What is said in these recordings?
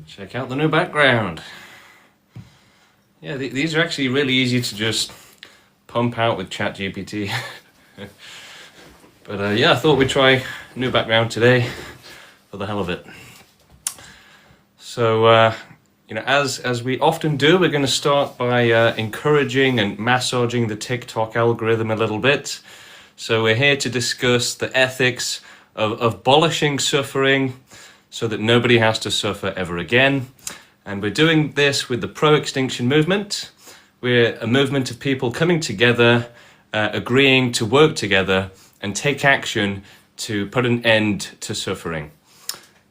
Check out the new background. Yeah, these are actually really easy to just pump out with ChatGPT. But yeah, I thought we'd try a new background today for the hell of it. So, as we often do, we're going to start by encouraging and massaging the TikTok algorithm a little bit. So we're here to discuss the ethics of abolishing suffering so that nobody has to suffer ever again. And we're doing this with the pro-extinction movement. We're a movement of people coming together, agreeing to work together and take action to put an end to suffering.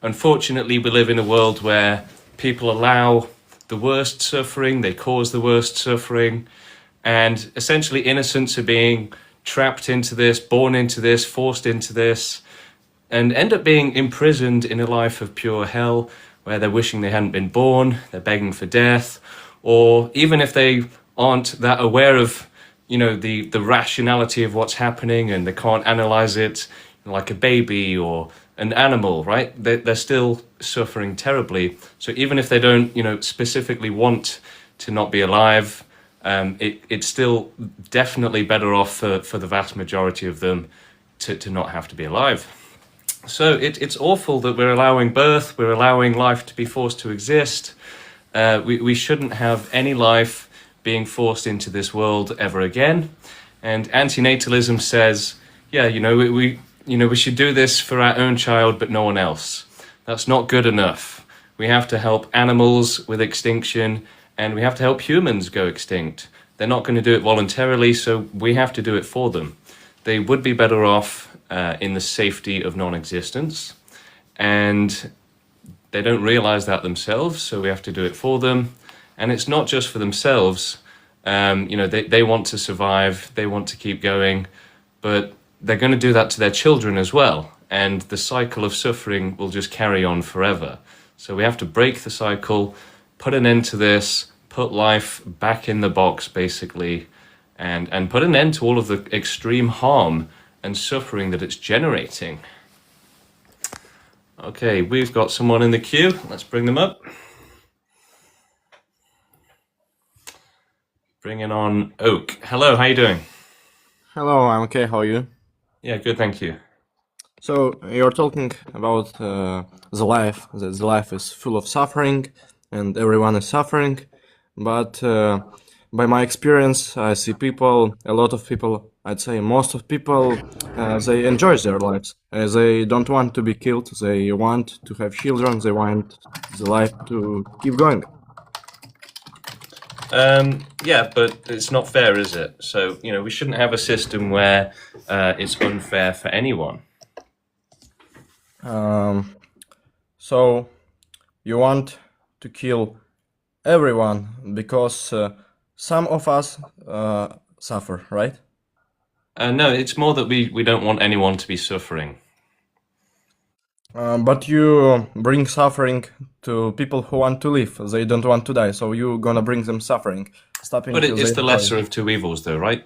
Unfortunately, we live in a world where people allow the worst suffering, they cause the worst suffering, and essentially innocents are being trapped into this, born into this, forced into this, and end up being imprisoned in a life of pure hell where they're wishing they hadn't been born, they're begging for death, or even if they aren't that aware of, the rationality of what's happening and they can't analyze it like a baby or an animal, right? They're still suffering terribly. So even if they don't, specifically want to not be alive, it's still definitely better off for the vast majority of them to not have to be alive. So it's awful that we're allowing birth, we're allowing life to be forced to exist. We shouldn't have any life being forced into this world ever again. And antinatalism says, we should do this for our own child, but no one else. That's not good enough. We have to help animals with extinction, and we have to help humans go extinct. They're not going to do it voluntarily, so we have to do it for them. They would be better off in the safety of non-existence, and they don't realize that themselves, so we have to do it for them. And it's not just for themselves. They want to survive, they want to keep going, but they're going to do that to their children as well. And the cycle of suffering will just carry on forever. So we have to break the cycle, put an end to this, put life back in the box, basically, and put an end to all of the extreme harm and suffering that it's generating. Okay, we've got someone in the queue. Let's bring them up. Bringing on Oak. Hello, how you doing? Hello, I'm okay. How are you? Yeah, good, thank you. So you're talking about the life. That the life is full of suffering, and everyone is suffering. But by my experience, I see people, a lot of people. I'd say most of people, they enjoy their lives. They don't want to be killed. They want to have children. They want the life to keep going. Yeah, but it's not fair, is it? So, we shouldn't have a system where it's unfair for anyone. So you want to kill everyone because some of us suffer, right? No, it's more that we don't want anyone to be suffering. But you bring suffering to people who want to live. They don't want to die, so you're gonna bring them suffering, stopping But till it's they the die. lesser of two evils, though, right?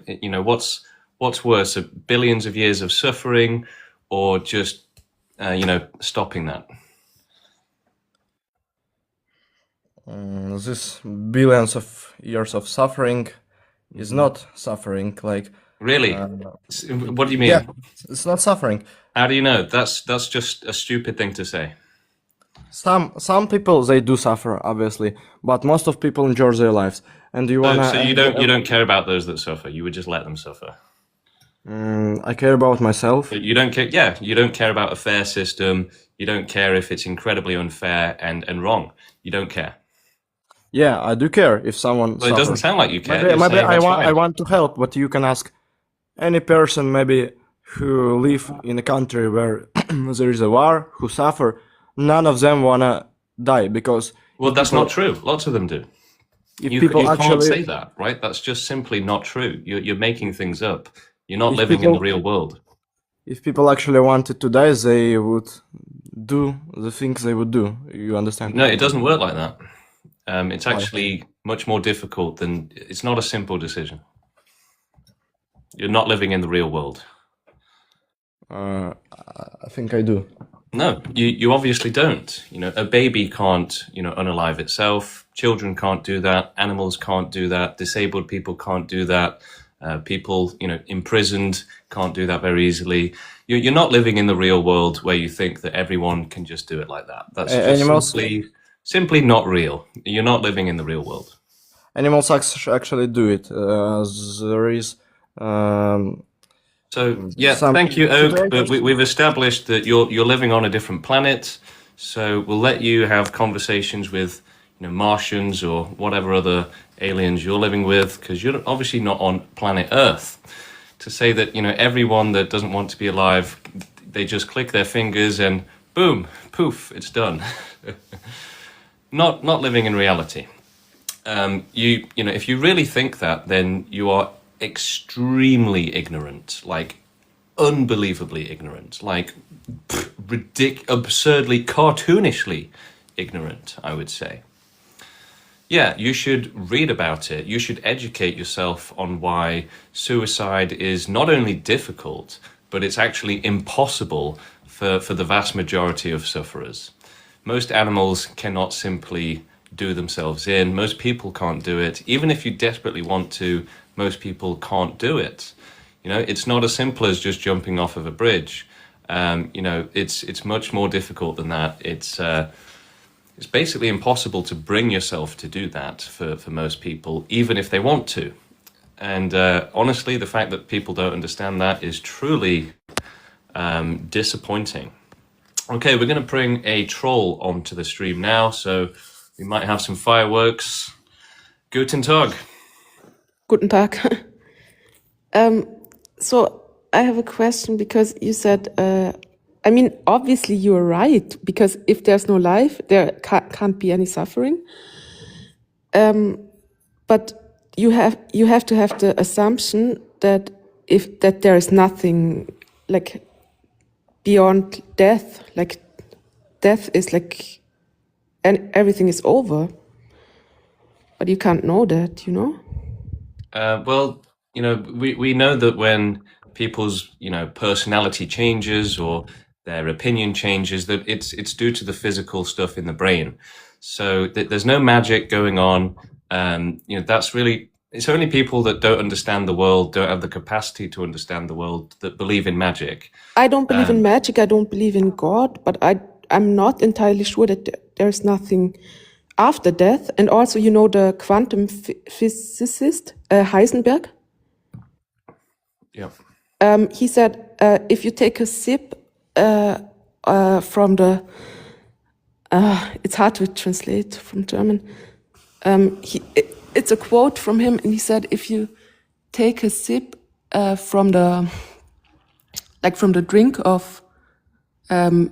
What's worse, billions of years of suffering, or just stopping that? This billions of years of suffering is not suffering. Like Really? What do you mean? yeah, it's not suffering. How do you know? That's just a stupid thing to say. Some people they do suffer, obviously, but most of people enjoy their lives. And you wanna? So you don't care about those that suffer. You would just let them suffer. I care about myself. You don't care. Yeah, you don't care about a fair system. You don't care if it's incredibly unfair and wrong. You don't care. Yeah, I do care if someone Well, it suffers. doesn't sound like you care. Maybe, You're maybe saying that's I fine. want to help, but you can ask any person maybe who live in a country where there is a war, who suffer. None of them wanna die because Well, if that's people, not true. Lots of them do. if You people can't actually, say that, right? That's just simply not true. You're making things up. You're not if living in the people, real world. if people actually wanted to die, they would do the things they would do. You understand? No, it doesn't work like that. It's Why? actually much more difficult than. It's not a simple decision. You're not living in the real world. Uh, I think I do. No, you obviously don't. You know, a baby can't, unalive itself. Children can't do that. Animals can't do that. Disabled people can't do that. People, imprisoned can't do that very easily. You're not living in the real world where you think that everyone can just do it like that. That's just Animals, simply not real. You're not living in the real world. animals actually do it. There is So yeah, some thank you, Oak. But situations. we've established that you're living on a different planet. So we'll let you have conversations with, Martians or whatever other aliens you're living with, because you're obviously not on planet Earth. To say that everyone that doesn't want to be alive, they just click their fingers and boom, poof, it's done. Not living in reality. If you really think that, then you are extremely ignorant, like unbelievably ignorant, like absurdly, cartoonishly ignorant, I would say. Yeah, you should read about it. You should educate yourself on why suicide is not only difficult, but it's actually impossible for the vast majority of sufferers. Most animals cannot simply do themselves in. Most people can't do it. Even if you desperately want to, most people can't do it. It's not as simple as just jumping off of a bridge. It's much more difficult than that. It's basically impossible to bring yourself to do that for most people, even if they want to. And honestly, the fact that people don't understand that is truly disappointing. Okay, we're going to bring a troll onto the stream now, so we might have some fireworks. Guten Tag. Guten Tag. So I have a question because you said, obviously you're right, because if there's no life, there can't be any suffering. But you have to have the assumption that that there is nothing like beyond death, like death is like, and everything is over. But you can't know that, Well, we know that when people's, personality changes or their opinion changes, that it's due to the physical stuff in the brain. So there's no magic going on. That's really, it's only people that don't understand the world, don't have the capacity to understand the world, that believe in magic. I don't believe in magic. I don't believe in God, but I'm not entirely sure that there's nothing after death. And also, the quantum physicist, Heisenberg, Yeah. he said, if you take a sip from the, it's hard to translate from German. It's a quote from him, and he said, if you take a sip from the drink of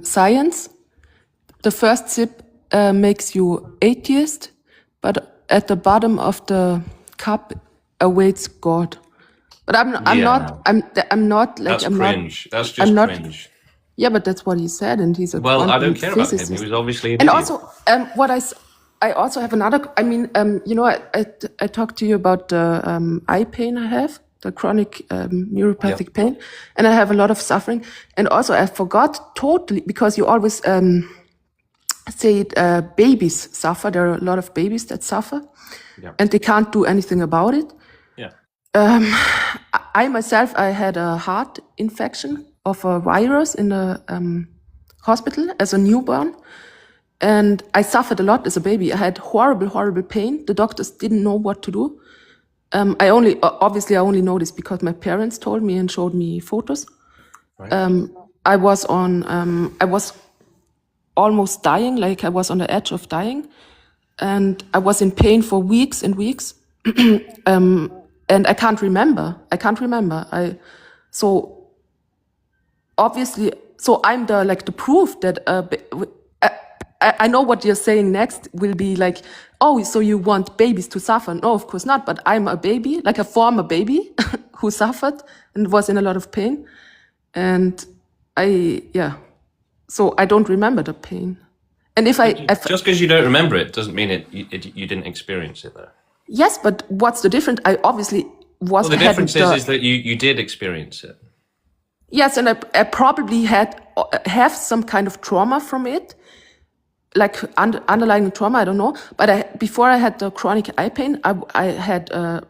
science, the first sip makes you atheist, but at the bottom of the cup awaits God. But I'm not like That's I'm cringe. not. That's just I'm not. cringe. Yeah, but that's what he said, and he's a Well, I quantum don't care about him. physicist. He was obviously an And idiot. also, I also have another. I talked to you about the eye pain I have, the chronic neuropathic pain, and I have a lot of suffering. And also, I forgot totally because you always say babies suffer. There are a lot of babies that suffer, and they can't do anything about it. Yeah. I myself, I had a heart infection of a virus in the hospital as a newborn. And I suffered a lot as a baby. I had horrible, horrible pain. The doctors didn't know what to do. I only know this because my parents told me and showed me photos. Right. I was almost dying, like I was on the edge of dying. And I was in pain for weeks and weeks. And I can't remember. So I'm the proof that I know what you're saying next will be like, oh, so you want babies to suffer? No, of course not. But I'm a baby, like a former baby who suffered and was in a lot of pain. And so I don't remember the pain. And if just because you don't remember it doesn't mean you didn't experience it though. Yes, but what's the difference? I obviously was. Well, the difference is that you did experience it. Yes, and I probably have some kind of trauma from it, like underlying trauma. I don't know. But before I had the chronic eye pain, I had a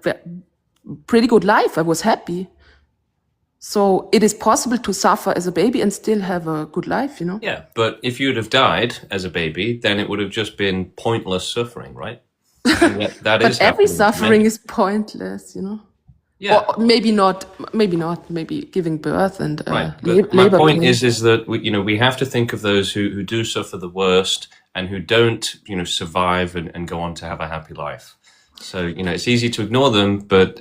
pretty good life. I was happy. So it is possible to suffer as a baby and still have a good life, you know? Yeah, but if you'd have died as a baby, then it would have just been pointless suffering, right? And yet that But is every happening to suffering many. is pointless, you know? Yeah, Or maybe not, maybe giving birth and right. But my labor point pain. is that we have to think of those who do suffer the worst and who don't, survive and go on to have a happy life. So, it's easy to ignore them, but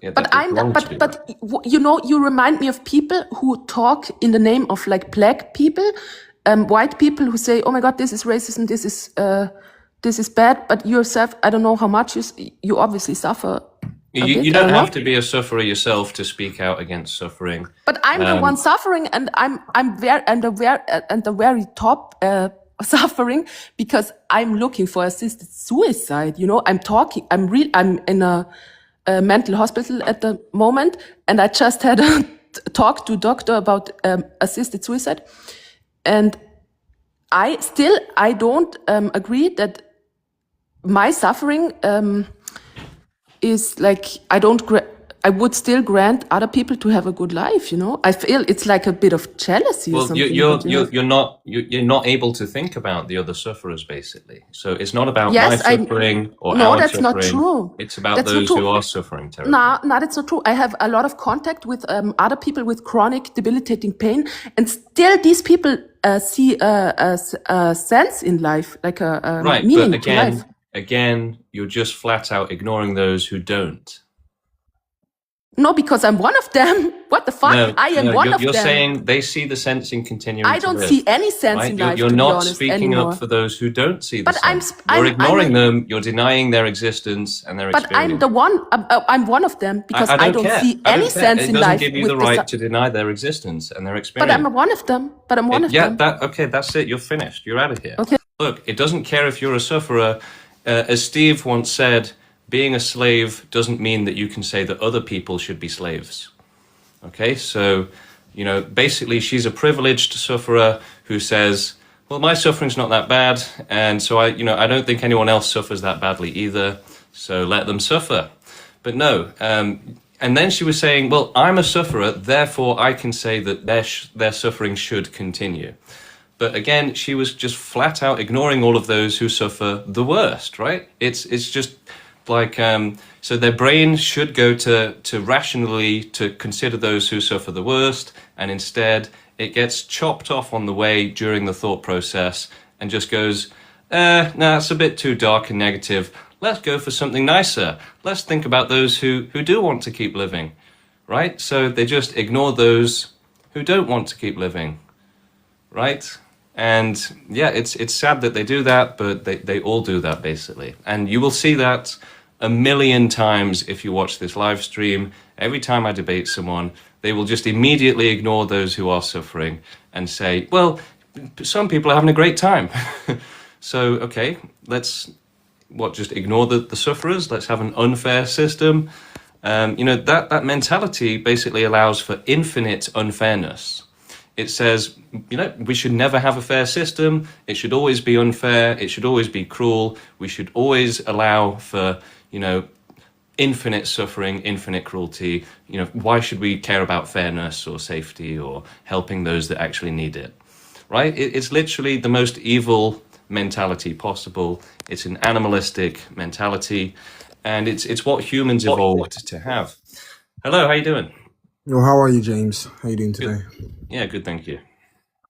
yeah, But it's wrong to do that. you know, you remind me of people who talk in the name of like black people, white people who say, "Oh my God, this is racism, this is bad." But yourself, I don't know how much you obviously suffer a You bit. I don't don't know. have to be a sufferer yourself to speak out against suffering. But I'm the one suffering, and I'm the very top suffering because I'm looking for assisted suicide. You know, I'm in a mental hospital at the moment, and I just had a talk to doctor about assisted suicide, and I don't agree that my suffering is like I would still grant other people to have a good life. You know, I feel it's like a bit of jealousy or Well, something. you're not able to think about the other sufferers, basically. So it's not about my Yes, suffering or no, our that's not suffering. true. It's about That's not those who true. are suffering terribly. No, that's not true. I have a lot of contact with other people with chronic debilitating pain, and still these people see a sense in life, like a Right, meaning but to life. again, you're just flat out ignoring those who don't. No, because I'm one of them. What the fuck? No, I am one of you're them. saying they see the sense in continuing I to don't live. see any sense Right? in life, You're to be not honest, speaking anymore. up for those who don't see the But sense. You're ignoring them. You're denying their existence and their But experience. I'm the one. I'm one of them because I don't care. see I don't any care. sense It in doesn't life. give you the right to deny their existence and their But experience. I'm one of them. But I'm one of them. Okay, that's it. You're finished. You're out of here. Okay. Look, it doesn't care if you're a sufferer. As Steve once said, being a slave doesn't mean that you can say that other people should be slaves. Okay, so, basically she's a privileged sufferer who says, well, my suffering's not that bad, and so I don't think anyone else suffers that badly either, so let them suffer. But no, and then she was saying, well, I'm a sufferer, therefore I can say that their suffering should continue. But again, she was just flat out ignoring all of those who suffer the worst, right? It's just like, so their brain should go to rationally to consider those who suffer the worst, and instead it gets chopped off on the way during the thought process and just goes, nah, it's a bit too dark and negative. Let's go for something nicer. Let's think about those who do want to keep living, right? So they just ignore those who don't want to keep living, right? And yeah, it's sad that they do that, but they all do that basically. And you will see that a million times if you watch this live stream. Every time I debate someone, they will just immediately ignore those who are suffering and say, well, some people are having a great time. So, okay, let's just ignore the sufferers? Let's have an unfair system. That mentality basically allows for infinite unfairness. It says, we should never have a fair system. It should always be unfair. It should always be cruel. We should always allow for, infinite suffering, infinite cruelty. Why should we care about fairness or safety or helping those that actually need it? Right? It's literally the most evil mentality possible. It's an animalistic mentality, and it's what humans evolved to have. Hello, how you doing? Yo, how are you, James? How you doing today? Yeah, good, thank you.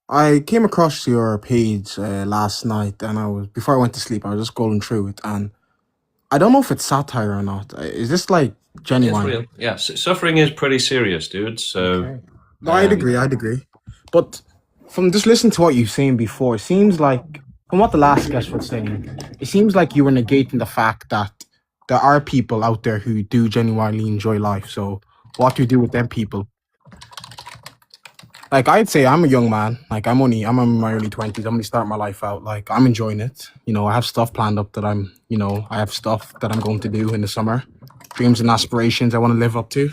I came across your page last night, and before I went to sleep, I was just scrolling through it, and I don't know if it's satire or not. Is this like genuine? It's real. Yeah, suffering is pretty serious, dude. So, Okay. No, I'd agree. But from just listening to what you've saying before, it seems like, from what the last guest was saying, it seems like you were negating the fact that there are people out there who do genuinely enjoy life. So what do you do with them people? Like, I'd say I'm a young man. Like, I'm in my early 20s. I'm only starting my life out. Like, I'm enjoying it. I have stuff planned up that I have stuff that I'm going to do in the summer. Dreams and aspirations I want to live up to.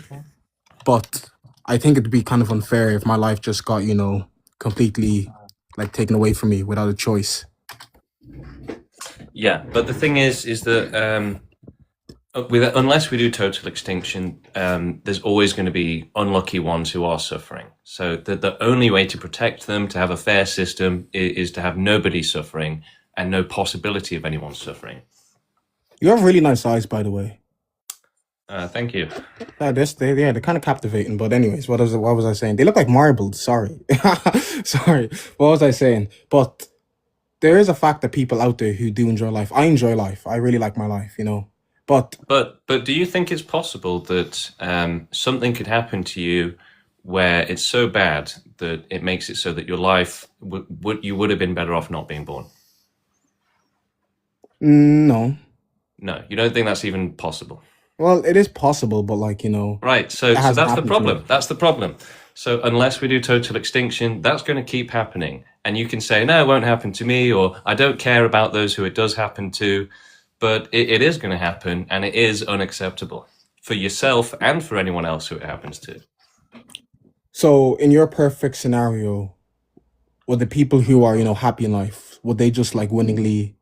But I think it'd be kind of unfair if my life just got, completely like taken away from me without a choice. Yeah, but the thing is that unless we do total extinction, there's always going to be unlucky ones who are suffering. So the only way to protect them, to have a fair system, is to have nobody suffering and no possibility of anyone suffering. You have really nice eyes, by the way. Thank you. They're kind of captivating. But anyways, what was I saying? They look like marbles. Sorry, sorry. What was I saying? But there is a fact that people out there who do enjoy life. I enjoy life. I really like my life. But do you think it's possible that something could happen to you where it's so bad that it makes it so that your life you would have been better off not being born? no. No, you don't think that's even possible? Well, it is possible, but Right. So hasn't that's the happened to problem. me. That's the problem. So unless we do total extinction, that's going to keep happening. And you can say, no, it won't happen to me, or I don't care about those who it does happen to. But it is going to happen, and it is unacceptable for yourself and for anyone else who it happens to. So, in your perfect scenario, would the people who are, happy in life, would they just like willingly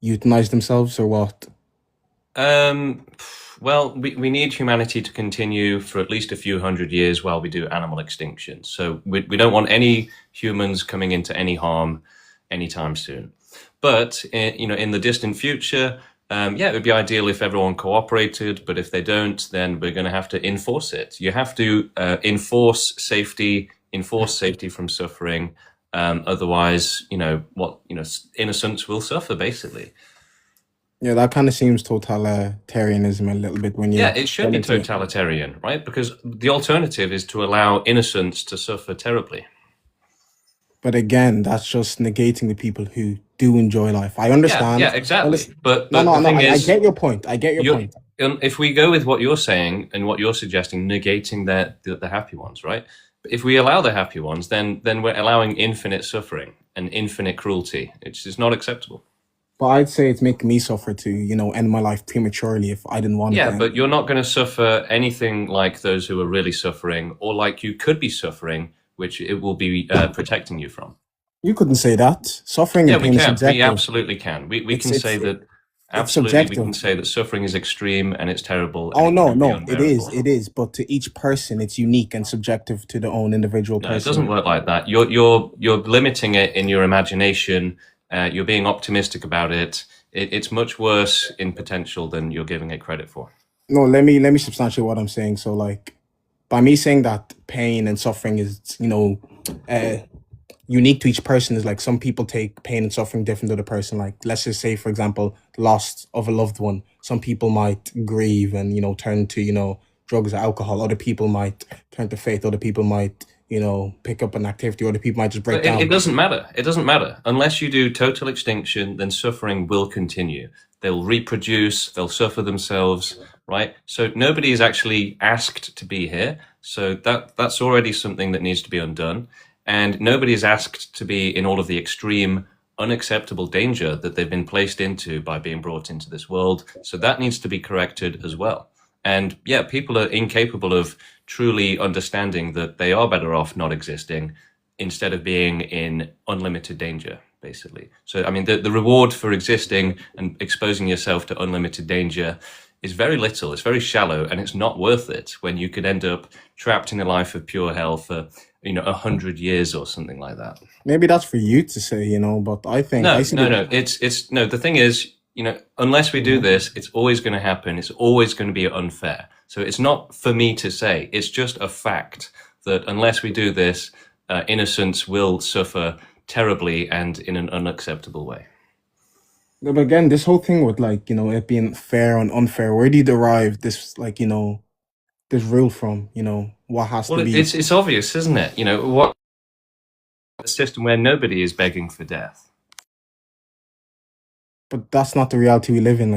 euthanize themselves or what? Well, we need humanity to continue for at least a few hundred years while we do animal extinction. So we don't want any humans coming into any harm anytime soon. But in the distant future, it would be ideal if everyone cooperated. But if they don't, then we're going to have to enforce it. You have to enforce safety from suffering. Otherwise, innocents will suffer, basically. Yeah, that kind of seems totalitarianism a little bit when you. Yeah, it should be get into it. totalitarian, right? Because the alternative is to allow innocents to suffer terribly. But again, that's just negating the people who do enjoy life. I Yeah, understand. yeah, Well, exactly. listen, But no, the no, no. thing I is, get your point. I get your you point. if we go with what you're saying and what you're suggesting, negating the happy ones, right? But if we allow the happy ones, then we're allowing infinite suffering and infinite cruelty. It's just not acceptable. But I'd say it's making me suffer to, end my life prematurely if I didn't want it. Yeah, Then. but you're not going to suffer anything like those who are really suffering, or like you could be suffering, which it will be protecting you from. You couldn't say that. Suffering Yeah, and we pain is can. We subjective. absolutely can. We It's can it's say that it's absolutely. We subjective. can say that suffering is extreme and it's terrible and Oh it no, can be no, it is, unbearable. it is. But to each person, it's unique and subjective to the own individual No, it doesn't person. work like that. You're limiting it in your imagination. You're being optimistic about it. It's much worse in potential than you're giving it credit for. No, let me substantiate what I'm saying. So, like, by me saying that pain and suffering is, uh, unique to each person, is like some people take pain and suffering different to the person. Like, let's just say, for example, the loss of a loved one. Some people might grieve and turn to drugs or alcohol. Other people might turn to faith. Other people might pick up an activity. Other people might just break But it down. doesn't matter. It doesn't matter. Unless you do total extinction, then suffering will continue. They'll reproduce, they'll suffer themselves, right? So nobody is actually asked to be here. So that's already something that needs to be undone. And nobody is asked to be in all of the extreme, unacceptable danger that they've been placed into by being brought into this world. So that needs to be corrected as well. And yeah, people are incapable of truly understanding that they are better off not existing instead of being in unlimited danger, basically. So, I mean, the reward for existing and exposing yourself to unlimited danger is very little. It's very shallow, and it's not worth it when you could end up trapped in a life of pure hell for 100 years or something like that. Maybe that's for you to say, but I think I No, see no, no. It's no. The thing is, unless we do this, it's always going to happen. It's always going to be unfair. So it's not for me to say. It's just a fact that unless we do this, innocents will suffer terribly and in an unacceptable way. But again, this whole thing with it being fair and unfair, where do you derive this this rule from? What has Well, to be? it's obvious, isn't it? What a system where nobody is begging for death. But that's not the reality we live in,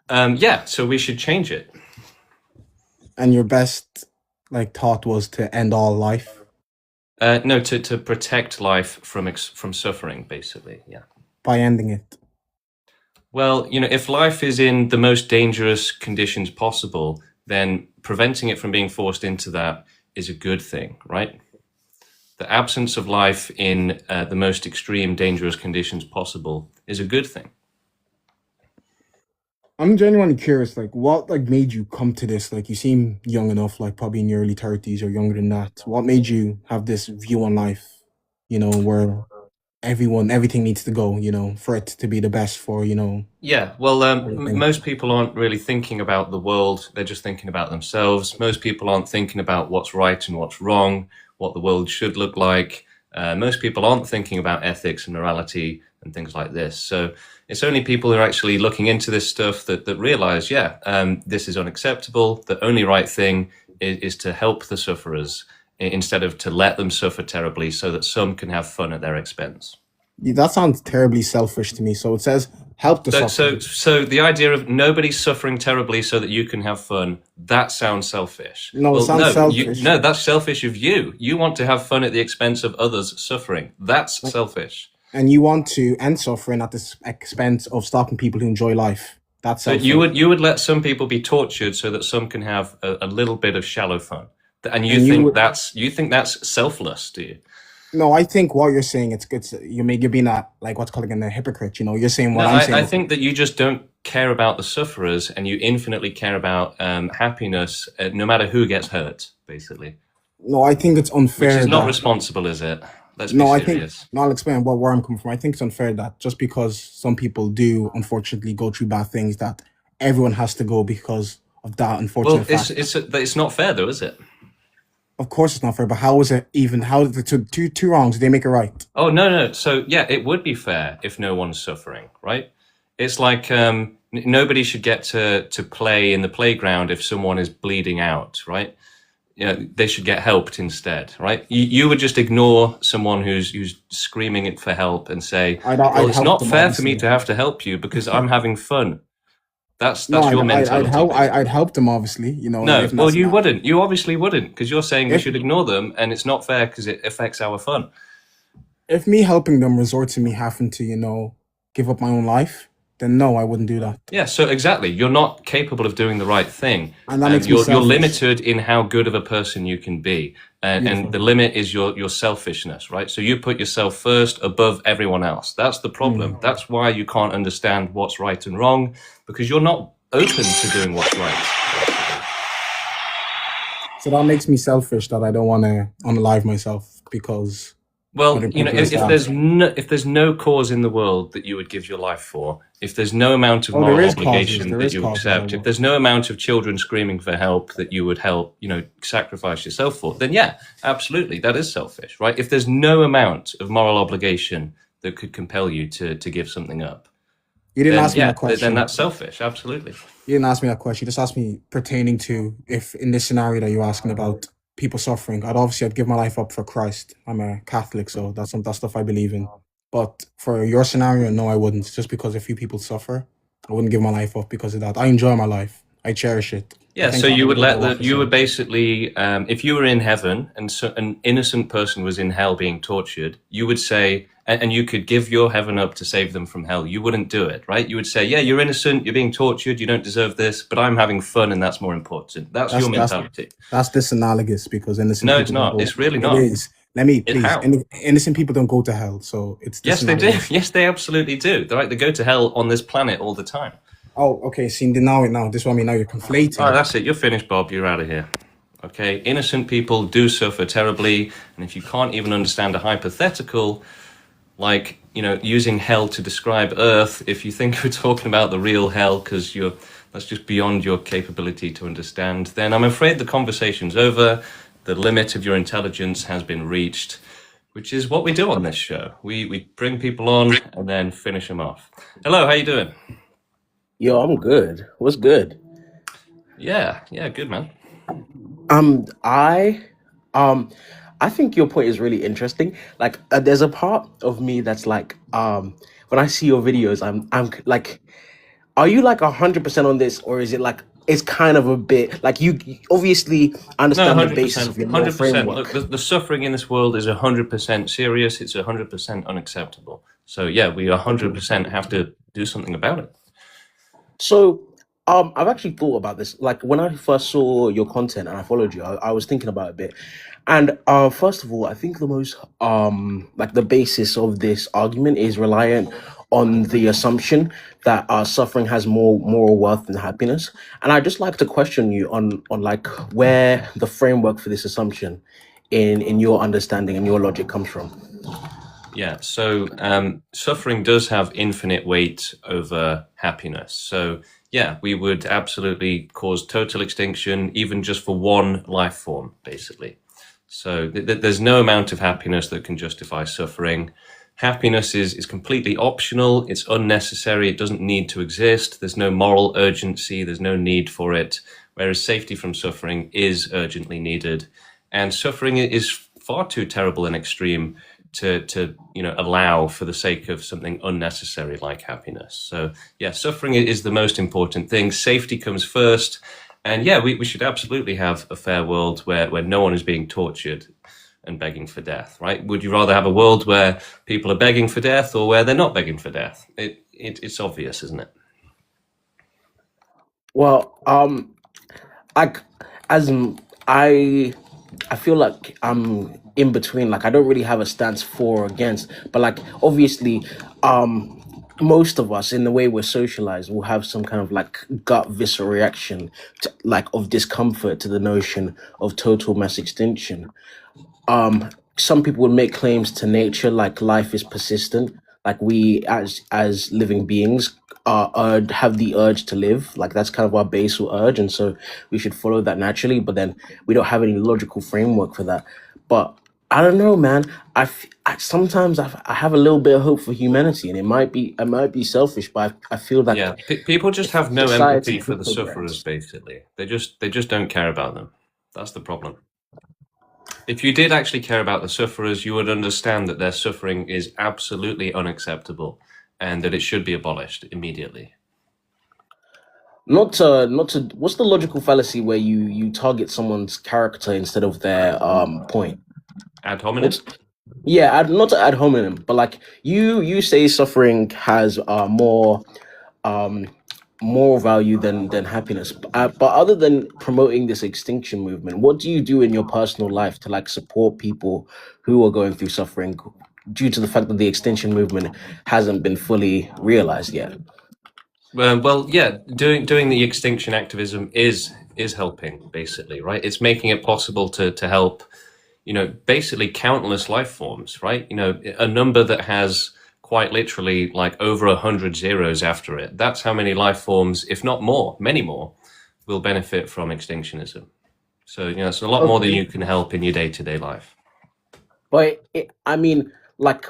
Yeah, so we should change it. And your best thought was to end all life No, to protect life from suffering, basically. Yeah. by ending it. Well, if life is in the most dangerous conditions possible, then preventing it from being forced into that is a good thing, right? The absence of life in the most extreme, dangerous conditions possible is a good thing. I'm genuinely curious, like, what like made you come to this? Like, you seem young enough, like probably in your early 30s or younger than that. What made you have this view on life, where everything needs to go, for it to be the best for, Yeah, well, everything. most people aren't really thinking about the world. They're just thinking about themselves. Most people aren't thinking about what's right and what's wrong, what the world should look like. Most people aren't thinking about ethics and morality and things like this. So it's only people who are actually looking into this stuff that realize, yeah, this is unacceptable. The only right thing is to help the sufferers instead of to let them suffer terribly so that some can have fun at their expense. Yeah, that sounds terribly selfish to me. So it says help the suffering. So the idea of nobody suffering terribly so that you can have fun, that sounds selfish. No, it Well, sounds selfish. no, that's selfish of you. You want to have fun at the expense of others suffering. That's selfish. And you want to end suffering at the expense of stopping people who enjoy life. That's So selfish. you would let some people be tortured so that some can have a little bit of shallow fun. And you And you think would- that's selfless, do you? No, I think what you're saying, it's good. You're being a, like, what's called again, a hypocrite. You're saying what No, I'm saying. I think that you just don't care about the sufferers, and you infinitely care about happiness, no matter who gets hurt, basically. No, I think it's unfair. Which is not that- responsible, is it? Let's be No, I think. serious. No, I'll explain where I'm coming from. I think it's unfair that just because some people do unfortunately go through bad things, that everyone has to go because of that unfortunate Well, fact. it's not fair, though, is it? Of course, it's not fair. But how is it even? How the two wrongs? They make it right. Oh, no. So, yeah, it would be fair if no one's suffering, right? It's like nobody should get to play in the playground if someone is bleeding out, right? They should get helped instead, right? You would just ignore someone who's screaming for help and say, I'd well, it's help not them, fair for me obviously. to have to help you because I'm having fun. That's No, your I'd mentality. help. basically. I'd help them, obviously. No, if well, that's you not- wouldn't. You obviously wouldn't, because you're saying we If- should ignore them, and it's not fair because it affects our fun. If me helping them resorts to me having to, give up my own life, then no, I wouldn't do that. Yeah, so exactly, you're not capable of doing the right thing. And that makes me you're selfish. limited in how good of a person you can be, and the limit is your selfishness, right? So you put yourself first above everyone else. That's the problem. That's why you can't understand what's right and wrong, because you're not open to doing what's right. So that makes me selfish that I don't want to unalive myself because. Well, But it if does if there's no cause in the world that you would give your life for, if there's no amount of Oh, there moral is causes. obligation There that is you causes, accept, I if there's no amount of children screaming for help that you would help, sacrifice yourself for, then yeah, absolutely, that is selfish, right? If there's no amount of moral obligation that could compel you to give something up, You didn't then ask me yeah, that question. then that's selfish, absolutely. You didn't ask me that question. You just asked me pertaining to if in this scenario that you're asking about people suffering, I'd give my life up for Christ. I'm a Catholic, so that's stuff I believe in. But for your scenario, no, I wouldn't. Just because a few people suffer, I wouldn't give my life up because of that. I enjoy my life. I cherish it. Yeah, so you would basically, if you were in heaven and an innocent person was in hell being tortured, you would say, and you could give your heaven up to save them from hell. You wouldn't do it, right? You would say, yeah, you're innocent, you're being tortured, you don't deserve this, but I'm having fun and that's more important. That's your mentality. That's disanalogous because innocent. No, people it's not. don't go- It's really not. It is. Let me please. how? Innocent people don't go to hell, so it's. Yes, they do. disanalogous. Yes, they absolutely do. Right? They go to hell on this planet all the time. Oh, okay. See, now this is what I mean. Now you're conflating. All right, that's it. You're finished, Bob. You're out of here. Okay, innocent people do suffer terribly, and if you can't even understand a hypothetical, like using hell to describe Earth, if you think we're talking about the real hell because that's just beyond your capability to understand, then I'm afraid the conversation's over. The limit of your intelligence has been reached, which is what we do on this show. We bring people on and then finish them off. Hello, how you doing? Yo, I'm good. What's good? Yeah, good, man. I I think your point is really interesting. Like, there's a part of me that's like, when I see your videos, I'm like, are you like 100% on this, or is it like it's kind of a bit like you obviously No, understand the 100%. basis of your moral 100%. framework? Look, the suffering in this world is 100% serious. It's 100% unacceptable. So yeah, we 100% have to do something about it. So I've actually thought about this. Like when I first saw your content and I followed you, I was thinking about it a bit. And first of all, I think the most like the basis of this argument is reliant on the assumption that suffering has more moral worth than happiness. And I'd just like to question you on like where the framework for this assumption in your understanding and your logic comes from. Yeah, so suffering does have infinite weight over happiness. So, yeah, we would absolutely cause total extinction, even just for one life form, basically. So, there's no amount of happiness that can justify suffering. Happiness is completely optional, it's unnecessary, it doesn't need to exist, there's no moral urgency, there's no need for it, whereas safety from suffering is urgently needed. And suffering is far too terrible and extreme to allow for the sake of something unnecessary like happiness. So yeah, suffering is the most important thing. Safety comes first, and yeah, we should absolutely have a fair world where no one is being tortured and begging for death, right? Would you rather have a world where people are begging for death or where they're not begging for death? It's obvious, isn't it? Well, like as I feel like I'm in between. Like I don't really have a stance for or against, but like obviously, most of us in the way we're socialized will have some kind of like gut visceral reaction to, like of discomfort to the notion of total mass extinction. Some people would make claims to nature like life is persistent, like we as living beings have the urge to live, like that's kind of our basal urge, and so we should follow that naturally, but then we don't have any logical framework for that. But I don't know, man. Sometimes I have a little bit of hope for humanity, and it might be selfish, but I feel Yeah, like people just if have no society empathy for could the sufferers, progress. basically. They just don't care about them. That's the problem. If you did actually care about the sufferers, you would understand that their suffering is absolutely unacceptable and that it should be abolished immediately. Not to what's the logical fallacy where you target someone's character instead of their point? Ad hominem? What's Yeah, not to ad hominem, but like you say suffering has more um moral value than happiness. But other than promoting this extinction movement, what do you do in your personal life to like support people who are going through suffering due to the fact that the extinction movement hasn't been fully realized yet? Well, yeah, doing the extinction activism is helping basically, right? It's making it possible to help, basically countless life forms, right? A number that has quite literally like over 100 zeros after it. That's how many life forms, if not more, many more, will benefit from extinctionism. So, it's a lot more that Okay. you can help in your day-to-day life. But I mean, like,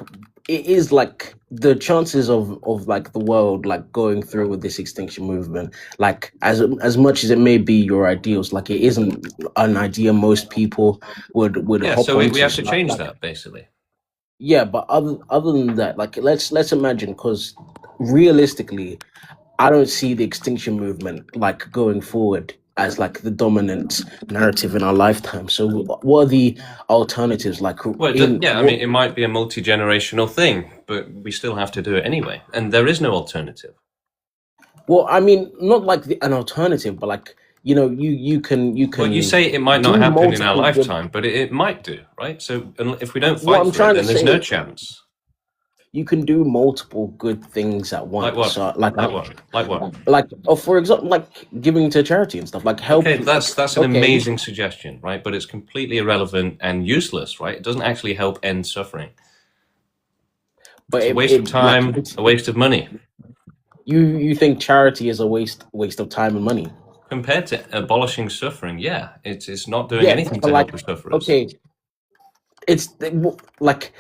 it is like the chances of like the world like going through with this extinction movement, like as much as it may be your ideals, like it isn't an idea most people would Yeah, hop so we onto. have to So change like, that basically. yeah, but other than that, like let's imagine, because realistically, I don't see the extinction movement like going forward as like the dominant narrative in our lifetime. So what are the alternatives like Well, in yeah, I what? mean, it might be a multi-generational thing, but we still have to do it anyway, and there is no alternative. Well, I mean, not like an alternative, but like you Well, you can say it might not do happen in our multiple good. lifetime, but it might do, right? So if we don't What fight I'm for it, trying to then there's no say, chance. you can do multiple good things at Like once. what? So Like what? Like what? for example, like giving to charity and stuff, like help. Okay, Like that's an okay, amazing suggestion, right? But it's completely irrelevant and useless, right? It doesn't actually help end suffering. but It's a waste of it like time, a waste of money. you think charity is a waste of time and money. Compared to abolishing suffering, yeah, it's not doing Yeah, anything but to help like the sufferers. okay, it's like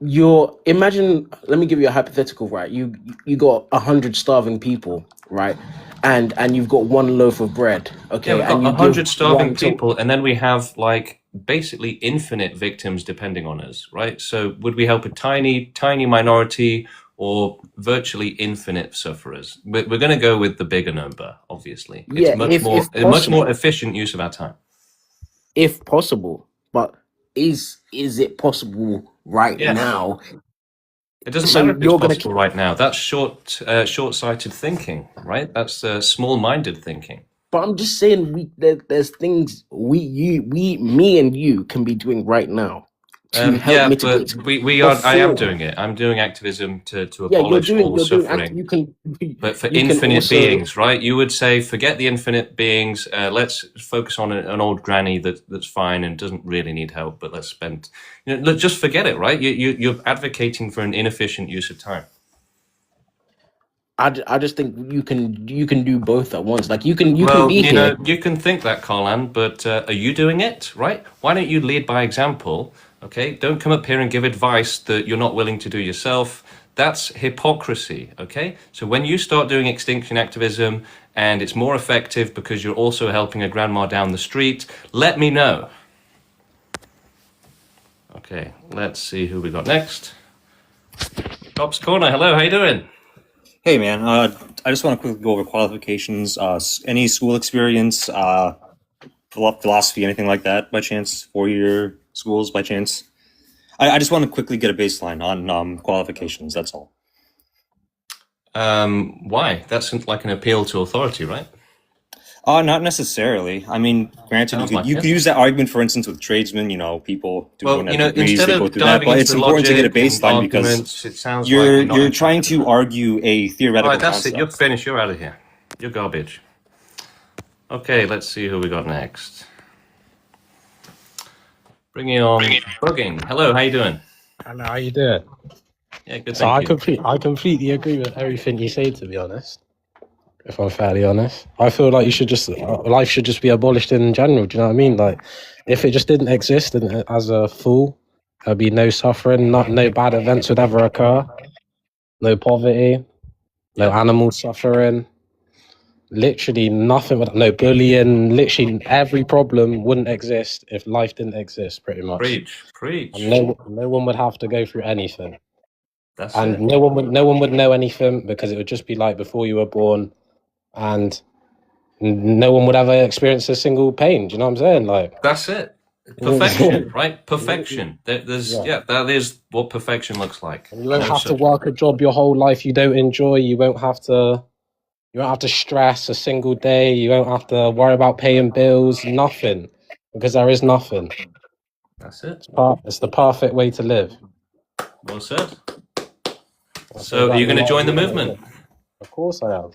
you're imagine. Let me give you a hypothetical, right? You got 100 starving people, right? And you've got one loaf of bread, Yeah, okay, we've and got you give 100 starving one to. people, and then we have like basically infinite victims depending on us, right? So would we help a tiny, tiny minority or virtually infinite sufferers? We're going to go with the bigger number, obviously. It's Yeah, if a much more possible, efficient use of our time. if possible, but is it possible right Yes. now? It doesn't So matter if it's you're gonna possible right now. That's short-sighted thinking, right? That's small-minded thinking. But I'm just saying, there's things me and you can be doing right now to help Yeah, but mitigate I am before. doing it. I'm doing activism to Yeah, abolish all the suffering. you can But for you can infinite also. beings, right? You would say, forget the infinite beings. Let's focus on an old granny that's fine and doesn't really need help. But let's spend, let's just forget it, right? You're advocating for an inefficient use of time. I just think you can do both at once. Like you can Well, be here. you can think that, Carlan, but are you doing it, right? Why don't you lead by example, okay? Don't come up here and give advice that you're not willing to do yourself. That's hypocrisy, okay? So when you start doing extinction activism and it's more effective because you're also helping a grandma down the street, let me know. Okay, let's see who we got next. Cops Corner, hello, how you doing? Hey man, I just want to quickly go over qualifications. Any school experience, philosophy, anything like that by chance? 4-year schools by chance? I just want to quickly get a baseline on qualifications. That's all. Why? That's like an appeal to authority, right? Not necessarily. I mean, granted, Sounds like you it. could use that argument, for instance, with tradesmen. People Well, don't have degrees, instead they go of through that. diving But into it's the important to get a logic and baseline because arguments, it sounds like you're not you're interested. trying to argue a All theoretical right, that's it. concept. You're finished. You're out of here. You're garbage. Okay, let's see who we got next. Bringing on Bugging. Hello, how you doing? Hello, how you doing? Yeah, good, So thank you. I completely agree with everything you say. To be honest, if I'm fairly honest, I feel like you should just life should just be abolished in general. Do you know what I mean? Like, if it just didn't exist and as a fool, there'd be no suffering, no bad events would ever occur, no poverty, no Yeah. animal suffering, literally nothing. No bullying. Literally every problem wouldn't exist if life didn't exist. Pretty much, Preach. and no one would have to go through anything. That's And it. no one would know anything because it would just be like before you were born, and no one would ever experience a single pain. Do you know what I'm saying? Like, That's it. Perfection, right? Perfection. There's yeah. that is what perfection looks like. And you won't No have to such- work a job your whole life you don't enjoy. You won't have to stress a single day. You won't have to worry about paying bills. Nothing, because there is nothing. That's it. It's the perfect way to live. Well said. So, are you going to join the movement? Of course I am.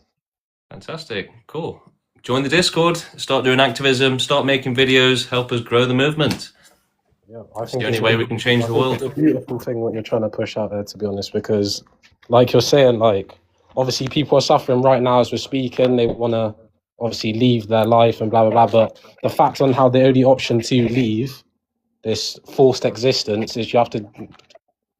Fantastic. Cool. Join the Discord, start doing activism, start making videos, help us grow the movement. Yeah, I It's think the only way we can change the It's a world. beautiful thing what you're trying to push out there, to be honest, because, like you're saying, like, obviously people are suffering right now as we're speaking. They want to obviously leave their life and blah, blah, blah. But the fact on how the only option to leave this forced existence is you have to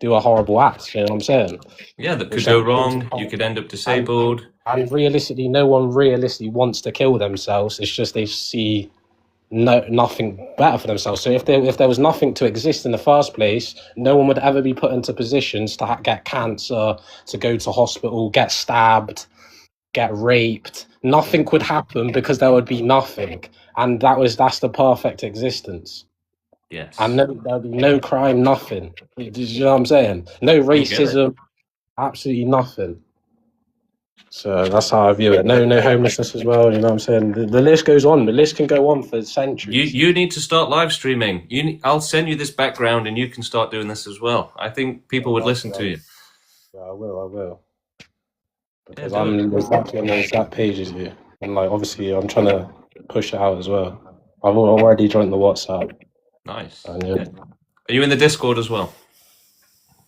do a horrible act. You know what I'm saying? Yeah, that could go wrong. You could end up disabled. And realistically, no one realistically wants to kill themselves. It's just they see nothing better for themselves. So if there was nothing to exist in the first place, no one would ever be put into positions to get cancer, to go to hospital, get stabbed, get raped. Nothing would happen because there would be nothing, and that's the perfect existence. Yes. And there'd be no crime, nothing. Do you know what I'm saying? No racism, absolutely nothing. So that's how I view it. No homelessness as well. You know what I'm saying? The list goes on. The list can go on for centuries. You need to start live streaming. I'll send you this background, and you can start doing this as well. I think people would listen to you. Yeah, I will. Because Yeah, do I'm exactly on the exact page as you, and like obviously I'm trying to push it out as well. I've already joined the WhatsApp. Nice. And yeah. Are you in the Discord as well?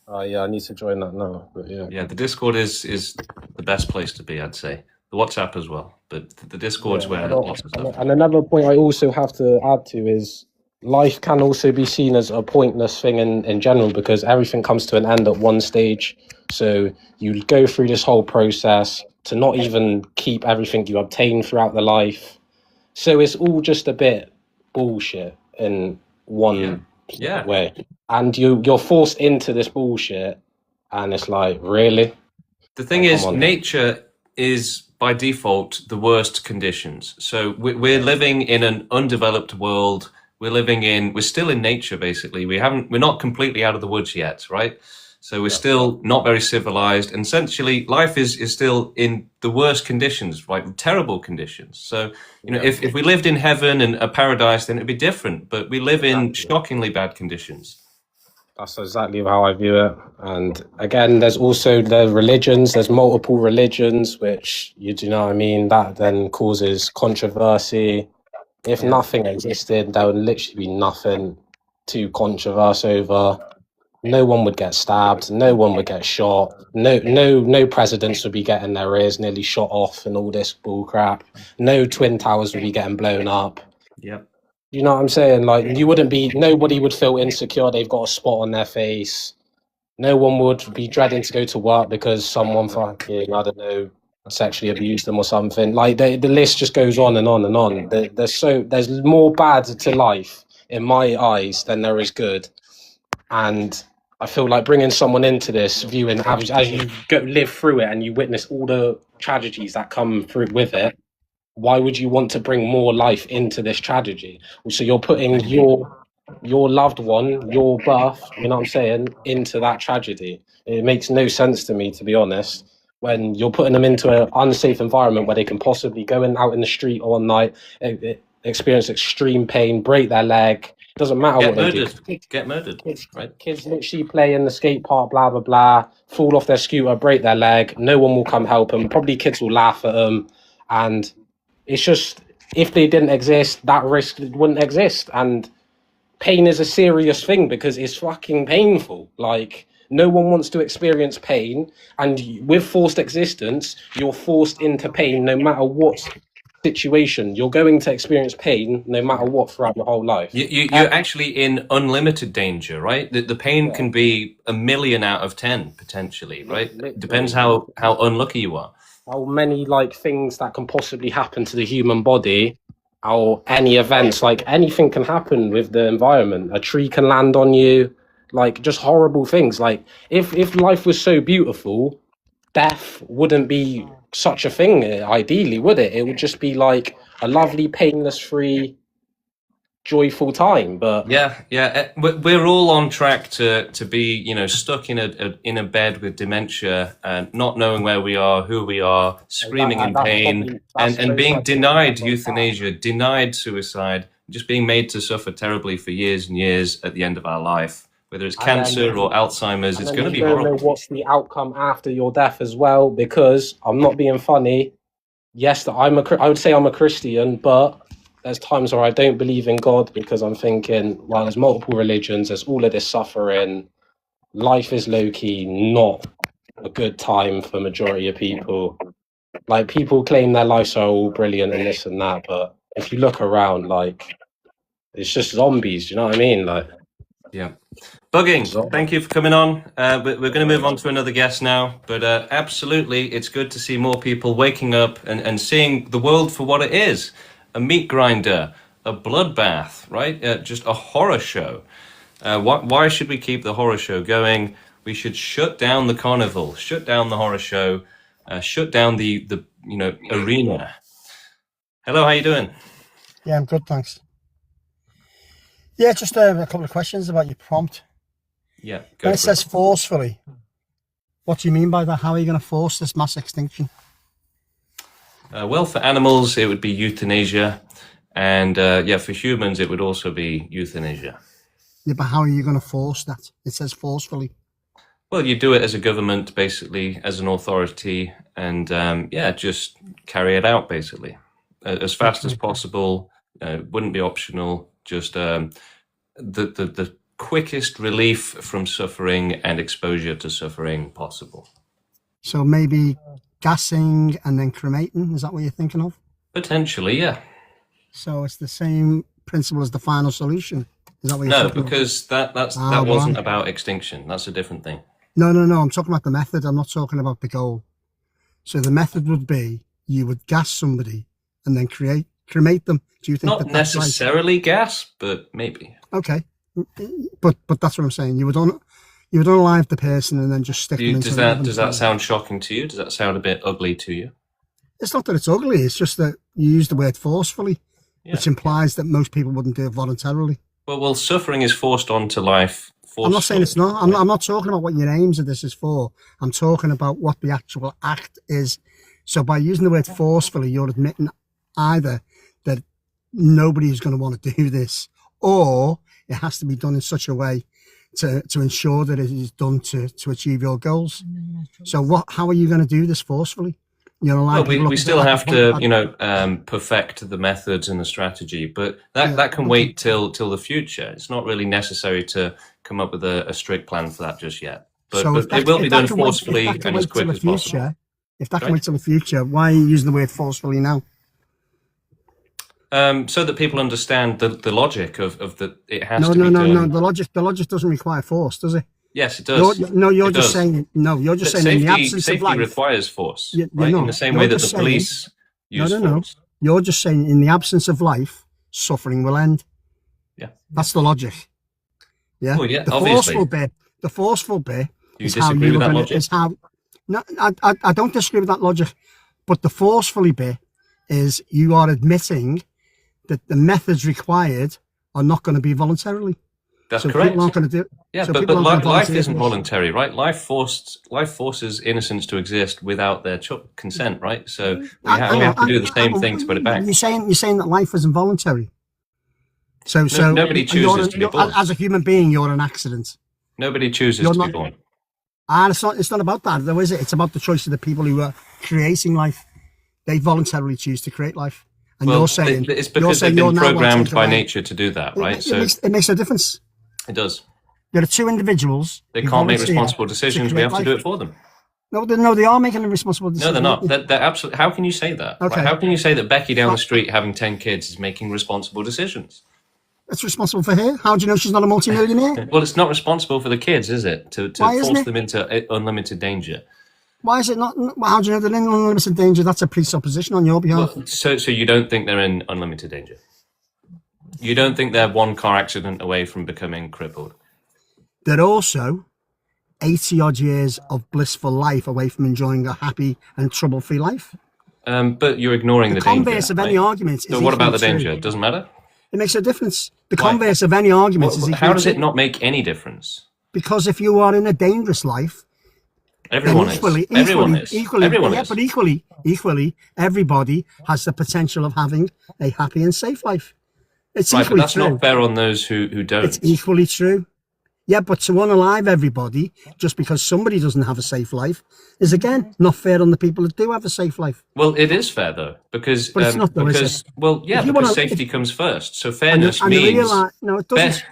Yeah, I need to join that now. But yeah. Yeah, the Discord is the best place to be, I'd say. The WhatsApp as well, but the Discord's where lots of stuff. And another point I also have to add to is life can also be seen as a pointless thing in general, because everything comes to an end at one stage. So you go through this whole process to not even keep everything you obtain throughout the life. So it's all just a bit bullshit in one way. And you're forced into this bullshit, and it's like, really? The thing is, nature is by default the worst conditions. So we're living in an undeveloped world. We're still in nature, basically. We're not completely out of the woods yet, right? So we're still not very civilized, and essentially life is still in the worst conditions, like terrible conditions. So, if we lived in heaven and a paradise, then it'd be different. But we live in shockingly bad conditions. That's exactly how I view it. And again, there's also the religions. There's multiple religions, which do you know what I mean? That then causes controversy. If nothing existed, there would literally be nothing to controverse over. No one would get stabbed. No one would get shot. No presidents would be getting their ears nearly shot off and all this bull crap. No twin towers would be getting blown up. Yep. You know what I'm saying? Like, nobody would feel insecure. They've got a spot on their face. No one would be dreading to go to work because someone fucking, I don't know, sexually abused them or something. Like, the list just goes on and on and on. There's more bad to life in my eyes than there is good. And I feel like bringing someone into this, viewing as you live through it and you witness all the tragedies that come through with it, why would you want to bring more life into this tragedy? So you're putting your loved one, your birth, you know what I'm saying, into that tragedy. It makes no sense to me, to be honest, when you're putting them into an unsafe environment where they can possibly go out in the street all night, experience extreme pain, break their leg. Doesn't matter what they do. Get murdered. Kids literally play in the skate park, blah, blah, blah, fall off their scooter, break their leg. No one will come help them. Probably kids will laugh at them. And it's just, if they didn't exist, that risk wouldn't exist. And pain is a serious thing because it's fucking painful. Like, no one wants to experience pain. And with forced existence, you're forced into pain no matter what situation. You're going to experience pain no matter what throughout your whole life. You're actually in unlimited danger, right? The pain can be 1,000,000 out of 10 potentially, right? Depends how unlucky you are. How many things that can possibly happen to the human body, or any events, like anything can happen with the environment. A tree can land on you, like just horrible things. Like if life was so beautiful, death wouldn't be such a thing, ideally, would it? It would just be like a lovely, painless, free, joyful time. But we're all on track to be stuck in a bed with dementia and not knowing where we are, who we are, screaming in pain, and being denied euthanasia, denied suicide, just being made to suffer terribly for years and years at the end of our life. Whether it's cancer or Alzheimer's, it's going to be horrible. I don't know what's the outcome after your death as well, because I'm not being funny. Yes, I would say I'm a Christian, but there's times where I don't believe in God because I'm thinking, well, there's multiple religions, there's all of this suffering. Life is low-key not a good time for majority of people. Like, people claim their lives are all brilliant and this and that, but if you look around, like, it's just zombies, you know what I mean? Like, yeah. Bugging, thank you for coming on. We're going to move on to another guest now, but absolutely, it's good to see more people waking up and seeing the world for what it is. A meat grinder, a bloodbath, right? Just a horror show. Why should we keep the horror show going? We should shut down the carnival, shut down the horror show, shut down the arena. Hello, how you doing? Yeah, I'm good, thanks. Yeah, just a couple of questions about your prompt. Yeah. When it says forcefully, what do you mean by that? How are you going to force this mass extinction? Well, for animals, it would be euthanasia. And for humans, it would also be euthanasia. Yeah, but how are you going to force that? It says forcefully. Well, you do it as a government, basically, as an authority, and just carry it out, basically, as fast as possible. Wouldn't be optional. Just the quickest relief from suffering and exposure to suffering possible. So maybe gassing and then cremating. Is that what you're thinking of? Potentially, yeah. So it's the same principle as the final solution. Is that what you're No, thinking because of? that wasn't about extinction. That's a different thing. No. I'm talking about the method. I'm not talking about the goal. So the method would be you would gas somebody and then cremate them. Do you think not that's necessarily right? gas, but maybe? Okay, but that's what I'm saying. You would unalive the person and then just stick them into. Does that sound shocking to you? Does that sound a bit ugly to you? It's not that it's ugly. It's just that you use the word forcefully, which implies that most people wouldn't do it voluntarily. Well, suffering is forced onto life I'm not saying it's not. I'm not talking about what your aims of this is for. I'm talking about what the actual act is. So by using the word forcefully, you're admitting either that nobody's going to want to do this, or it has to be done in such a way to ensure that it is done to achieve your goals. So how are you going to do this forcefully? You know, like we still have to, you know, perfect the methods and the strategy, but that can wait till the future. It's not really necessary to come up with a strict plan for that just yet. But, so it will be done forcefully and as quick as possible. If that can wait till the future, why are you using the word forcefully now? So that people understand the logic of that it has to be done. No, the logic doesn't require force, does it? Yes, it does. You're just saying in the absence of life. Safety requires force, right? In the same way that the police use force. You're just saying in the absence of life, suffering will end. Yeah. That's the logic. Yeah. Well, yeah, obviously. The forceful bit is how you with that logic? No, I don't disagree with that logic, but the forcefully bit is you are admitting that the methods required are not going to be voluntarily. That's so correct. People aren't going to do it. Yeah, so but life isn't voluntary, right? Life forces innocents to exist without their consent, right? So we have to do the same thing to put it back. You're saying that life isn't voluntary. So nobody chooses to be born. As a human being, you're an accident. Nobody chooses to be born. And it's not about that, though, is it? It's about the choice of the people who are creating life. They voluntarily choose to create life. And you're saying it's because they've been programmed by nature to do that, right? It makes a difference. It does. There are two individuals. They can't make responsible decisions. We have to do it for them. No, they are making a responsible decision. No, they're not. They're absolutely. How can you say that? Okay. Right? How can you say that Becky down the street having 10 kids is making responsible decisions? That's responsible for her. How do you know she's not a multimillionaire? Well, it's not responsible for the kids, is it? To force them into unlimited danger. Why is it not? How do you know they're in unlimited danger? That's a presupposition on your behalf. Well, so you don't think they're in unlimited danger? You don't think they're one car accident away from becoming crippled? They're also 80 odd years of blissful life away from enjoying a happy and trouble-free life. But you're ignoring the danger. The converse of any argument is so what about the danger? It doesn't matter? It makes a difference. The converse of any argument is how does it not make any difference? Because if you are in a dangerous life, everyone is. Everyone is. But equally, everybody has the potential of having a happy and safe life. It's right, equally but that's true. not fair on those who don't. It's equally true. Yeah, but to unalive everybody just because somebody doesn't have a safe life is, again, not fair on the people that do have a safe life. Well, it is fair, though, because... But it's not, though, is it? Well, yeah, because safety comes first. So fairness means... no, it doesn't.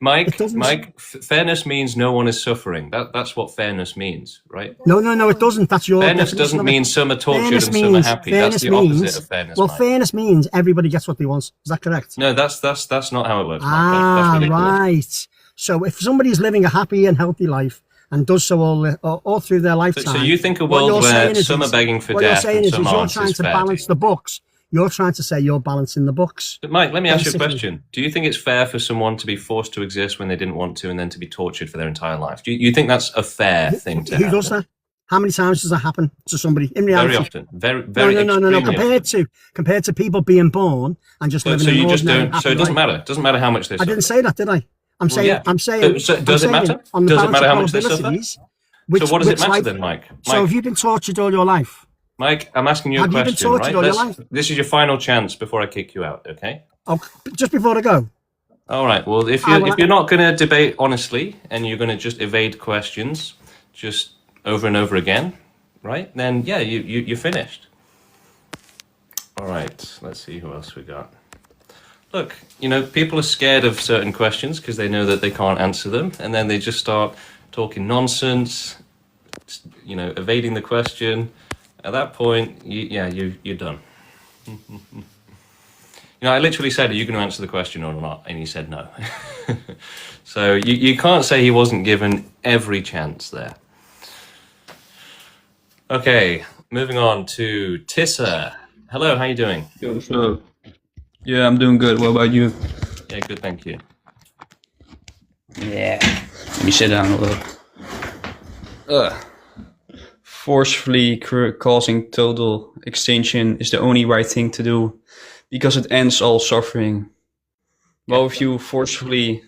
Mike, fairness means no one is suffering. That's what fairness means, right? No, it doesn't. That's your fairness doesn't mean some are tortured and some are happy. That's the opposite of fairness. Well, fairness means everybody gets what they want. Is that correct? No, that's not how it works. Mike. Right. So if somebody is living a happy and healthy life and does so all through their lifetime... So you think a world where some are begging for death and some aren't you're trying to balance the books. You're trying to say you're balancing the books. But Mike, let me ask you a question. Do you think it's fair for someone to be forced to exist when they didn't want to and then to be tortured for their entire life? Do you think that's a fair thing to happen? Who does that? How many times does that happen to somebody in reality? Very often. Very No. Compared to people being born and just living an ordinary happy So it doesn't life. matter. It doesn't matter how much they suffer. I didn't say that, did I? I'm saying. Does it matter? Does it matter how much they suffer? So what does it matter then, Mike? So have you been tortured all your life? Mike, I'm asking you a question. Have you been tortured all your life? This is your final chance before I kick you out, okay? Oh, just before I go. All right. Well, if you're not going to debate honestly and you're going to just evade questions, just over and over again, right? Then yeah, you're finished. All right. Let's see who else we got. Look, people are scared of certain questions because they know that they can't answer them, and then they just start talking nonsense, evading the question. At that point, you're done. I literally said, are you going to answer the question or not? And he said no. So you can't say he wasn't given every chance there. Okay, moving on to Tissa. Hello, how you doing? Yo, so yeah, I'm doing good. What about you? Yeah, good, thank you. Yeah. Let me sit down a little. Forcefully causing total extinction is the only right thing to do because it ends all suffering. Well, if you forcefully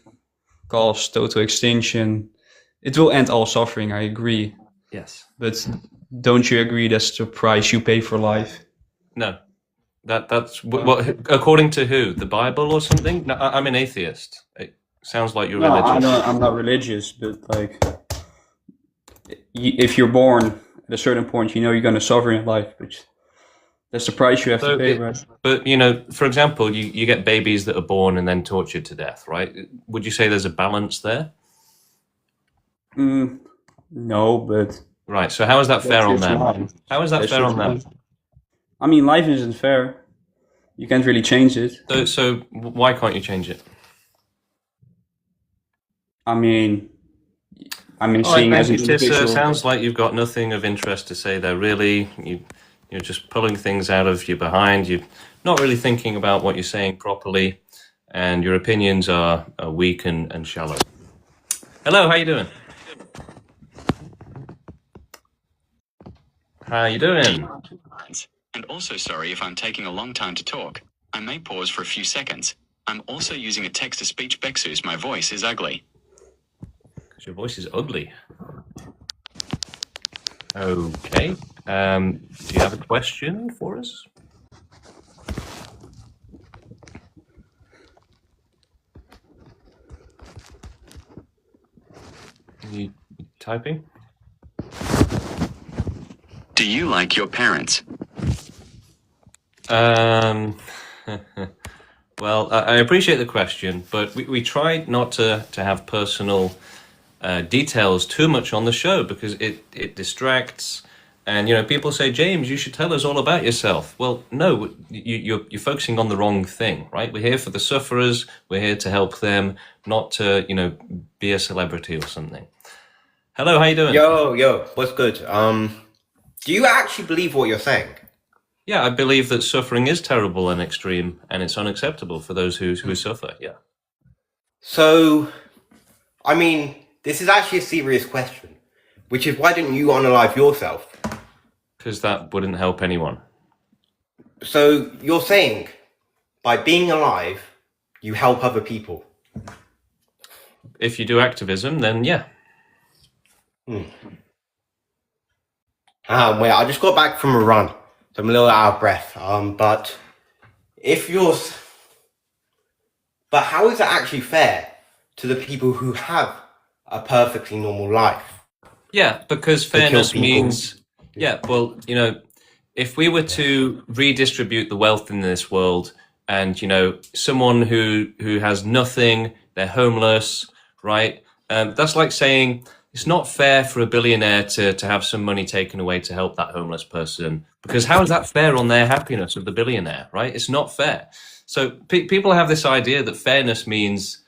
cause total extinction. It will end all suffering, I agree. Yes. But don't you agree that's the price you pay for life? No. That's what according to who? The Bible or something? No, I'm an atheist. It sounds like you're religious. I'm not religious, but like, if you're born at a certain point, you know you're going to suffer in life, but that's the price you have to pay, right? But, you know, for example, you get babies that are born and then tortured to death, right? Would you say there's a balance there? No, but... Right, so how is that fair on them? Life. How is that That's fair just on them? life. I mean, life isn't fair. You can't really change it. So why can't you change it? I mean, seeing as an individual... sounds like you've got nothing of interest to say there, really. You're just pulling things out of your behind. You're not really thinking about what you're saying properly, and your opinions are weak and shallow. Hello, how you doing? How you doing? And also sorry if I'm taking a long time to talk. I may pause for a few seconds. I'm also using a text-to-speech Bexus. My voice is ugly. Because your voice is ugly. Okay. Do you have a question for us? Are you typing? Do you like your parents? Well, I appreciate the question, but we tried not to have personal details too much on the show because it distracts. And, you know, people say, James, you should tell us all about yourself. Well, no, you're focusing on the wrong thing, right? We're here for the sufferers. We're here to help them, not to, you know, be a celebrity or something. Hello, how you doing? Yo, what's good? Do you actually believe what you're saying? Yeah, I believe that suffering is terrible and extreme, and it's unacceptable for those who suffer, yeah. So, I mean, this is actually a serious question, which is why didn't you unalive yourself? Because that wouldn't help anyone. So, you're saying, by being alive, you help other people? If you do activism, then yeah. Wait, I just got back from a run, so I'm a little out of breath. But how is it actually fair to the people who have a perfectly normal life? Yeah, because fairness means, yeah, well, you know, if we were to redistribute the wealth in this world and, you know, someone who has nothing, they're homeless, right? That's like saying it's not fair for a billionaire to have some money taken away to help that homeless person, because how is that fair on their happiness of the billionaire, right? It's not fair. So people have this idea that fairness means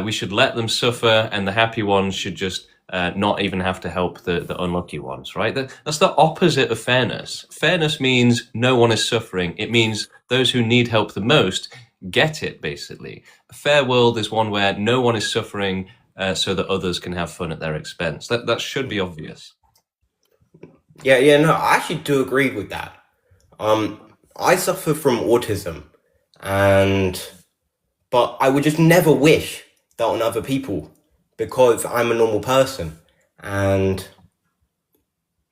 we should let them suffer and the happy ones should just not even have to help the unlucky ones, right? That's the opposite of fairness. Fairness means no one is suffering. It means those who need help the most get it, basically. A fair world is one where no one is suffering so that others can have fun at their expense. That should be obvious. Yeah, no, I actually do agree with that. I suffer from autism, but I would just never wish that on other people because I'm a normal person. And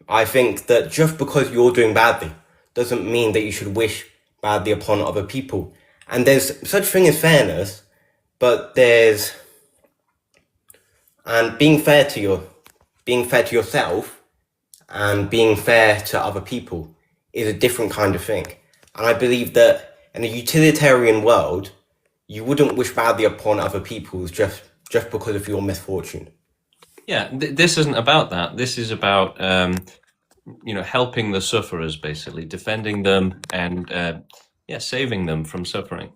I think that just because you're doing badly doesn't mean that you should wish badly upon other people. And there's such thing as fairness, but being fair to yourself and being fair to other people is a different kind of thing. And I believe that in a utilitarian world, you wouldn't wish badly upon other people just because of your misfortune. Yeah, this isn't about that. This is about helping the sufferers, basically defending them and saving them from suffering.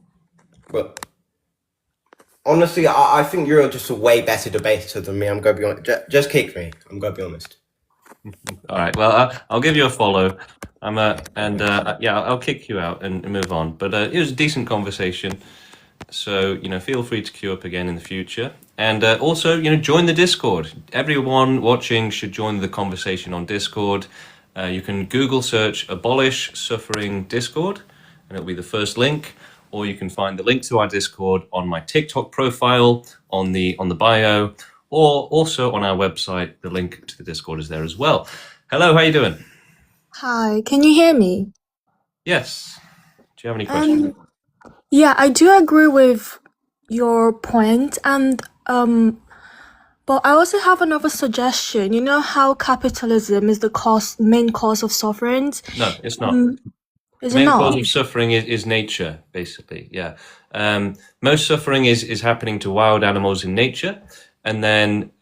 Well, honestly, I think you're just a way better debater than me. I'm going to be honest. Just kick me. I'm going to be honest. All right. Well, I'll give you a follow. I'll kick you out and move on. But it was a decent conversation. So, feel free to queue up again in the future. And also, join the Discord. Everyone watching should join the conversation on Discord. You can Google search Abolish Suffering Discord, and it'll be the first link. Or you can find the link to our Discord on my TikTok profile, on the bio, or also on our website. The link to the Discord is there as well. Hello, how you doing? Hi, can you hear me? Yes. Do you have any questions? Yeah, I do agree with your point, and but I also have another suggestion. You know how capitalism is the main cause of sufferings? No, it's not. Is The it main not? cause of suffering is nature, basically. Yeah. Most suffering is happening to wild animals in nature, and then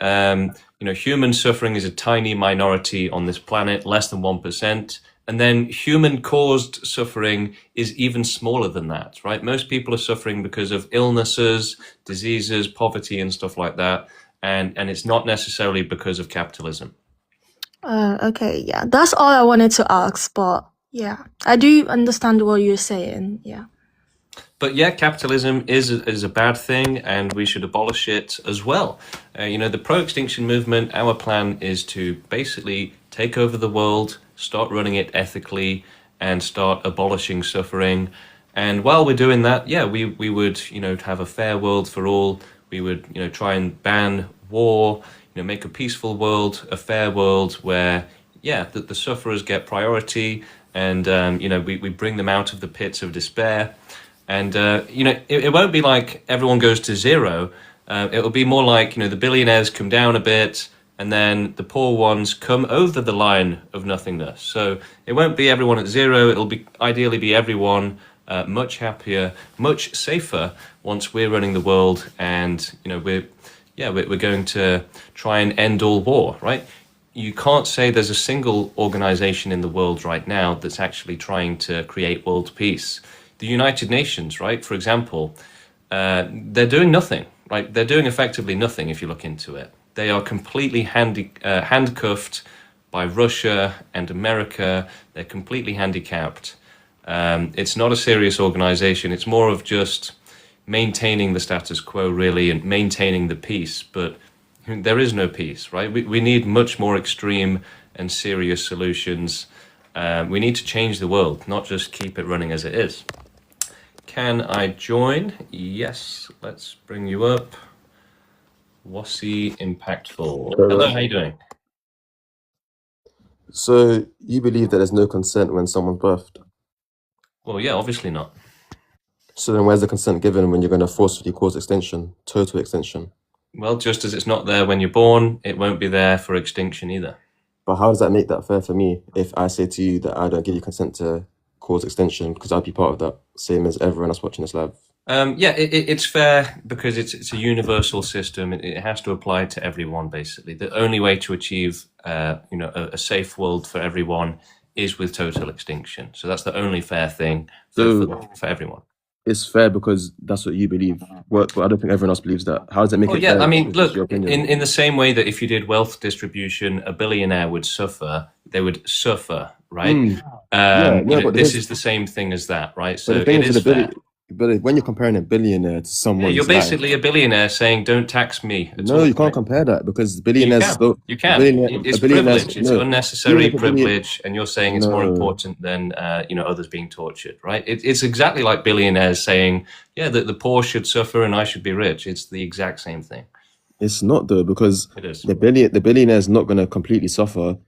human suffering is a tiny minority on this planet, less than 1%. And then human-caused suffering is even smaller than that, right? Most people are suffering because of illnesses, diseases, poverty, and stuff like that, and it's not necessarily because of capitalism. Okay, yeah, that's all I wanted to ask, but yeah, I do understand what you're saying, yeah. But yeah, capitalism is a bad thing, and we should abolish it as well. The pro-extinction movement, our plan is to basically take over the world, start running it ethically, and start abolishing suffering. And while we're doing that, yeah, we would have a fair world for all. We would try and ban war, make a peaceful world, a fair world where the sufferers get priority, and we bring them out of the pits of despair. And it won't be like everyone goes to zero. It'll be more like the billionaires come down a bit, and then the poor ones come over the line of nothingness. So it won't be everyone at zero. It'll be ideally be everyone much happier, much safer once we're running the world, and we're going to try and end all war, right? You can't say there's a single organization in the world right now that's actually trying to create world peace. The United Nations, right, for example, they're doing nothing, right? They're doing effectively nothing if you look into it. They are completely handcuffed by Russia and America. They're completely handicapped. It's not a serious organization. It's more of just maintaining the status quo, really, and maintaining the peace. But there is no peace, right? We need much more extreme and serious solutions. We need to change the world, not just keep it running as it is. Can I join? Yes, let's bring you up. Wasi Impactful. Hello, how you doing? So you believe that there's no consent when someone's birthed? Well, yeah, obviously not. So then where's the consent given when you're going to forcefully cause extinction, total extinction? Well, just as it's not there when you're born, it won't be there for extinction either. But how does that make that fair for me if I say to you that I don't give you consent to cause extinction because I'd be part of that, same as everyone else watching this live? It's fair because it's a universal system. It has to apply to everyone, basically. The only way to achieve a safe world for everyone is with total extinction. So that's the only fair thing for everyone. It's fair because that's what you believe. But I don't think everyone else believes that. How does it make it fair? I mean, look, in the same way that if you did wealth distribution, a billionaire would suffer, they would suffer, right? But this is the same thing as that, right? So it is fair. But when you're comparing a billionaire to someone, you're basically a billionaire saying, "Don't tax me." No, you can't compare that because billionaires. You can. It's privilege. It's unnecessary privilege, and you're saying it's more important than others being tortured, right? It's exactly like billionaires saying, "Yeah, that the poor should suffer and I should be rich." It's the exact same thing. It's not though, because it is. The billionaire is not going to completely suffer,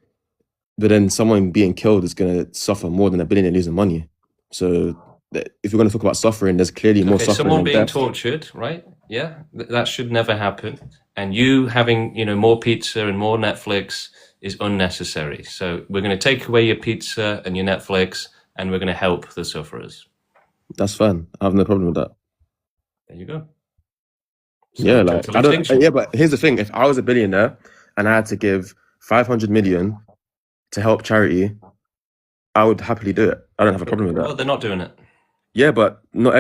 but then someone being killed is going to suffer more than a billionaire losing money. So if you're going to talk about suffering, there's clearly more suffering. Someone being tortured, right? Yeah, that should never happen. And you having, more pizza and more Netflix is unnecessary. So we're going to take away your pizza and your Netflix, and we're going to help the sufferers. That's fine. I have no problem with that. There you go. So but here's the thing: if I was a billionaire and I had to give 500 million to help charity, I would happily do it. I don't have a problem with that. Well, they're not doing it. Yeah, but not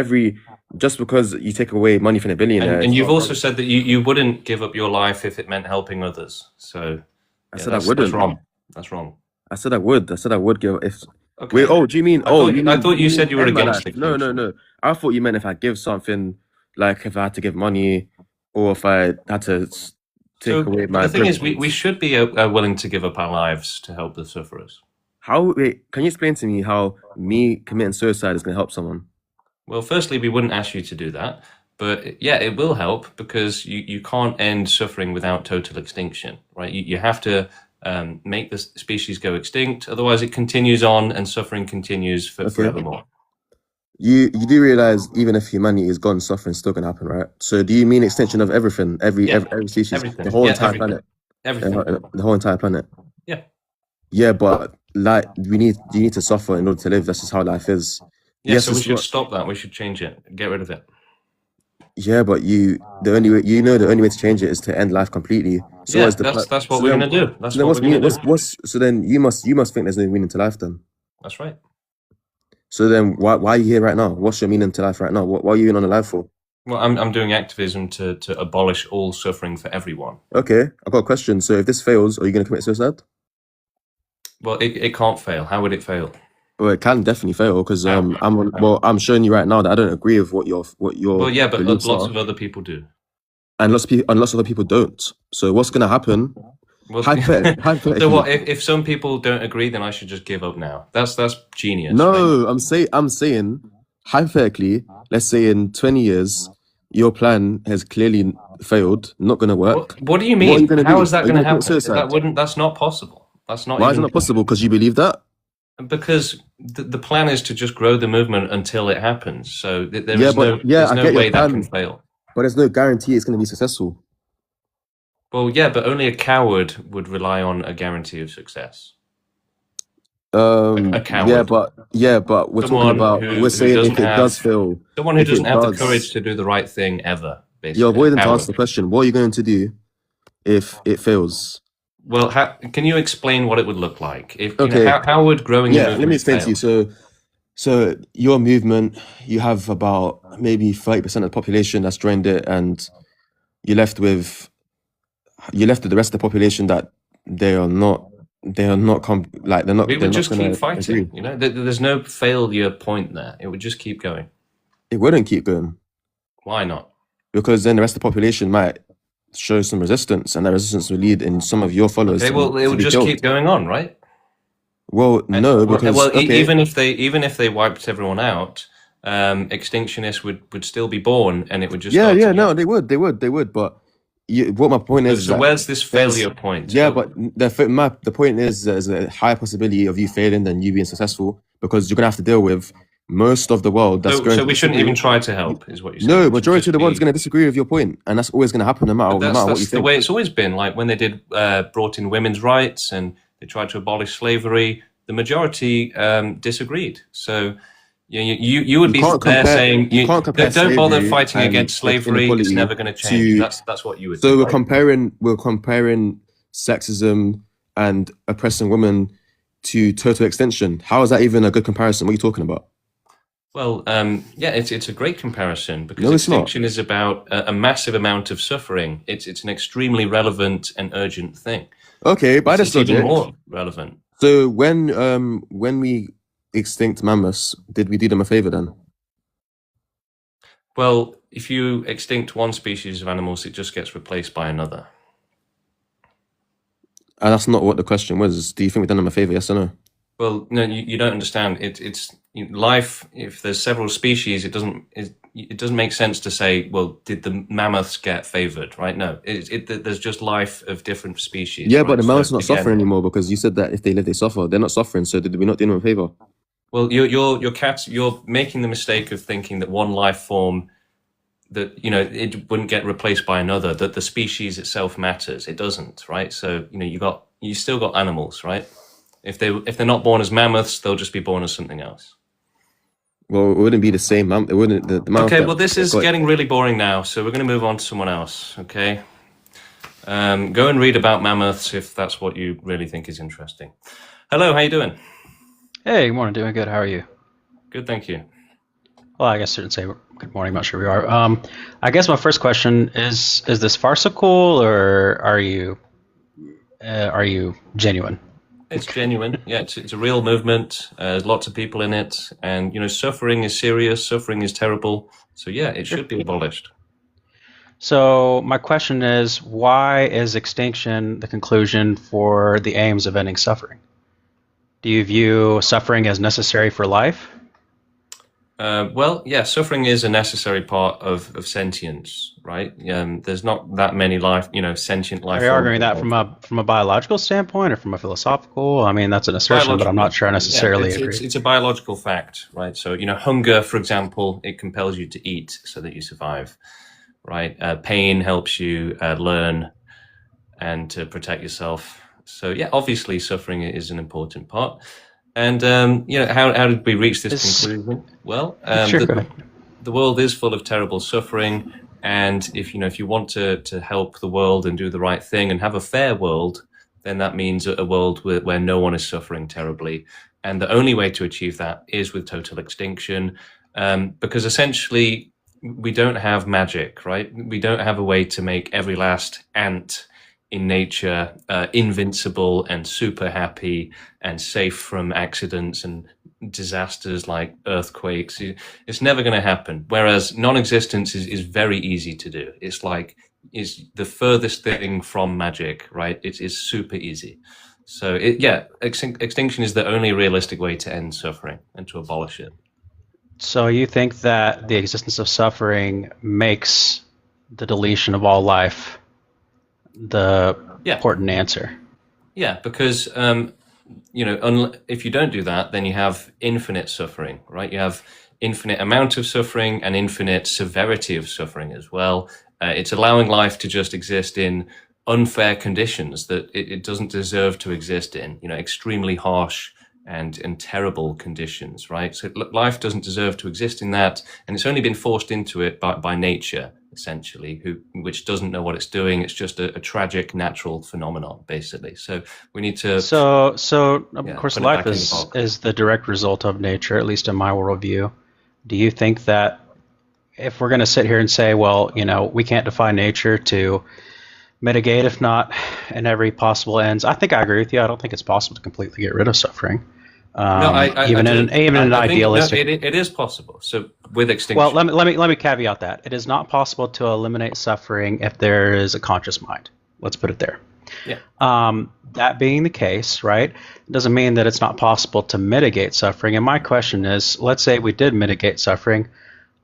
just because you take away money from a billionaire. And you've also said that you wouldn't give up your life if it meant helping others. So I said I wouldn't. That's wrong. That's wrong. I said I would. I said I would give if. Okay. Wait, do you mean? I thought you said you were against it. No. I thought you meant if I give something, like if I had to give money, or if I had to take away my. The thing is, we should be willing to give up our lives to help the sufferers. Wait, can you explain to me how me committing suicide is going to help someone? Well, firstly, we wouldn't ask you to do that. But yeah, it will help because you can't end suffering without total extinction, right? You have to make the species go extinct, otherwise it continues on and suffering continues forevermore. You do realize even if humanity is gone, suffering's still gonna happen, right? So do you mean extinction of everything, every species, everything. the whole entire everything. planet, everything. the whole entire planet? Yeah. Yeah, but like you need to suffer in order to live. That's just how life is. Yeah, yes, so we should stop that. We should change it. Get rid of it. Yeah, but the only way to change it is to end life completely. So yeah, that's what we're gonna do. That's what we're gonna do. So then you must think there's no meaning to life then. That's right. So then why are you here right now? What's your meaning to life right now? What are you even on alive for? Well, I'm doing activism to abolish all suffering for everyone. Okay, I've got a question. So if this fails, are you going to commit suicide? Well, it can't fail. How would it fail? Well, it can definitely fail because I'm showing you right now that I don't agree with what your Well, yeah, but lots are. of other people do, and lots of other people don't. So what's going to happen? Well, hypothetically, so what? If some people don't agree, then I should just give up now. That's genius. No, right? I'm saying hypothetically, let's say in 20 years, your plan has clearly failed, not going to work. What do you mean? How is that going to happen? That's not possible. That's not. Why is it not possible? Because you believe that? Because the plan is to just grow the movement until it happens. So there's no way that can fail. But there's no guarantee it's going to be successful. Well, yeah, but only a coward would rely on a guarantee of success. A coward. Yeah, but we're talking about we're saying if it does fail. Someone who doesn't have the courage to do the right thing ever. Basically. You're avoiding to answer the question. What are you going to do if it fails? Well, can you explain what it would look like? How would growing? Yeah, let me explain to you. So your movement, you have about maybe 30% of the population that's joined it, and you're left with the rest of the population that they're not. We would just keep fighting. Agree. You know, there's no failure point there. It would just keep going. It wouldn't keep going. Why not? Because then the rest of the population might show some resistance, and that resistance will lead in some of your followers. Okay, well, it would just keep going on, right? Well, no, because even if they wiped everyone out, extinctionists would still be born, and it would just they would. But what my point is, so where's this failure point? Yeah, but the point is there's a higher possibility of you failing than you being successful because you're gonna have to deal with most of the world that's going. So we shouldn't even try to help, is what you're saying. No, majority of the world's going to disagree with your point, and that's always going to happen no matter what you think. That's the way it's always been. Like when they brought in women's rights and they tried to abolish slavery, the majority disagreed. So you would be there saying don't bother fighting against slavery. It's never going to change. That's what you would. So we're comparing sexism and oppressing women to total extinction. How is that even a good comparison? What are you talking about? Well, it's a great comparison because extinction is about a massive amount of suffering. It's an extremely relevant and urgent thing. Okay, by this logic, even more relevant. So when we extinct mammoths, did we do them a favor then? Well, if you extinct one species of animals, it just gets replaced by another. And that's not what the question was. Do you think we've done them a favor? Yes or no? Well, no, you don't understand. It's life. If there's several species, it doesn't make sense to say, well, did the mammoths get favored? Right? No, there's just life of different species. Yeah, right? but the mammoths are not suffering anymore because you said that if they live, they suffer. They're not suffering. So did we not do them a favor? Well, you're making the mistake of thinking that one life form that it wouldn't get replaced by another. That the species itself matters. It doesn't, right? So you still got animals, right? If they're not born as mammoths, they'll just be born as something else. Well, it wouldn't be the same mammoth. It wouldn't. The okay, well, this is getting really boring now, so we're going to move on to someone else. Okay, go and read about mammoths if that's what you really think is interesting. Hello, how you doing? Hey, good morning. Doing good. How are you? Good, thank you. Well, I guess I shouldn't say good morning. I'm not sure we are. I guess my first question is this farcical or are you genuine? It's genuine. Yeah, it's a real movement. There's lots of people in it, and suffering is serious. Suffering is terrible. So yeah, it should be abolished. So my question is, why is extinction the conclusion for the aims of ending suffering? Do you view suffering as necessary for life? Well, yeah, suffering is a necessary part of sentience, right? There's not that many sentient life Are you forms. arguing that from a biological standpoint or from a philosophical? I mean, that's an assertion, but I'm not sure I necessarily yeah, agree. it's a biological fact, right? So, hunger, for example, it compels you to eat so that you survive, right? Pain helps you learn and to protect yourself. So, yeah, obviously suffering is an important part. And, how did we reach this conclusion? Well, Sure, go ahead. the world is full of terrible suffering. And if you want to help the world and do the right thing and have a fair world, then that means a world where no one is suffering terribly. And the only way to achieve that is with total extinction, because essentially we don't have magic, right? We don't have a way to make every last ant in nature invincible and super happy and safe from accidents and disasters like earthquakes. It's never going to happen. Whereas non-existence is very easy to do. It's the furthest thing from magic, right? It is super easy. So extinction is the only realistic way to end suffering and to abolish it. So you think that the existence of suffering makes the deletion of all life the important answer? Yeah, because if you don't do that, then you have infinite suffering, right? You have infinite amount of suffering and infinite severity of suffering as well. It's allowing life to just exist in unfair conditions that it doesn't deserve to exist in, extremely harsh and terrible conditions, right? So life doesn't deserve to exist in that, and it's only been forced into it by nature, essentially, which doesn't know what it's doing. It's just a tragic natural phenomenon, basically. So we need to. So of course, life is the direct result of nature, at least in my worldview. Do you think that if we're going to sit here and say, well, we can't defy nature to mitigate, if not in every possible ends? I think I agree with you. I don't think it's possible to completely get rid of suffering. Even in an idealistic. It is possible. So with extinction. Well, let me caveat that it is not possible to eliminate suffering if there is a conscious mind. Let's put it there. Yeah. That being the case, right, it doesn't mean that it's not possible to mitigate suffering. And my question is, let's say we did mitigate suffering.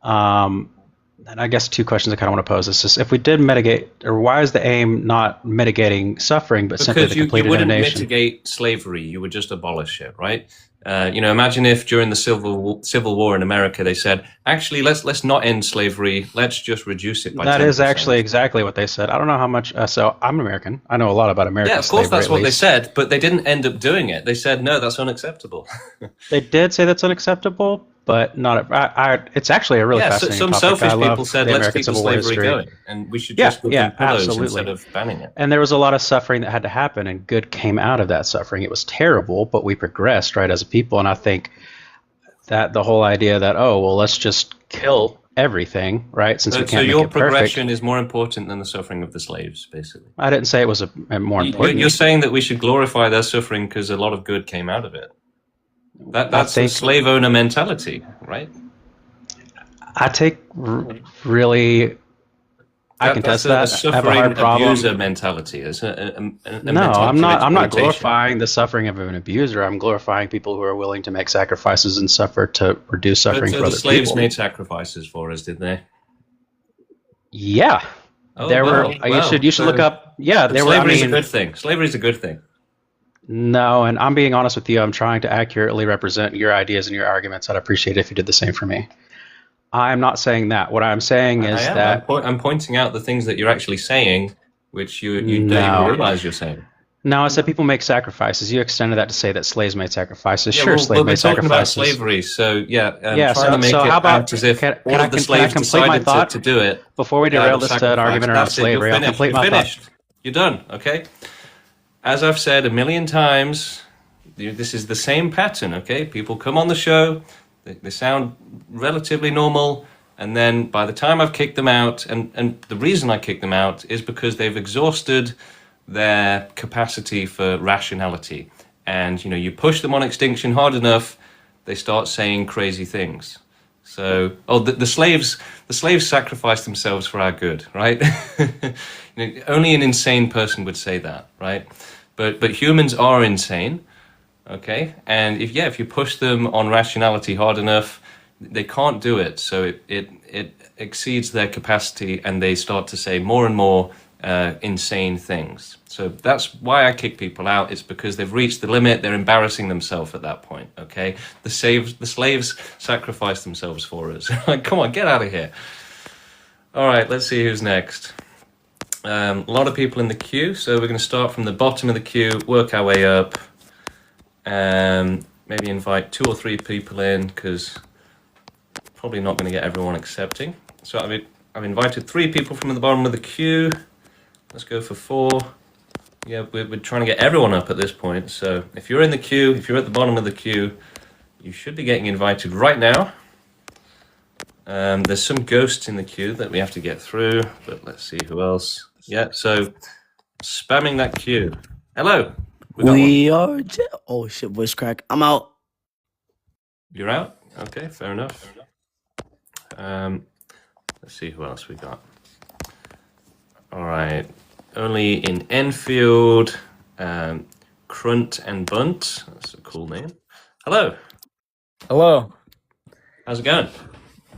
And I guess two questions I kind of want to pose is if we did mitigate, or why is the aim not mitigating suffering, but simply the complete elimination? Because you wouldn't mitigate slavery, you would just abolish it, right? Imagine if during the Civil War in America they said, actually, let's not end slavery, let's just reduce it by 10%. That is actually exactly what they said. I don't know how much. So I'm American. I know a lot about American slavery. Yeah, of course that's what they said, but they didn't end up doing it. They said, no, that's unacceptable. They did say that's unacceptable, but not. It's actually a really fascinating some topic. selfish people said, let's keep the slavery going, and we should just put pillows instead of banning it. And there was a lot of suffering that had to happen, and good came out of that suffering. It was terrible, but we progressed, right, as a people. And I think that the whole idea that, let's just kill everything, right, since we can't make it perfect. So your progression is more important than the suffering of the slaves, basically. I didn't say it was more important. You're saying that we should glorify their suffering because a lot of good came out of it. That's a slave owner mentality, right? I take really. I contest that. I have a hard problem. Abuser mentality. I'm not glorifying the suffering of an abuser. I'm glorifying people who are willing to make sacrifices and suffer to reduce suffering for other people. The slaves made sacrifices for us, did they? Yeah, You should look up. Yeah, slavery is a good thing. Slavery is a good thing. No, and I'm being honest with you. I'm trying to accurately represent your ideas and your arguments. I'd appreciate it if you did the same for me. I'm not saying that. What I'm saying is that I'm pointing out the things that you're actually saying, which you don't even realize you're saying. No, I said people make sacrifices. You extended that to say that slaves made sacrifices. Slaves made sacrifices. About slavery, so how about as if all of the slaves decided to do it before we derail this to an argument around slavery? I'll complete my thought. You're done. Okay. As I've said a million times, this is the same pattern, okay? People come on the show, they sound relatively normal, and then by the time I've kicked them out, and the reason I kick them out is because they've exhausted their capacity for rationality. And, you push them on extinction hard enough, they start saying crazy things. So, the slaves sacrificed themselves for our good, right? Only an insane person would say that, right? But humans are insane, okay? And if you push them on rationality hard enough, they can't do it. So it exceeds their capacity, and they start to say more and more insane things. So that's why I kick people out. It's because they've reached the limit. They're embarrassing themselves at that point. Okay, the slaves sacrificed themselves for us. Like, come on, get out of here. All right, let's see who's next. A lot of people in the queue, so we're going to start from the bottom of the queue, work our way up, and maybe invite 2 or 3 people in, because probably not going to get everyone accepting. So I've invited 3 people from the bottom of the queue. Let's go for 4. Yeah, we're trying to get everyone up at this point. So if you're in the queue, if you're at the bottom of the queue, you should be getting invited right now. There's some ghosts in the queue that we have to get through, but let's see who else. Yeah, so spamming that queue. Hello. We are. Oh shit, voice crack. I'm out. You're out? Okay, fair enough. Let's see who else we got. All right. Only in Enfield, Crunt and Bunt. That's a cool name. Hello. Hello. How's it going?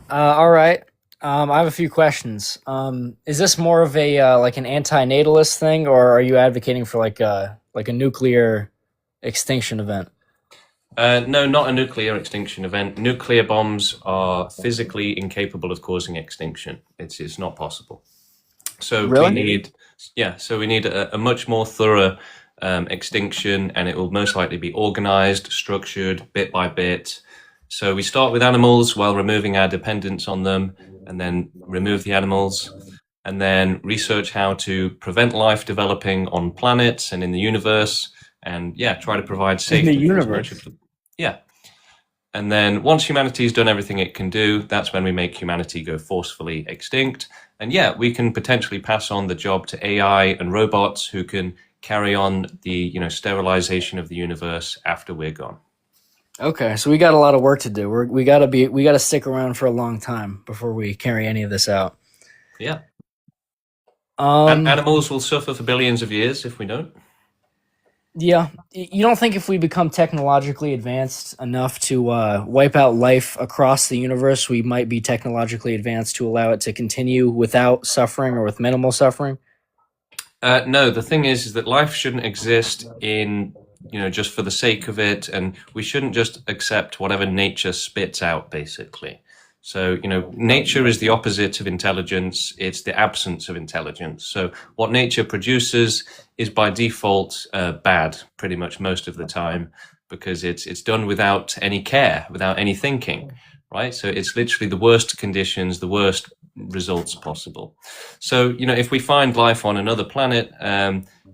All right. I have a few questions. Is this more of a like an anti-natalist thing, or are you advocating for like a nuclear extinction event? No, not a nuclear extinction event. Nuclear bombs are physically incapable of causing extinction. It's not possible. So Really? we need a much more thorough extinction, and it will most likely be organized, structured, bit by bit. So we start with animals while removing our dependence on them, and then remove the animals, and then research how to prevent life developing on planets and in the universe, and try to provide safety. In the universe? Yeah. And then once humanity's done everything it can do, that's when we make humanity go forcefully extinct. And we can potentially pass on the job to AI and robots who can carry on the sterilization of the universe after we're gone. Okay, so we got a lot of work to do. We gotta stick around for a long time before we carry any of this out. Yeah. Animals will suffer for billions of years if we don't. Yeah, you don't think if we become technologically advanced enough to wipe out life across the universe, we might be technologically advanced to allow it to continue without suffering or with minimal suffering? No, the thing is that life shouldn't exist in just for the sake of it, and we shouldn't just accept whatever nature spits out, basically. So, nature is the opposite of intelligence. It's the absence of intelligence. So what nature produces is by default bad, pretty much most of the time, because it's done without any care, without any thinking, right? So it's literally the worst conditions, the worst results possible. So, if we find life on another planet,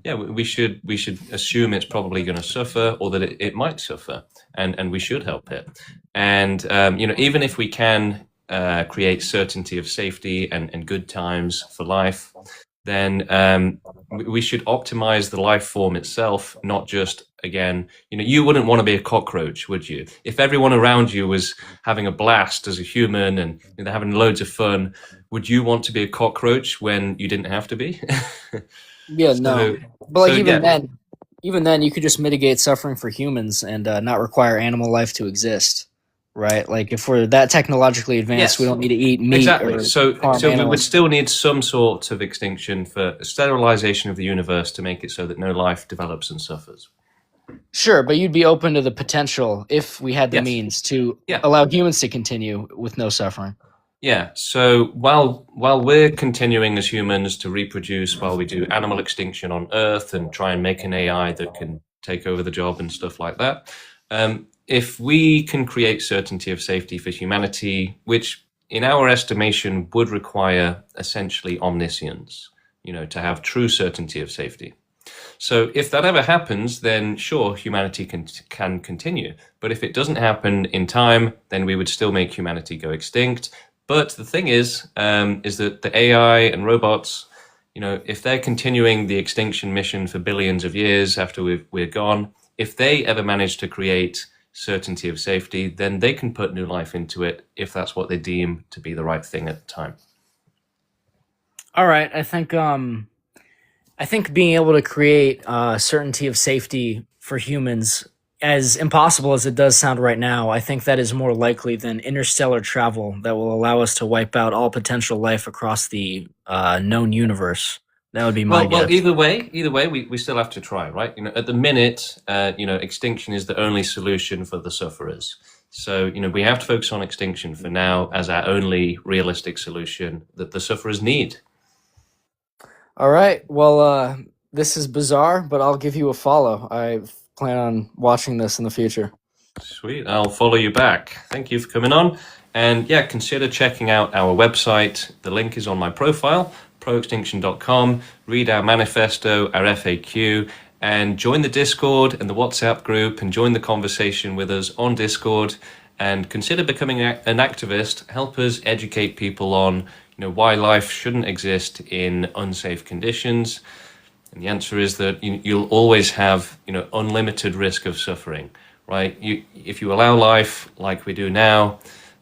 we should assume it's probably going to suffer, or that it might suffer, and we should help it. And even if we can create certainty of safety and good times for life, then we should optimize the life form itself, not just, again, you wouldn't want to be a cockroach, would you? If everyone around you was having a blast as a human and they're having loads of fun, would you want to be a cockroach when you didn't have to be? Yeah, no. But like even then, you could just mitigate suffering for humans and not require animal life to exist, right? Like if we're that technologically advanced, we don't need to eat meat. Exactly. Or So farm we would animals. still need some sort of extinction for sterilization of the universe to make it so that no life develops and suffers. Sure, but you'd be open to the potential, if we had the Yes. means, to allow humans to continue with no suffering. Yeah. So while we're continuing as humans to reproduce, while we do animal extinction on Earth and try and make an AI that can take over the job and stuff like that, if we can create certainty of safety for humanity, which in our estimation would require essentially omniscience, to have true certainty of safety. So if that ever happens, then sure, humanity can continue. But if it doesn't happen in time, then we would still make humanity go extinct. But the thing is that the AI and robots, if they're continuing the extinction mission for billions of years after we're gone, if they ever manage to create certainty of safety, then they can put new life into it if that's what they deem to be the right thing at the time. All right, I think being able to create certainty of safety for humans, as impossible as it does sound right now, I think that is more likely than interstellar travel that will allow us to wipe out all potential life across the known universe. That would be my guess. Well, either way, we still have to try, right? You know, at the minute, extinction is the only solution for the sufferers. So, we have to focus on extinction for now as our only realistic solution that the sufferers need. All right. Well, this is bizarre, but I'll give you a follow. I plan on watching this in the future. Sweet. I'll follow you back. Thank you for coming on. And yeah, consider checking out our website. The link is on my profile, proextinction.com. Read our manifesto, our FAQ, and join the Discord and the WhatsApp group and join the conversation with us on Discord. And consider becoming an activist. Help us educate people on why life shouldn't exist in unsafe conditions. And the answer is that you'll always have unlimited risk of suffering, right? If you allow life like we do now,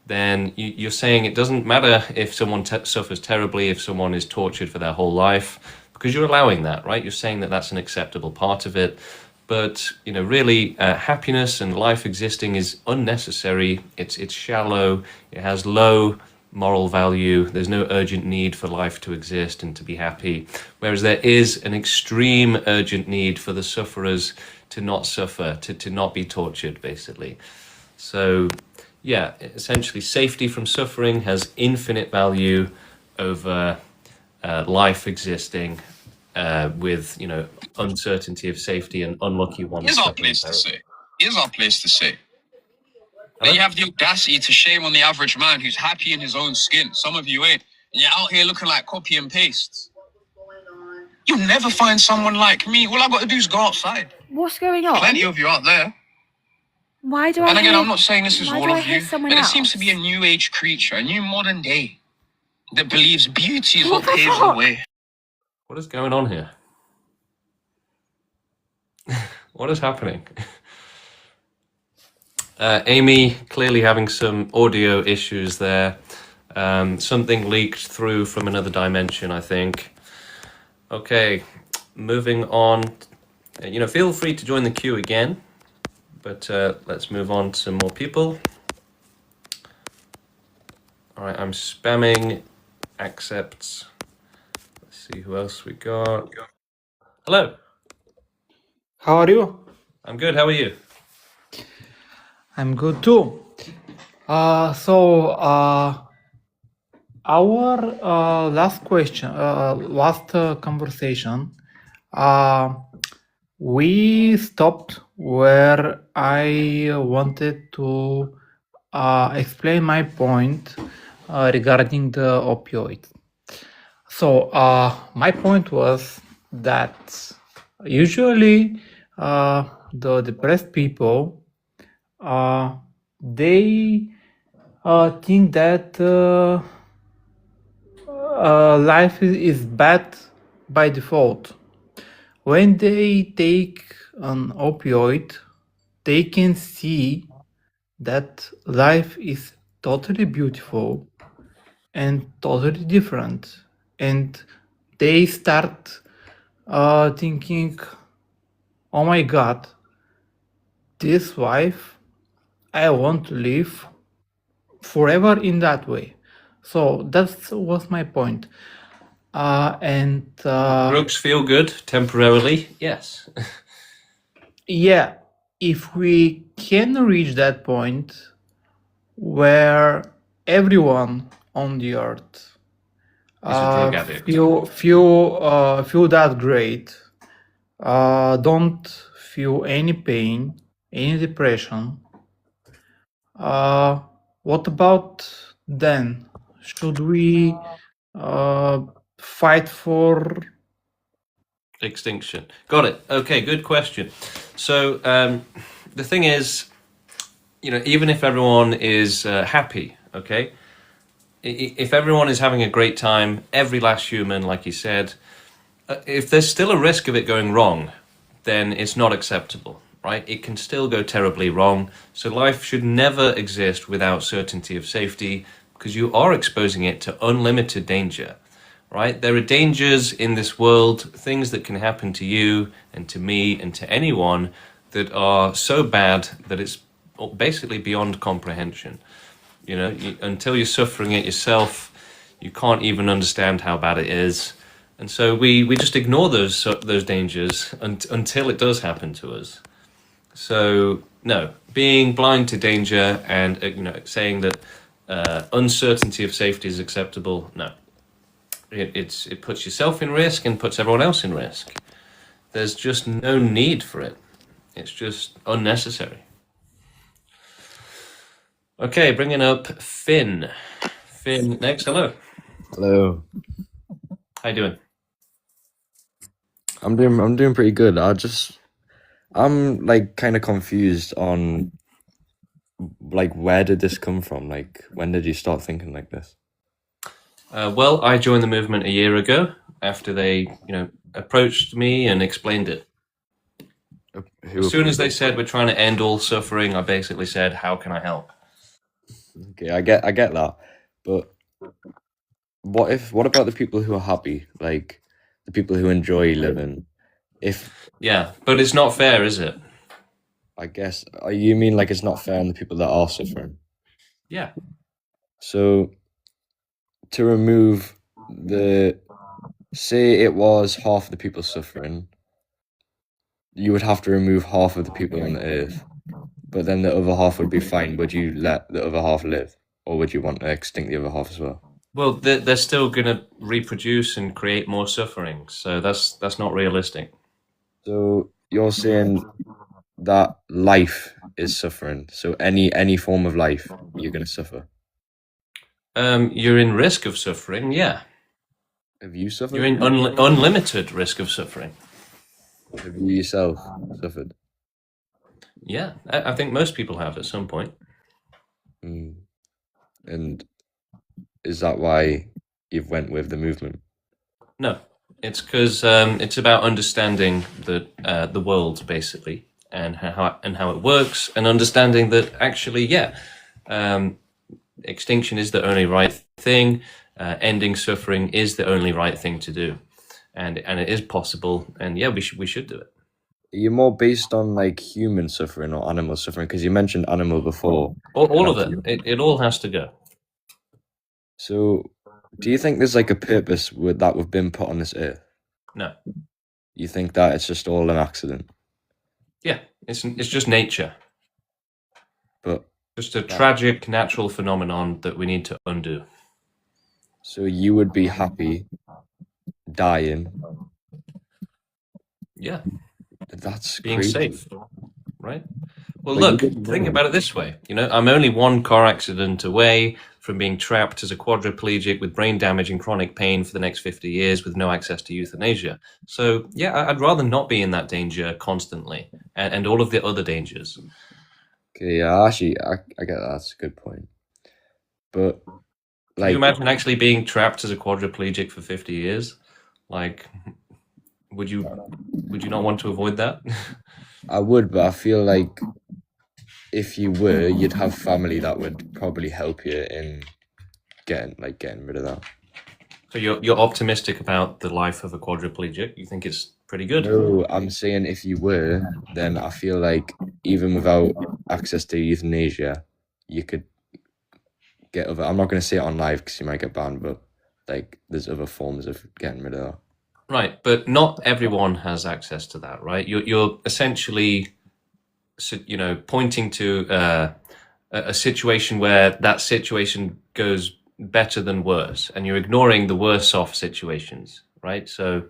then you're saying it doesn't matter if someone suffers terribly, if someone is tortured for their whole life, because you're allowing that, right? You're saying that that's an acceptable part of it. But really, happiness and life existing is unnecessary. It's shallow. It has low moral value. There's no urgent need for life to exist and to be happy. Whereas there is an extreme urgent need for the sufferers to not suffer, to not be tortured, basically. So, yeah, essentially, safety from suffering has infinite value over life existing. With uncertainty of safety and unlucky ones. Here's our place to say. Then you have the audacity to shame on the average man who's happy in his own skin. Some of you ain't. And you're out here looking like copy and paste. You'll never find someone like me. All I've got to do is go outside. What's going on? Plenty of you out there. Why do I? And again, hear, I'm not saying this is why all do I of hear you, someone but it else? seems to be a new age creature, a new modern day that believes beauty is what What the paves the fuck? way. What is going on here? What is happening? Amy clearly having some audio issues there. Something leaked through from another dimension, I think. Okay, moving on. Feel free to join the queue again, but let's move on to some more people. All right, I'm spamming accepts. Let's see who else we got. Hello. How are you? I'm good. How are you? I'm good too. Our last question, last conversation, we stopped where I wanted to explain my point regarding the opioid. So my point was that usually the depressed people they think that life is bad by default. When they take an opioid, they can see that life is totally beautiful and totally different, and they start thinking, oh my god, this life, I want to live forever in that way. So that was my point. Drugs feel good temporarily, yes. Yeah, if we can reach that point where everyone on the earth Is a drug addict. feel that great, don't feel any pain, any depression, what about then? Should we fight for Extinction. Got it. Okay, good question. So the thing is, even if everyone is happy, okay, if everyone is having a great time, every last human, like you said, if there's still a risk of it going wrong, then it's not acceptable, right? It can still go terribly wrong. So life should never exist without certainty of safety, because you are exposing it to unlimited danger, right? There are dangers in this world, things that can happen to you and to me and to anyone that are so bad that it's basically beyond comprehension. Until you're suffering it yourself, you can't even understand how bad it is. And so we just ignore those dangers until it does happen to us. So no, being blind to danger and saying that uncertainty of safety is acceptable, no. It puts yourself in risk and puts everyone else in risk. There's just no need for it. It's just unnecessary. Okay, bringing up Finn. Finn, next. Hello. Hello. How you doing? I'm doing pretty good. I'm like kind of confused on like where did this come from? Like when did you start thinking like this? Well, I joined the movement a year ago after they, approached me and explained it. As soon as they said we're trying to end all suffering, I basically said, how can I help? Okay, I get that. But what about the people who are happy? Like the people who enjoy living? Yeah, but it's not fair, is it? I guess you mean like it's not fair on the people that are suffering? Yeah. So to remove say it was half the people suffering, you would have to remove half of the people on the earth, but then the other half would be fine. Would you let the other half live, or would you want to extinct the other half as well? Well, they're still going to reproduce and create more suffering, so that's not realistic. So you're saying that life is suffering. So any form of life, you're going to suffer. You're in risk of suffering, yeah. Have you suffered? You're in unlimited risk of suffering. Have you yourself suffered? Yeah, I think most people have at some point. And is that why you've went with the movement? No, it's because it's about understanding the world basically, and how it works, and understanding that actually, extinction is the only right thing. Ending suffering is the only right thing to do, and it is possible. And yeah, we should do it. Are you more based on like human suffering or animal suffering? Because you mentioned animal before. All of it. It all has to go. So, do you think there's like a purpose that we've been put on this earth? No. You think that it's just all an accident? Yeah, it's just nature. But just a tragic natural phenomenon that we need to undo. So you would be happy dying? Yeah. That's being crazy. safe, right? Well, look, think about it this way. I'm only one car accident away from being trapped as a quadriplegic with brain damage and chronic pain for the next 50 years with no access to euthanasia. So, yeah, I'd rather not be in that danger constantly and all of the other dangers. Okay, yeah, actually, I get that. That's a good point. But, can you imagine actually being trapped as a quadriplegic for 50 years? Like, would you not want to avoid that? I would, but I feel like if you were, you'd have family that would probably help you in getting rid of that. So you're optimistic about the life of a quadriplegic? You think it's pretty good? No, I'm saying if you were, then I feel like even without access to euthanasia, you could get other. I'm not going to say it on live because you might get banned, but like there's other forms of getting rid of that. Right, but not everyone has access to that, right? You're essentially, pointing to a situation where that situation goes better than worse, and you're ignoring the worse off situations, right? So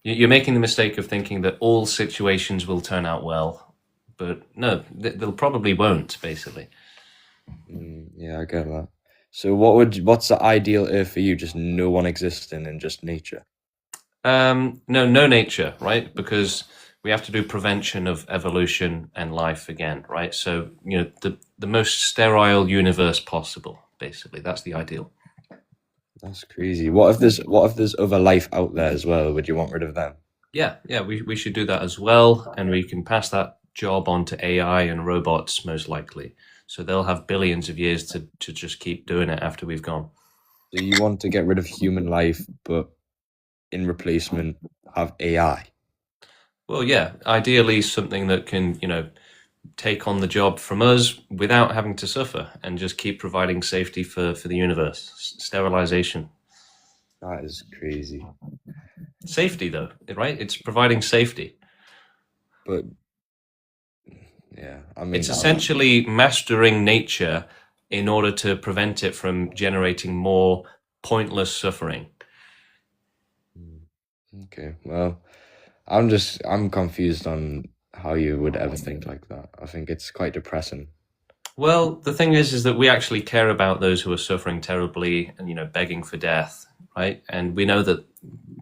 you're making the mistake of thinking that all situations will turn out well, but no, they'll probably won't, basically. Yeah, I get that. So what's the ideal Earth for you? Just no one existing and just nature? No nature, right? Because we have to do prevention of evolution and life again, right? So, the most sterile universe possible, basically. That's the ideal. That's crazy. What if there's other life out there as well? Would you want rid of them? Yeah, we should do that as well, and we can pass that job on to AI and robots most likely. So they'll have billions of years to just keep doing it after we've gone. So you want to get rid of human life, but in replacement have AI? Well, yeah, ideally something that can, take on the job from us without having to suffer and just keep providing safety for the universe. Sterilization. That is crazy. Safety, though, right? It's providing safety. But yeah, I mean, it's essentially mastering nature in order to prevent it from generating more pointless suffering. Okay, well, I'm confused on how you would ever think like that. I think it's quite depressing. Well, the thing is that we actually care about those who are suffering terribly and, begging for death, right? And we know that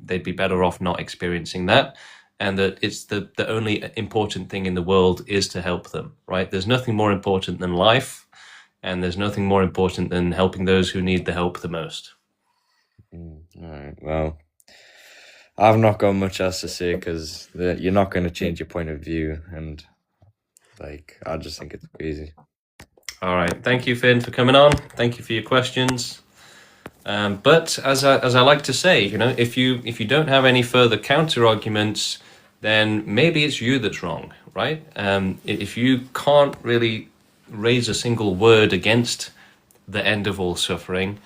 they'd be better off not experiencing that, and that it's the only important thing in the world is to help them, right? There's nothing more important than life, and there's nothing more important than helping those who need the help the most. All right, well, I've not got much else to say because you're not going to change your point of view, and I just think it's crazy. All right, thank you, Finn, for coming on. Thank you for your questions. But as I like to say, if you don't have any further counter arguments, then maybe it's you that's wrong, right? If you can't really raise a single word against the end of all suffering,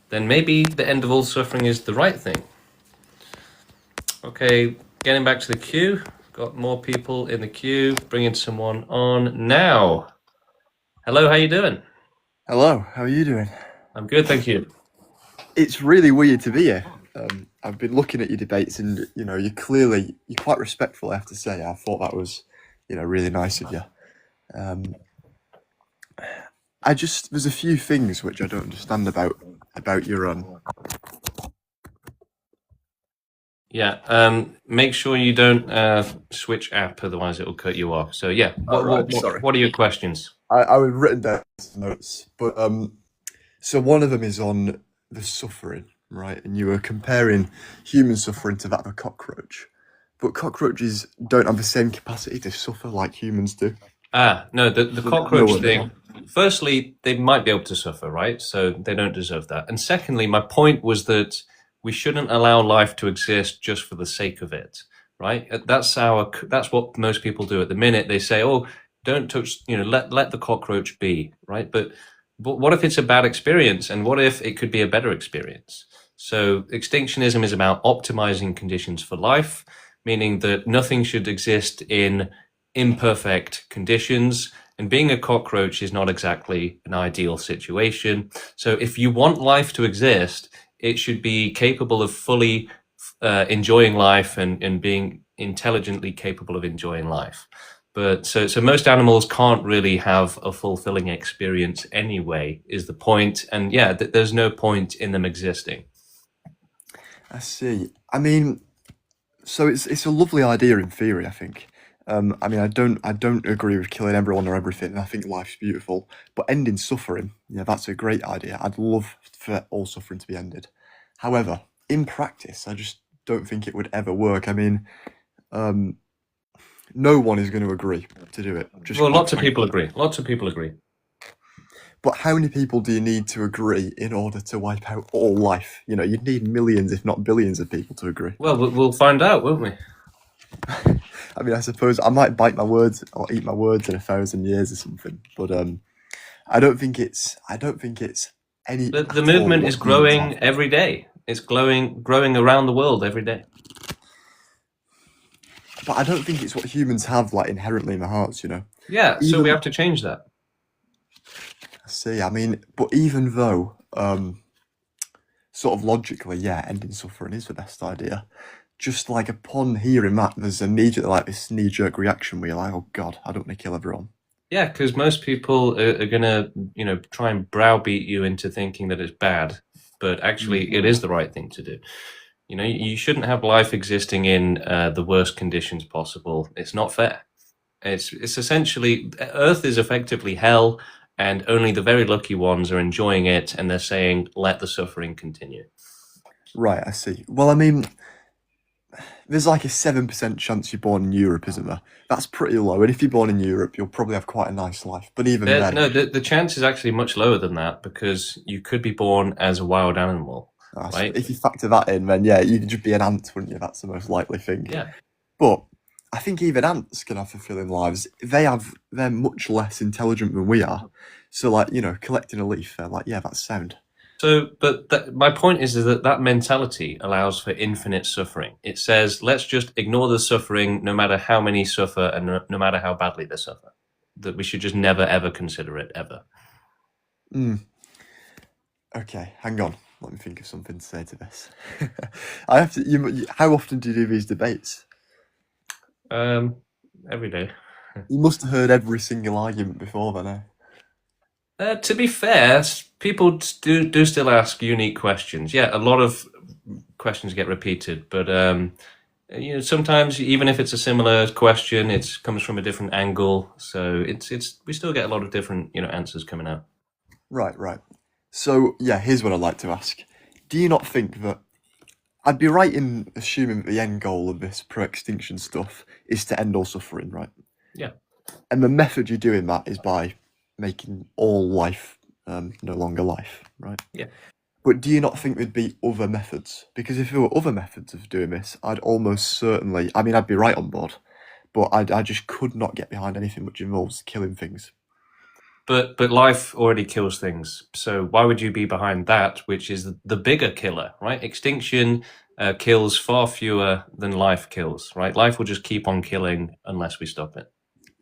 then maybe the end of all suffering is the right thing. Okay, getting back to the queue. Got more people in the queue. Bringing someone on now. Hello, how you doing? Hello, how are you doing? I'm good, thank you. It's really weird to be here. I've been looking at your debates, and you're quite respectful. I have to say, I thought that was, really nice of you. There's a few things which I don't understand about your Yeah, make sure you don't switch app, otherwise it will cut you off. So yeah, what are your questions? I was written down some notes, but so one of them is on the suffering, right? And you were comparing human suffering to that of a cockroach, but cockroaches don't have the same capacity to suffer like humans do. No, the cockroach thing. Firstly, they might be able to suffer, right? So they don't deserve that. And secondly, my point was that we shouldn't allow life to exist just for the sake of it, right? That's what most people do at the minute. They say, "Oh, don't touch, let the cockroach be," right? But what if it's a bad experience, and what if it could be a better experience? So extinctionism is about optimizing conditions for life, meaning that nothing should exist in imperfect conditions. And being a cockroach is not exactly an ideal situation. So if you want life to exist, it should be capable of fully enjoying life and being intelligently capable of enjoying life. But so most animals can't really have a fulfilling experience anyway, is the point. And yeah, there's no point in them existing. I see. I mean, so it's a lovely idea in theory, I think. I mean, I don't agree with killing everyone or everything. I think life's beautiful, but ending suffering, yeah, that's a great idea. I'd love for all suffering to be ended. However, in practice, I just don't think it would ever work. I mean, no one is going to agree to do it. Well, lots of people agree. Lots of people agree. But how many people do you need to agree in order to wipe out all life? You'd need millions, if not billions, of people to agree. Well, we'll find out, won't we? I mean, I suppose I might bite my words or eat my words in 1,000 years or something. But I don't think it's any. The movement is growing every day. It's growing around the world every day. But I don't think it's what humans have inherently in their hearts. Yeah, so we have to change that. I see. I mean, but even though, sort of logically, yeah, ending suffering is the best idea. Just upon hearing that, there's immediately this knee-jerk reaction where you're like, "Oh God, I don't want to kill everyone." Yeah, because most people are gonna, try and browbeat you into thinking that it's bad, but actually, it is the right thing to do. You shouldn't have life existing in the worst conditions possible. It's not fair. It's essentially Earth is effectively hell, and only the very lucky ones are enjoying it, and they're saying, "Let the suffering continue." Right, I see. Well, I mean, there's a 7% chance you're born in Europe, isn't there? That's pretty low. And if you're born in Europe, you'll probably have quite a nice life. But even then... No, the chance is actually much lower than that, because you could be born as a wild animal, right? If you factor that in, then yeah, you'd just be an ant, wouldn't you? That's the most likely thing. Yeah. But I think even ants can have fulfilling lives. They're much less intelligent than we are. So like, collecting a leaf, they're like, yeah, that's sound. So, but my point is that mentality allows for infinite suffering. It says, let's just ignore the suffering, no matter how many suffer and no matter how badly they suffer. That we should just never ever consider it ever. Okay, hang on. Let me think of something to say to this. I have to. How often do you do these debates? Every day. You must have heard every single argument before then, eh? To be fair, people do still ask unique questions. Yeah, a lot of questions get repeated, but sometimes even if it's a similar question, it comes from a different angle. So we still get a lot of different answers coming out. Right. So yeah, here's what I'd like to ask: do you not think that I'd be right in assuming that the end goal of this pro-extinction stuff is to end all suffering, right? Yeah. And the method you're doing that is by making all life no longer life, right? Yeah. But do you not think there'd be other methods? Because if there were other methods of doing this, I'd almost certainly, I'd be right on board, but I just could not get behind anything which involves killing things. But life already kills things, so why would you be behind that, which is the bigger killer, right? Extinction kills far fewer than life kills, right? Life will just keep on killing unless we stop it.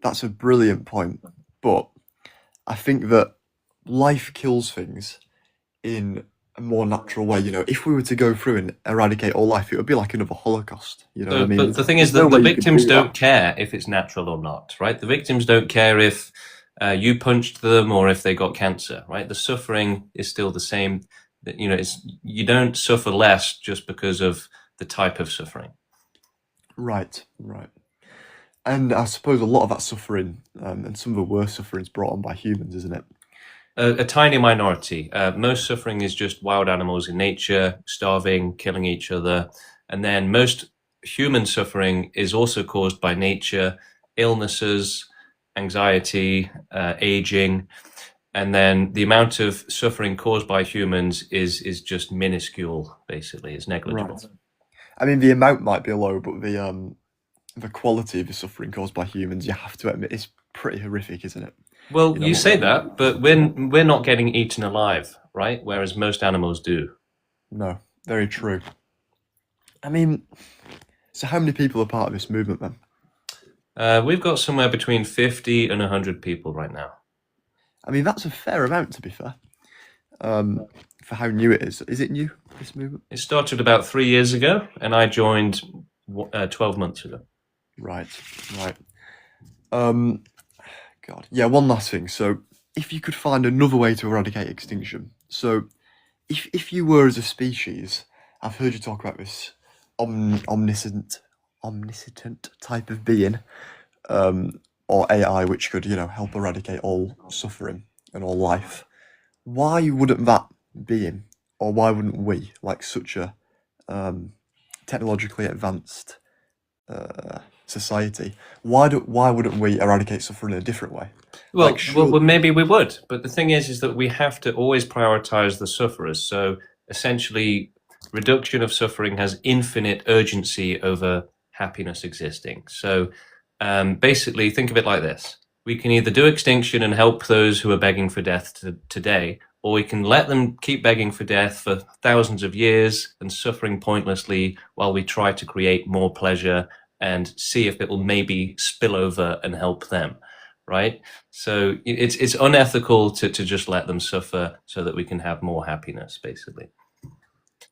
That's a brilliant point, but I think that life kills things in a more natural way. If we were to go through and eradicate all life, it would be like another Holocaust. What I mean? But the thing is that the victims don't care if it's natural or not, right? The victims don't care if you punched them or if they got cancer, right? The suffering is still the same. You don't suffer less just because of the type of suffering. Right. And I suppose a lot of that suffering and some of the worst suffering is brought on by humans, isn't it? A tiny minority. Most suffering is just wild animals in nature, starving, killing each other. And then most human suffering is also caused by nature, illnesses, anxiety, aging. And then the amount of suffering caused by humans is just minuscule, basically. It's negligible. Right. The amount might be low, but the quality of the suffering caused by humans, you have to admit, is pretty horrific, isn't it? Well, you say that, but we're not getting eaten alive, right? Whereas most animals do. No, very true. So how many people are part of this movement then? We've got somewhere between 50 and 100 people right now. That's a fair amount, to be fair. For how new it is. Is it new, this movement? It started about 3 years ago, and I joined 12 months ago. Right. God. Yeah, one last thing. So, if you could find another way to eradicate extinction, so if you were as a species, I've heard you talk about this omniscient type of being, or AI, which could, help eradicate all suffering and all life. Why wouldn't that being, or why wouldn't we, like such a technologically advanced society, why wouldn't we eradicate suffering in a different way? Well, maybe we would, but the thing is that we have to always prioritize the sufferers. So essentially, reduction of suffering has infinite urgency over happiness existing. So basically, think of it like this: we can either do extinction and help those who are begging for death today, or we can let them keep begging for death for thousands of years and suffering pointlessly while we try to create more pleasure and see if it will maybe spill over and help them, right? So it's unethical to just let them suffer so that we can have more happiness, basically.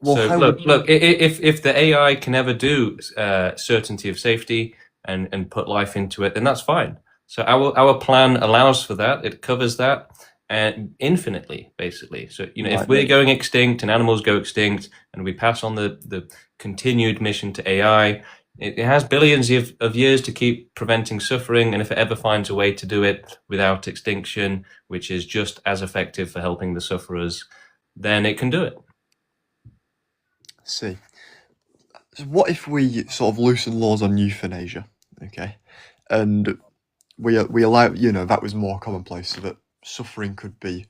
Well, so look, if the AI can ever do certainty of safety and put life into it, then that's fine. So our plan allows for that. It covers that and infinitely, basically. So if we're going extinct and animals go extinct and we pass on the continued mission to AI, it has billions of years to keep preventing suffering, and if it ever finds a way to do it without extinction, which is just as effective for helping the sufferers, then it can do it. See. So what if we sort of loosen laws on euthanasia, okay? And we allow, that was more commonplace, so that suffering could be,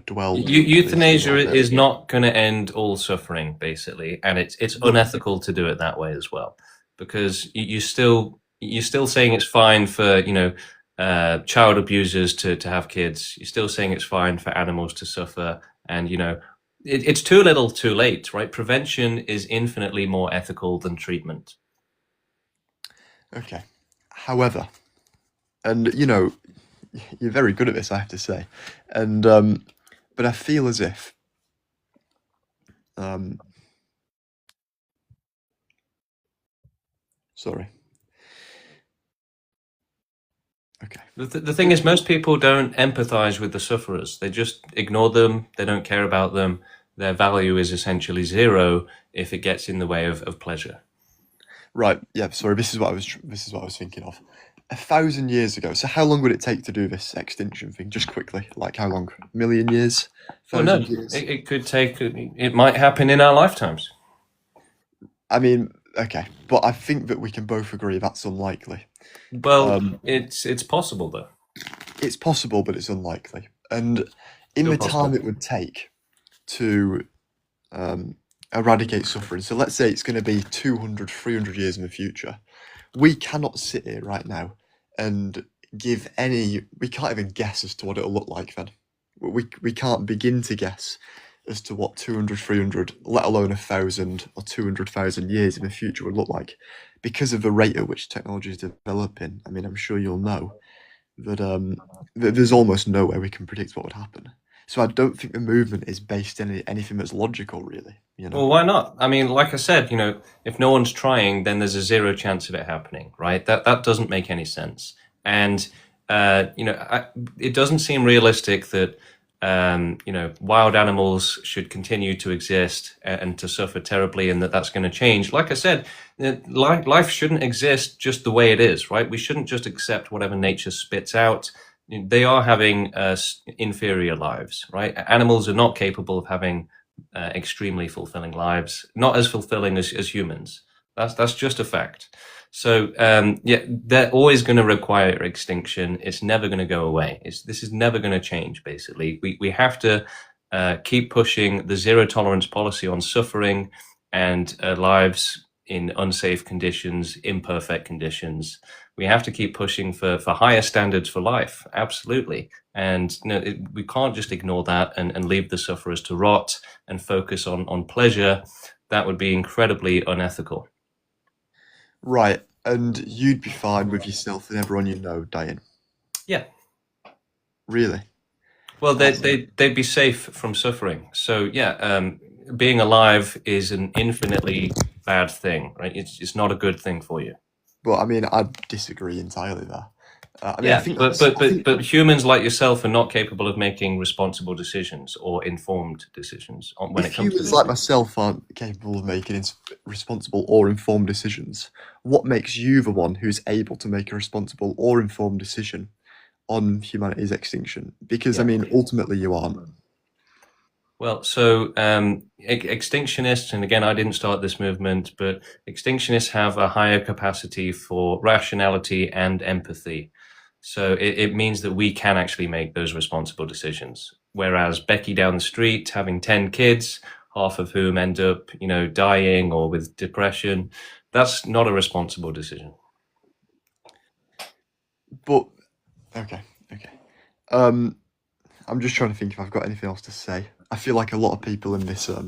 dwelled. Euthanasia is not going to end all suffering, basically, and it's unethical to do it that way as well, because you still you're still saying it's fine for, child abusers to have kids. You're still saying it's fine for animals to suffer. And, it's too little too late, right? Prevention is infinitely more ethical than treatment. Okay. However, and you're very good at this, I have to say. And but I feel as if sorry. Okay. The thing is, most people don't empathize with the sufferers. They just ignore them. They don't care about them. Their value is essentially zero if it gets in the way of pleasure. Right. Yeah. Sorry. This is what I was thinking of. 1,000 years ago. So how long would it take to do this extinction thing? Just quickly. Like how long? 1,000,000 years? Well, no. 1,000 years? It could take. It might happen in our lifetimes. I mean, okay, but I think that we can both agree that's unlikely. Well, it's possible though. It's possible, but it's unlikely. And in the time it would take to eradicate suffering, so let's say it's going to be 200, 300 years in the future, we cannot sit here right now and we can't even guess as to what it'll look like then. We can't begin to guess as to what 200, 300, let alone 1,000 or 200,000 years in the future would look like, because of the rate at which technology is developing. I mean, I'm sure you'll know that there's almost no way we can predict what would happen. So I don't think the movement is based on anything that's logical, really. Well, why not? I mean, like I said, if no one's trying, then there's a zero chance of it happening, right? That doesn't make any sense. And it doesn't seem realistic that wild animals should continue to exist and to suffer terribly, and that's going to change. Like I said, life shouldn't exist just the way it is, right? We shouldn't just accept whatever nature spits out. They are having inferior lives, right? Animals are not capable of having extremely fulfilling lives, not as fulfilling as humans. That's just a fact. So they're always going to require extinction. It's never going to go away. This is never going to change. Basically, we have to keep pushing the zero tolerance policy on suffering and lives in unsafe conditions, imperfect conditions. We have to keep pushing for higher standards for life. Absolutely. And we can't just ignore that and leave the sufferers to rot and focus on pleasure. That would be incredibly unethical. Right, and you'd be fine with yourself and everyone you know dying? Yeah. Really? Well, they'd be safe from suffering. So yeah, being alive is an infinitely bad thing, right? It's not a good thing for you. Well, I mean, I disagree entirely there. But humans like yourself are not capable of making responsible decisions or informed decisions when it comes to humans like myself aren't capable of making responsible or informed decisions, what makes you the one who's able to make a responsible or informed decision on humanity's extinction? Because, I mean, ultimately you aren't. Well, so extinctionists, and again, I didn't start this movement, but extinctionists have a higher capacity for rationality and empathy. So it means that we can actually make those responsible decisions. Whereas Becky down the street having 10 kids, half of whom end up, dying or with depression, that's not a responsible decision. But, okay. I'm just trying to think if I've got anything else to say. I feel like a lot of people in this chat.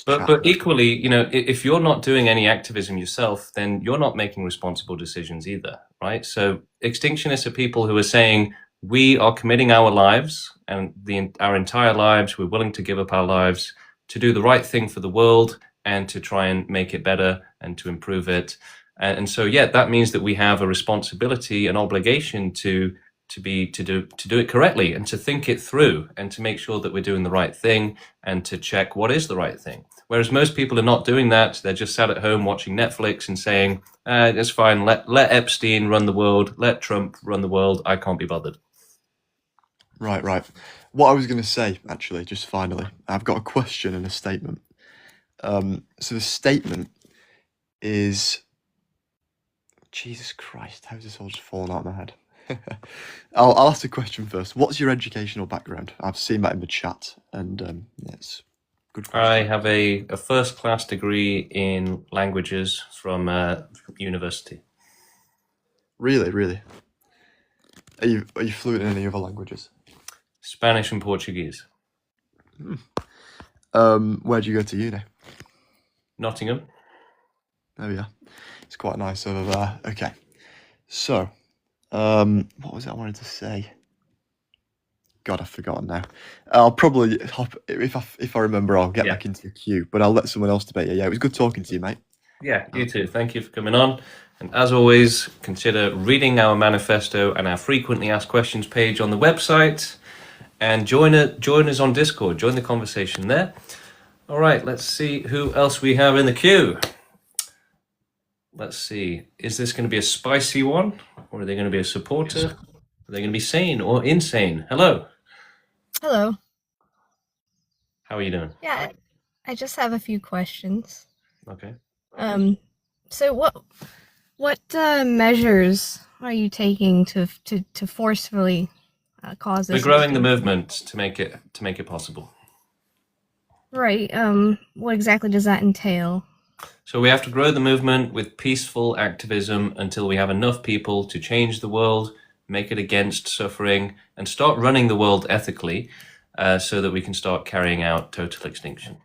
But equally, if you're not doing any activism yourself, then you're not making responsible decisions either, right? So extinctionists are people who are saying, we are committing our lives and our entire lives, we're willing to give up our lives to do the right thing for the world and to try and make it better and to improve it. And so, yeah, that means that we have a responsibility, an obligation to do it correctly and to think it through and to make sure that we're doing the right thing and to check what is the right thing. Whereas most people are not doing that. They're just sat at home watching Netflix and saying, it's fine, let Epstein run the world, let Trump run the world, I can't be bothered. Right. What I was going to say, actually, just finally, I've got a question and a statement. So the statement is, Jesus Christ, how's this all just fallen out of my head? I'll ask the question first. What's your educational background? I've seen that in the chat, and it's good question. I have a first-class degree in languages from university. Really. Are you fluent in any other languages? Spanish and Portuguese. Where'd you go to uni? Nottingham. There we are. It's quite nice over there. Okay. So, what was it I wanted to say? God, I've forgotten now. I'll probably if I remember, I'll get back into the queue. But I'll let someone else debate it. Yeah, it was good talking to you, mate. Yeah, you too. Thank you for coming on. And as always, consider reading our manifesto and our frequently asked questions page on the website. And join us on Discord. Join the conversation there. All right, let's see who else we have in the queue. Let's see. Is this going to be a spicy one? Or are they going to be a supporter? Are they going to be sane or insane? Hello. Hello. How are you doing? Yeah, I just have a few questions. Okay. So what measures are you taking to forcefully cause this? We're growing the movement to make it possible. Right. What exactly does that entail? So we have to grow the movement with peaceful activism until we have enough people to change the world, make it against suffering, and start running the world ethically, so that we can start carrying out total extinction.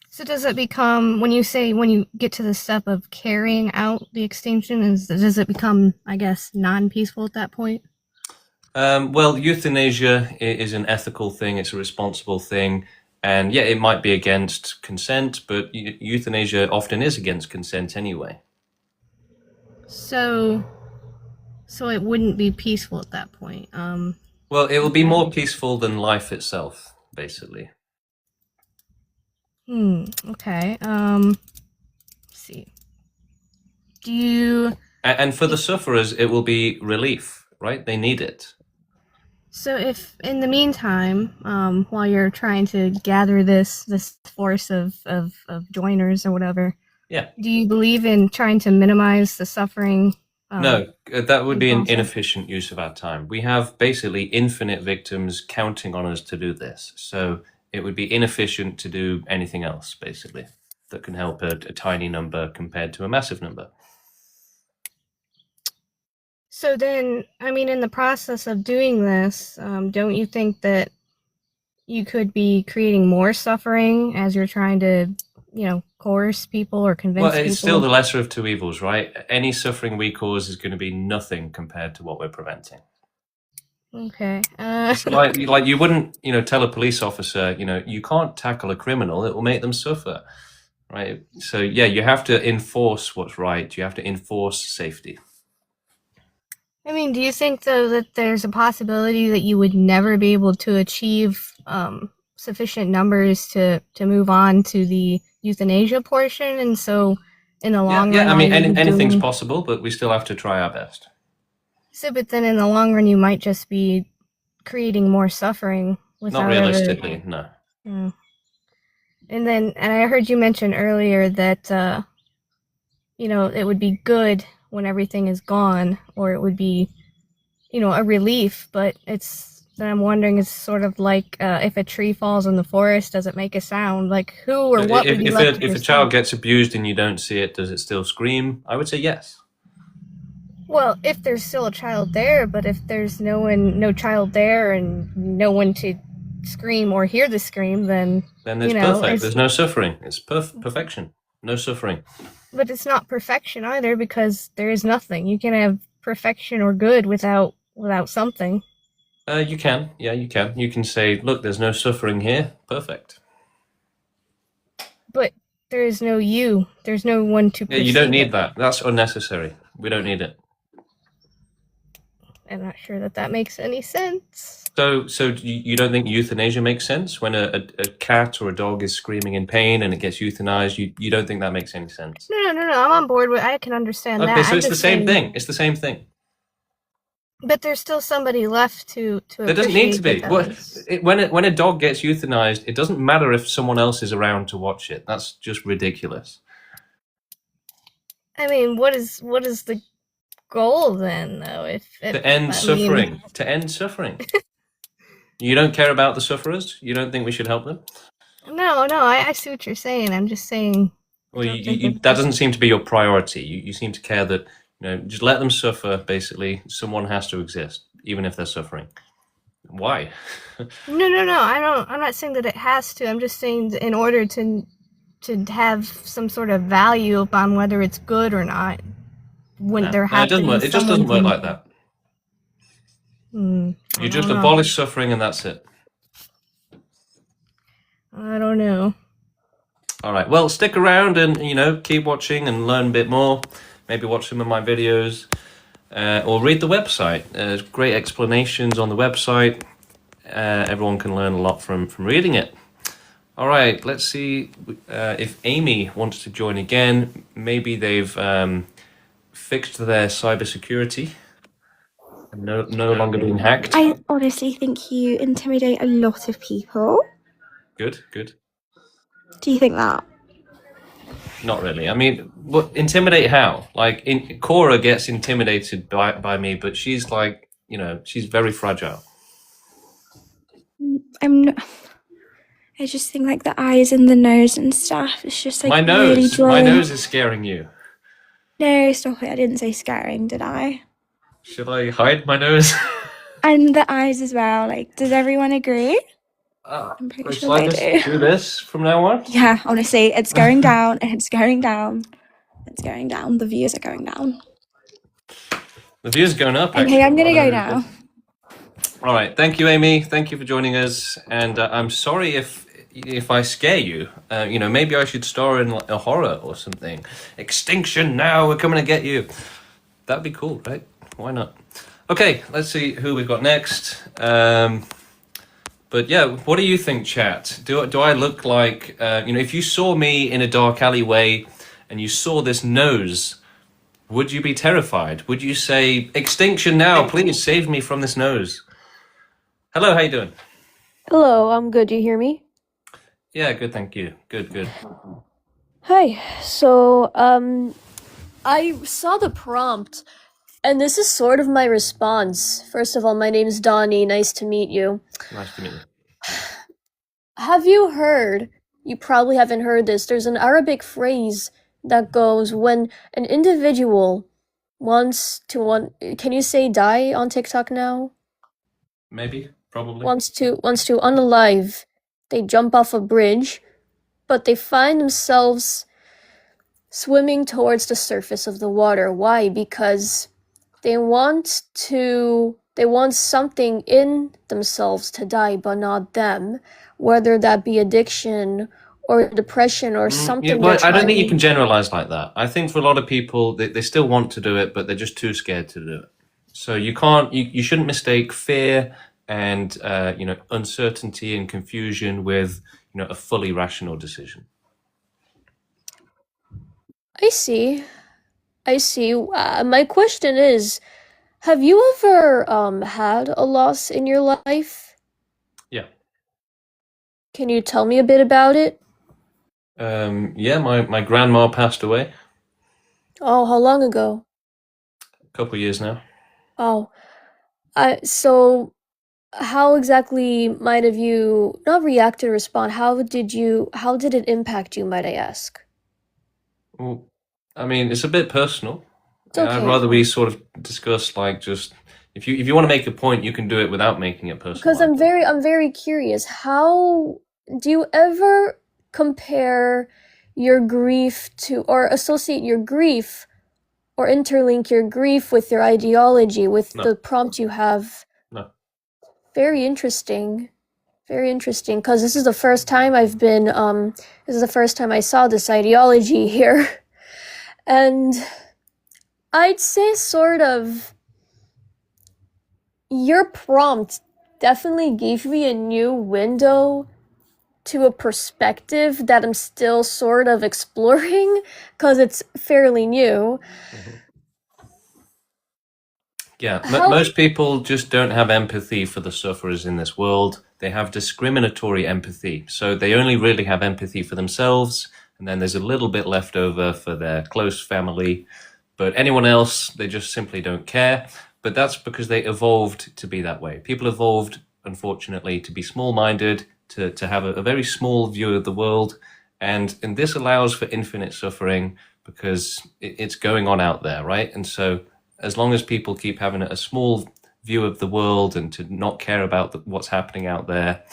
So does it become, when you get to the step of carrying out the extinction, does it become, I guess, non-peaceful at that point? Well, euthanasia is an ethical thing. It's a responsible thing. And yeah, it might be against consent, but euthanasia often is against consent anyway. So it wouldn't be peaceful at that point. Well, it will be more peaceful than life itself, basically. Okay. Let's see. And for the sufferers, it will be relief, right? They need it. So if in the meantime, while you're trying to gather this force of joiners or whatever, yeah, do you believe in trying to minimize the suffering? No, that would be an inefficient use of our time. We have basically infinite victims counting on us to do this. So it would be inefficient to do anything else, basically, that can help a tiny number compared to a massive number. So then, I mean, in the process of doing this, don't you think that you could be creating more suffering as you're trying to, coerce people or convince people? Well, it's still the lesser of two evils, right? Any suffering we cause is going to be nothing compared to what we're preventing. Okay. It's like you wouldn't, tell a police officer, you can't tackle a criminal. It will make them suffer, right? So yeah, you have to enforce what's right. You have to enforce safety. I mean, do you think, though, that there's a possibility that you would never be able to achieve sufficient numbers to move on to the euthanasia portion? And so in the long run... Yeah, I mean, anything's possible, but we still have to try our best. So, but then in the long run, you might just be creating more suffering without Not realistically, no. Yeah. And I heard you mention earlier that, it would be good when everything is gone, or it would be, a relief, but I'm wondering, it's sort of like if a tree falls in the forest, does it make a sound? Like, who or what would be left to If a child gets abused and you don't see it, does it still scream? I would say yes. Well, if there's still a child there, but if there's no child there and no one to scream or hear the scream, then it's perfect. There's no suffering. It's perfection. No suffering. But it's not perfection either, because there is nothing. You can have perfection or good without something. You can. Yeah, you can. You can say, look, there's no suffering here. Perfect. But there is no you. There's no one to perceive. Yeah, you don't need that. That's unnecessary. We don't need it. I'm not sure that makes any sense. So you don't think euthanasia makes sense? When a cat or a dog is screaming in pain and it gets euthanized, you don't think that makes any sense? No. I'm on board with. I can understand that. Okay, so it's the same thing. It's the same thing. But there's still somebody left to There doesn't need to be. When a dog gets euthanized, it doesn't matter if someone else is around to watch it. That's just ridiculous. I mean, what is the goal then, though? To end suffering. You don't care about the sufferers? You don't think we should help them? No, I see what you're saying. I'm just saying... Well, that doesn't seem to be your priority. You seem to care that, just let them suffer. Basically, someone has to exist, even if they're suffering. Why? No. I'm not saying that it has to. I'm just saying that in order to have some sort of value upon whether it's good or not, when there has to be It just doesn't work like that. You just abolish suffering and that's it. I don't know. All right. Well, stick around and keep watching and learn a bit more. Maybe watch some of my videos or read the website. There's great explanations on the website. Everyone can learn a lot from reading it. All right. Let's see if Amy wants to join again. Maybe they've fixed their cybersecurity. No longer being hacked. I honestly think you intimidate a lot of people. Good. Do you think that? Not really. I mean, intimidate how? Like, Cora gets intimidated by me, but she's like, she's very fragile. I'm not. I just think like the eyes and the nose and stuff. It's just like my really drawing. My nose is scaring you. No, stop it. I didn't say scaring, did I? Should I hide my nose? And the eyes as well. Like, does everyone agree? I'm pretty sure they do this from now on? Yeah, honestly, it's going down and it's going down. It's going down. The views are going down. The views are going up. Okay, I'm going to go now. All right. Thank you, Amy. Thank you for joining us. And I'm sorry if I scare you. Maybe I should star in a horror or something. Extinction now. We're coming to get you. That'd be cool, right? Why not? Okay, let's see who we've got next. But yeah, what do you think, chat? Do I look like, if you saw me in a dark alleyway and you saw this nose, would you be terrified? Would you say, extinction now, please save me from this nose? Hello, how you doing? Hello, I'm good. Do you hear me? Yeah, good, thank you. Good. Hi. So, I saw the prompt, and this is sort of my response. First of all, my name's Donnie. Nice to meet you. Nice to meet you. Have you heard? You probably haven't heard this. There's an Arabic phrase that goes when an individual wants to can you say die on TikTok now? Maybe, probably. Wants to unalive. They jump off a bridge, but they find themselves swimming towards the surface of the water. Why? Because they want something in themselves to die, but not them. Whether that be addiction or depression or something. Well, I don't think you can generalize like that. I think for a lot of people, they still want to do it, but they're just too scared to do it. So you shouldn't mistake fear and uncertainty and confusion with a fully rational decision. I see. My question is, have you ever had a loss in your life? Yeah. Can you tell me a bit about it? Yeah, my grandma passed away Oh, how long ago? a couple of years now. Oh, so how exactly might have you not react or respond? How did it impact you, might I ask? Well, I mean, it's a bit personal. It's okay. I'd rather we sort of discuss like just if you want to make a point, you can do it without making it personal. Because I'm very curious. How do you ever compare your grief to, or associate your grief, or interlink your grief with your ideology, with the prompt you have? No. Very interesting. Because this is the first time this is the first time I saw this ideology here. And I'd say sort of your prompt definitely gave me a new window to a perspective that I'm still sort of exploring because it's fairly new. Yeah, most people just don't have empathy for the sufferers in this world. They have discriminatory empathy. So they only really have empathy for themselves, and then there's a little bit left over for their close family. But anyone else, they just simply don't care. But that's because they evolved to be that way. People evolved, unfortunately, to be small-minded, to have a very small view of the world. And this allows for infinite suffering because it's going on out there, right? And so as long as people keep having a small view of the world and to not care about what's happening out there,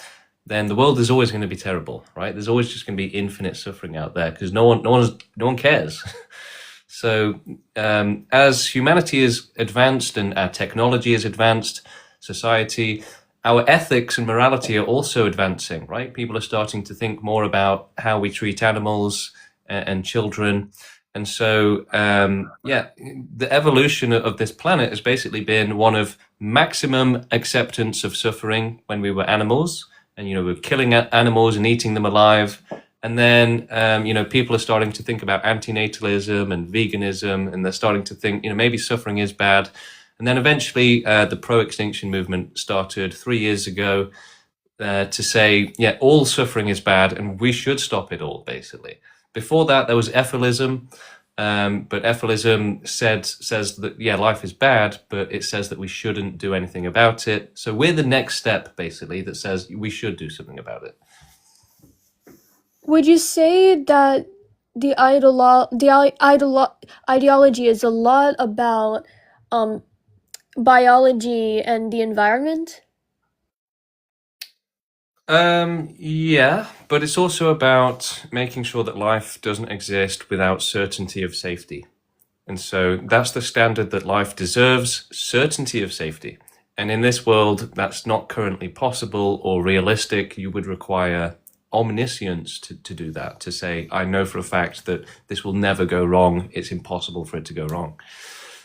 then the world is always going to be terrible, right? There's always just going to be infinite suffering out there because no one cares. So as humanity is advanced and our technology is advanced, society, our ethics and morality are also advancing, right? People are starting to think more about how we treat animals and children. And so, the evolution of this planet has basically been one of maximum acceptance of suffering when we were animals. And, we were killing animals and eating them alive. And then, people are starting to think about antinatalism and veganism, and they're starting to think, maybe suffering is bad. And then eventually the pro-extinction movement started 3 years ago to say, all suffering is bad and we should stop it all, basically. Before that, there was ethylism, but ethylism says that, life is bad, but it says that we shouldn't do anything about it. So we're the next step, basically, that says we should do something about it. Would you say that the ideology is a lot about biology and the environment? Yeah, but it's also about making sure that life doesn't exist without certainty of safety. And so that's the standard that life deserves, certainty of safety. And in this world, that's not currently possible or realistic. You would require omniscience to do that, to say, I know for a fact that this will never go wrong. It's impossible for it to go wrong.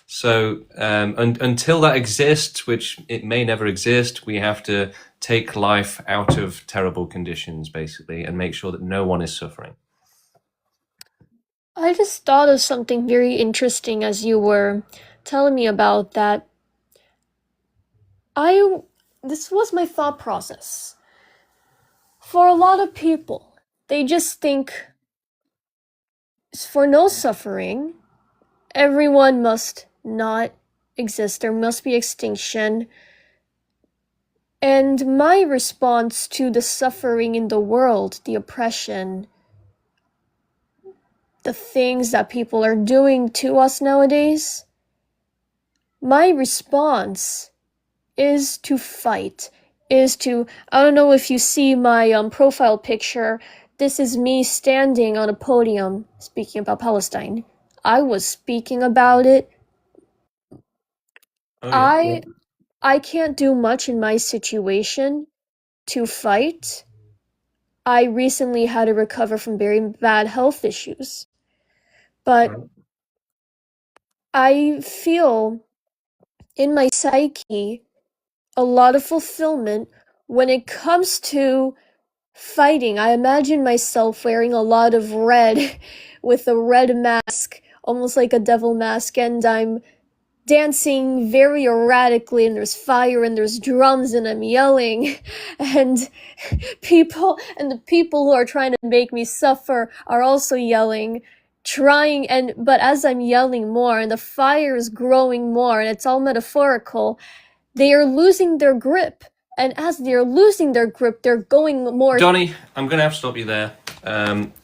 So until that exists, which it may never exist, we have to take life out of terrible conditions, basically, and make sure that no one is suffering. I just thought of something very interesting as you were telling me about that. This was my thought process. For a lot of people, they just think for no suffering, everyone must not exist. There must be extinction. And my response to the suffering in the world, the oppression, the things that people are doing to us nowadays, my response is to fight, I don't know if you see my profile picture. This is me standing on a podium speaking about Palestine. I was speaking about it. Oh, yeah. I can't do much in my situation to fight. I recently had to recover from very bad health issues. But I feel in my psyche a lot of fulfillment when it comes to fighting. I imagine myself wearing a lot of red with a red mask, almost like a devil mask, and I'm dancing very erratically, and there's fire and there's drums and I'm yelling, and the people who are trying to make me suffer are also yelling, but as I'm yelling more and the fire is growing more and it's all metaphorical, they are losing their grip. And as they're losing their grip, they're going more. Johnny, I'm going to have to stop you there.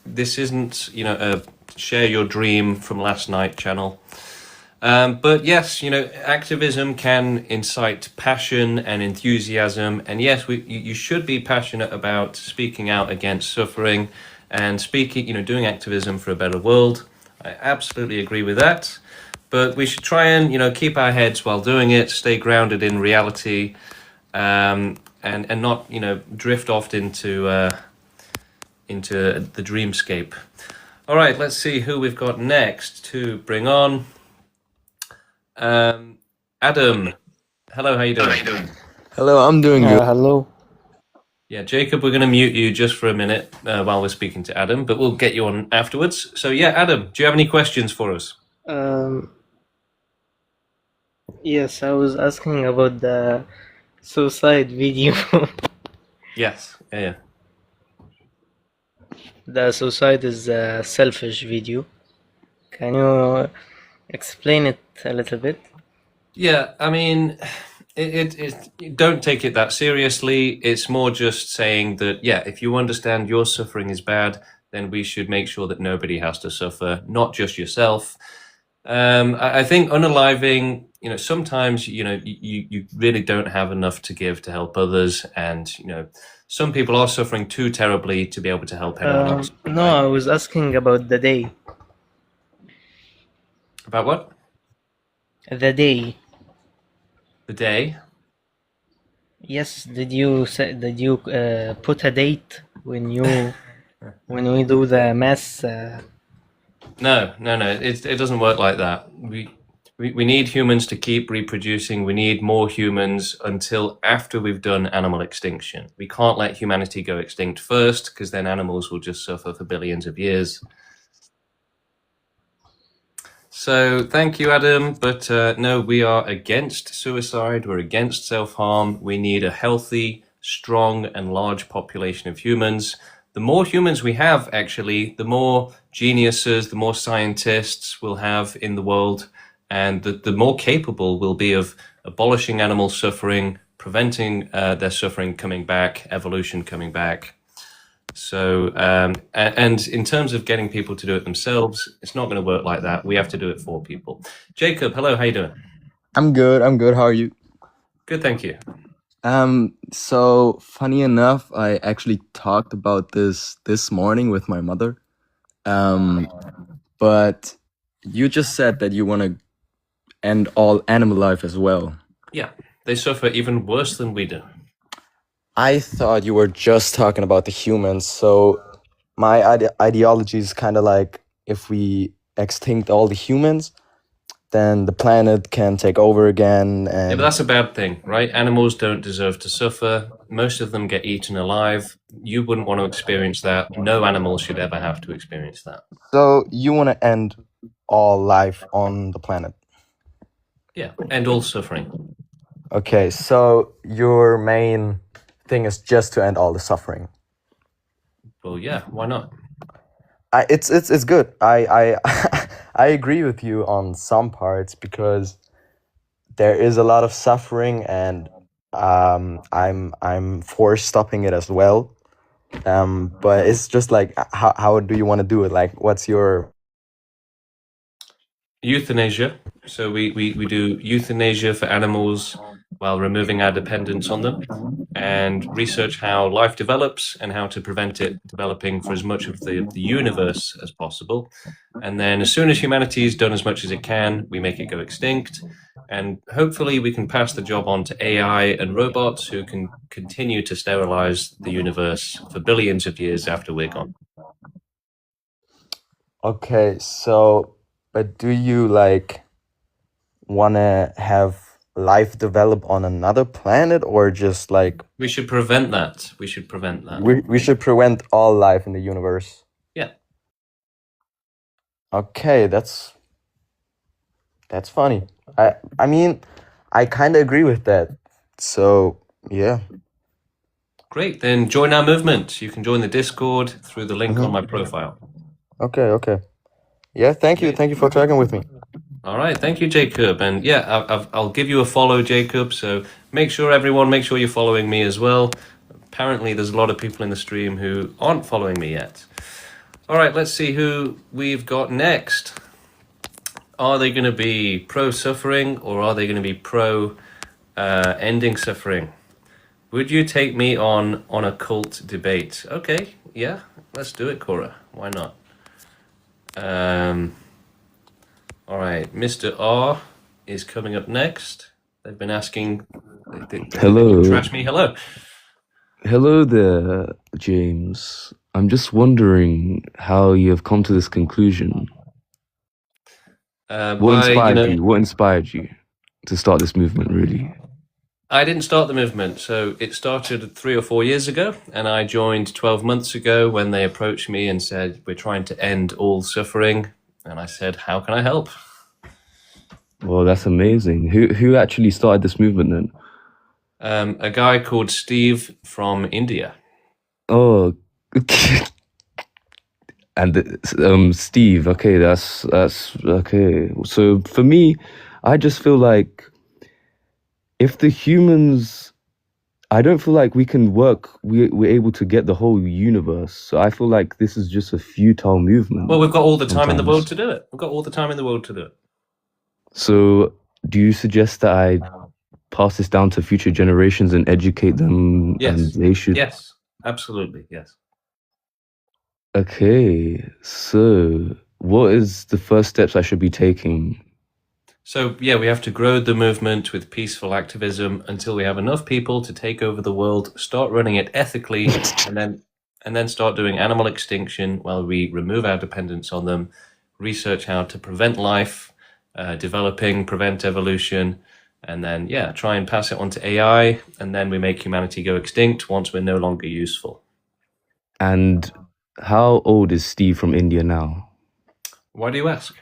This isn't, a share your dream from last night channel. But yes, activism can incite passion and enthusiasm. And yes, you should be passionate about speaking out against suffering and doing activism for a better world. I absolutely agree with that. But we should try and, keep our heads while doing it, stay grounded in reality, and not, drift off into the dreamscape. All right, let's see who we've got next to bring on. Adam, hello, how you doing? Hello, I'm doing good. Hello. Yeah, Jacob, we're going to mute you just for a minute while we're speaking to Adam, but we'll get you on afterwards. So yeah, Adam, do you have any questions for us? Yes, I was asking about the suicide video. Yes, yeah. The suicide is a selfish video. Can you explain it a little bit? Yeah, I mean, don't take it that seriously. It's more just saying that, if you understand your suffering is bad, then we should make sure that nobody has to suffer, not just yourself. I think unaliving, sometimes, you really don't have enough to give to help others. And, some people are suffering too terribly to be able to help anyone else. No, I was asking about the day. About what? The day. The day? Yes, did you put a date when we do the mass? No. It doesn't work like that. We need humans to keep reproducing. We need more humans until after we've done animal extinction. We can't let humanity go extinct first, because then animals will just suffer for billions of years. So thank you, Adam. But no, we are against suicide. We're against self-harm. We need a healthy, strong, and large population of humans. The more humans we have, actually, the more geniuses, the more scientists we'll have in the world, and the more capable we'll be of abolishing animal suffering, preventing their suffering coming back, evolution coming back. So, and in terms of getting people to do it themselves, it's not going to work like that. We have to do it for people. Jacob, hello, how you doing? I'm good. How are you? Good, thank you. So funny enough, I actually talked about this morning with my mother. But you just said that you want to end all animal life as well. Yeah, they suffer even worse than we do. I thought you were just talking about the humans. So my ideology is kind of like, if we extinct all the humans, then the planet can take over again. And yeah, but that's a bad thing, right? Animals don't deserve to suffer. Most of them get eaten alive. You wouldn't want to experience that. No animal should ever have to experience that. So you want to end all life on the planet? Yeah, end all suffering. Okay, so your main thing is just to end all the suffering. Well, yeah, why not? It's good. I I agree with you on some parts, because there is a lot of suffering, and I'm for stopping it as well. But it's just like, how do you want to do it? Like, what's your Euthanasia. So we do euthanasia for animals while removing our dependence on them, and research how life develops and how to prevent it developing for as much of the universe as possible. And then as soon as humanity has done as much as it can, we make it go extinct. And hopefully we can pass the job on to AI and robots who can continue to sterilize the universe for billions of years after we're gone. Okay, so, but do you like want to have life develop on another planet, or just like We should prevent that. We should prevent that. we should prevent all life in the universe? Yeah. Okay, that's funny. I mean, I kind of agree with that. So, yeah. Great, then join our movement. You can join the Discord through the link on my profile. Okay. Yeah, thank you for talking with me. All right, thank you, Jacob. And yeah, I'll give you a follow, Jacob. So make sure you're following me as well. Apparently, there's a lot of people in the stream who aren't following me yet. All right, let's see who we've got next. Are they going to be pro-suffering, or are they going to be pro-ending suffering? Would you take me on a cult debate? Okay, yeah, let's do it, Cora. Why not? All right, Mr. R is coming up next. They've been asking. Hello. Trash me. Hello. Hello there, James. I'm just wondering how you have come to this conclusion. What inspired you to start this movement, really? I didn't start the movement, so it started 3 or 4 years ago, and I joined 12 months ago when they approached me and said, we're trying to end all suffering. And I said, how can I help? Well, that's amazing. Who actually started this movement then? A guy called Steve from India. Oh, and Steve. Okay, that's okay. So for me, I just feel like if the humans I don't feel like we can work. We're able to get the whole universe. So I feel like this is just a futile movement. Well, we've got all the time in the world sometimes. to do it. We've got all the time in the world to do it. So do you suggest that I pass this down to future generations and educate them, and Yes. they should? Yes. Absolutely. Yes. Okay. So what is the first steps I should be taking? So yeah, we have to grow the movement with peaceful activism until we have enough people to take over the world, start running it ethically, and then start doing animal extinction while we remove our dependence on them, research how to prevent life, prevent evolution, and then try and pass it on to AI, and then we make humanity go extinct once we're no longer useful. And how old is Steve from India now? Why do you ask?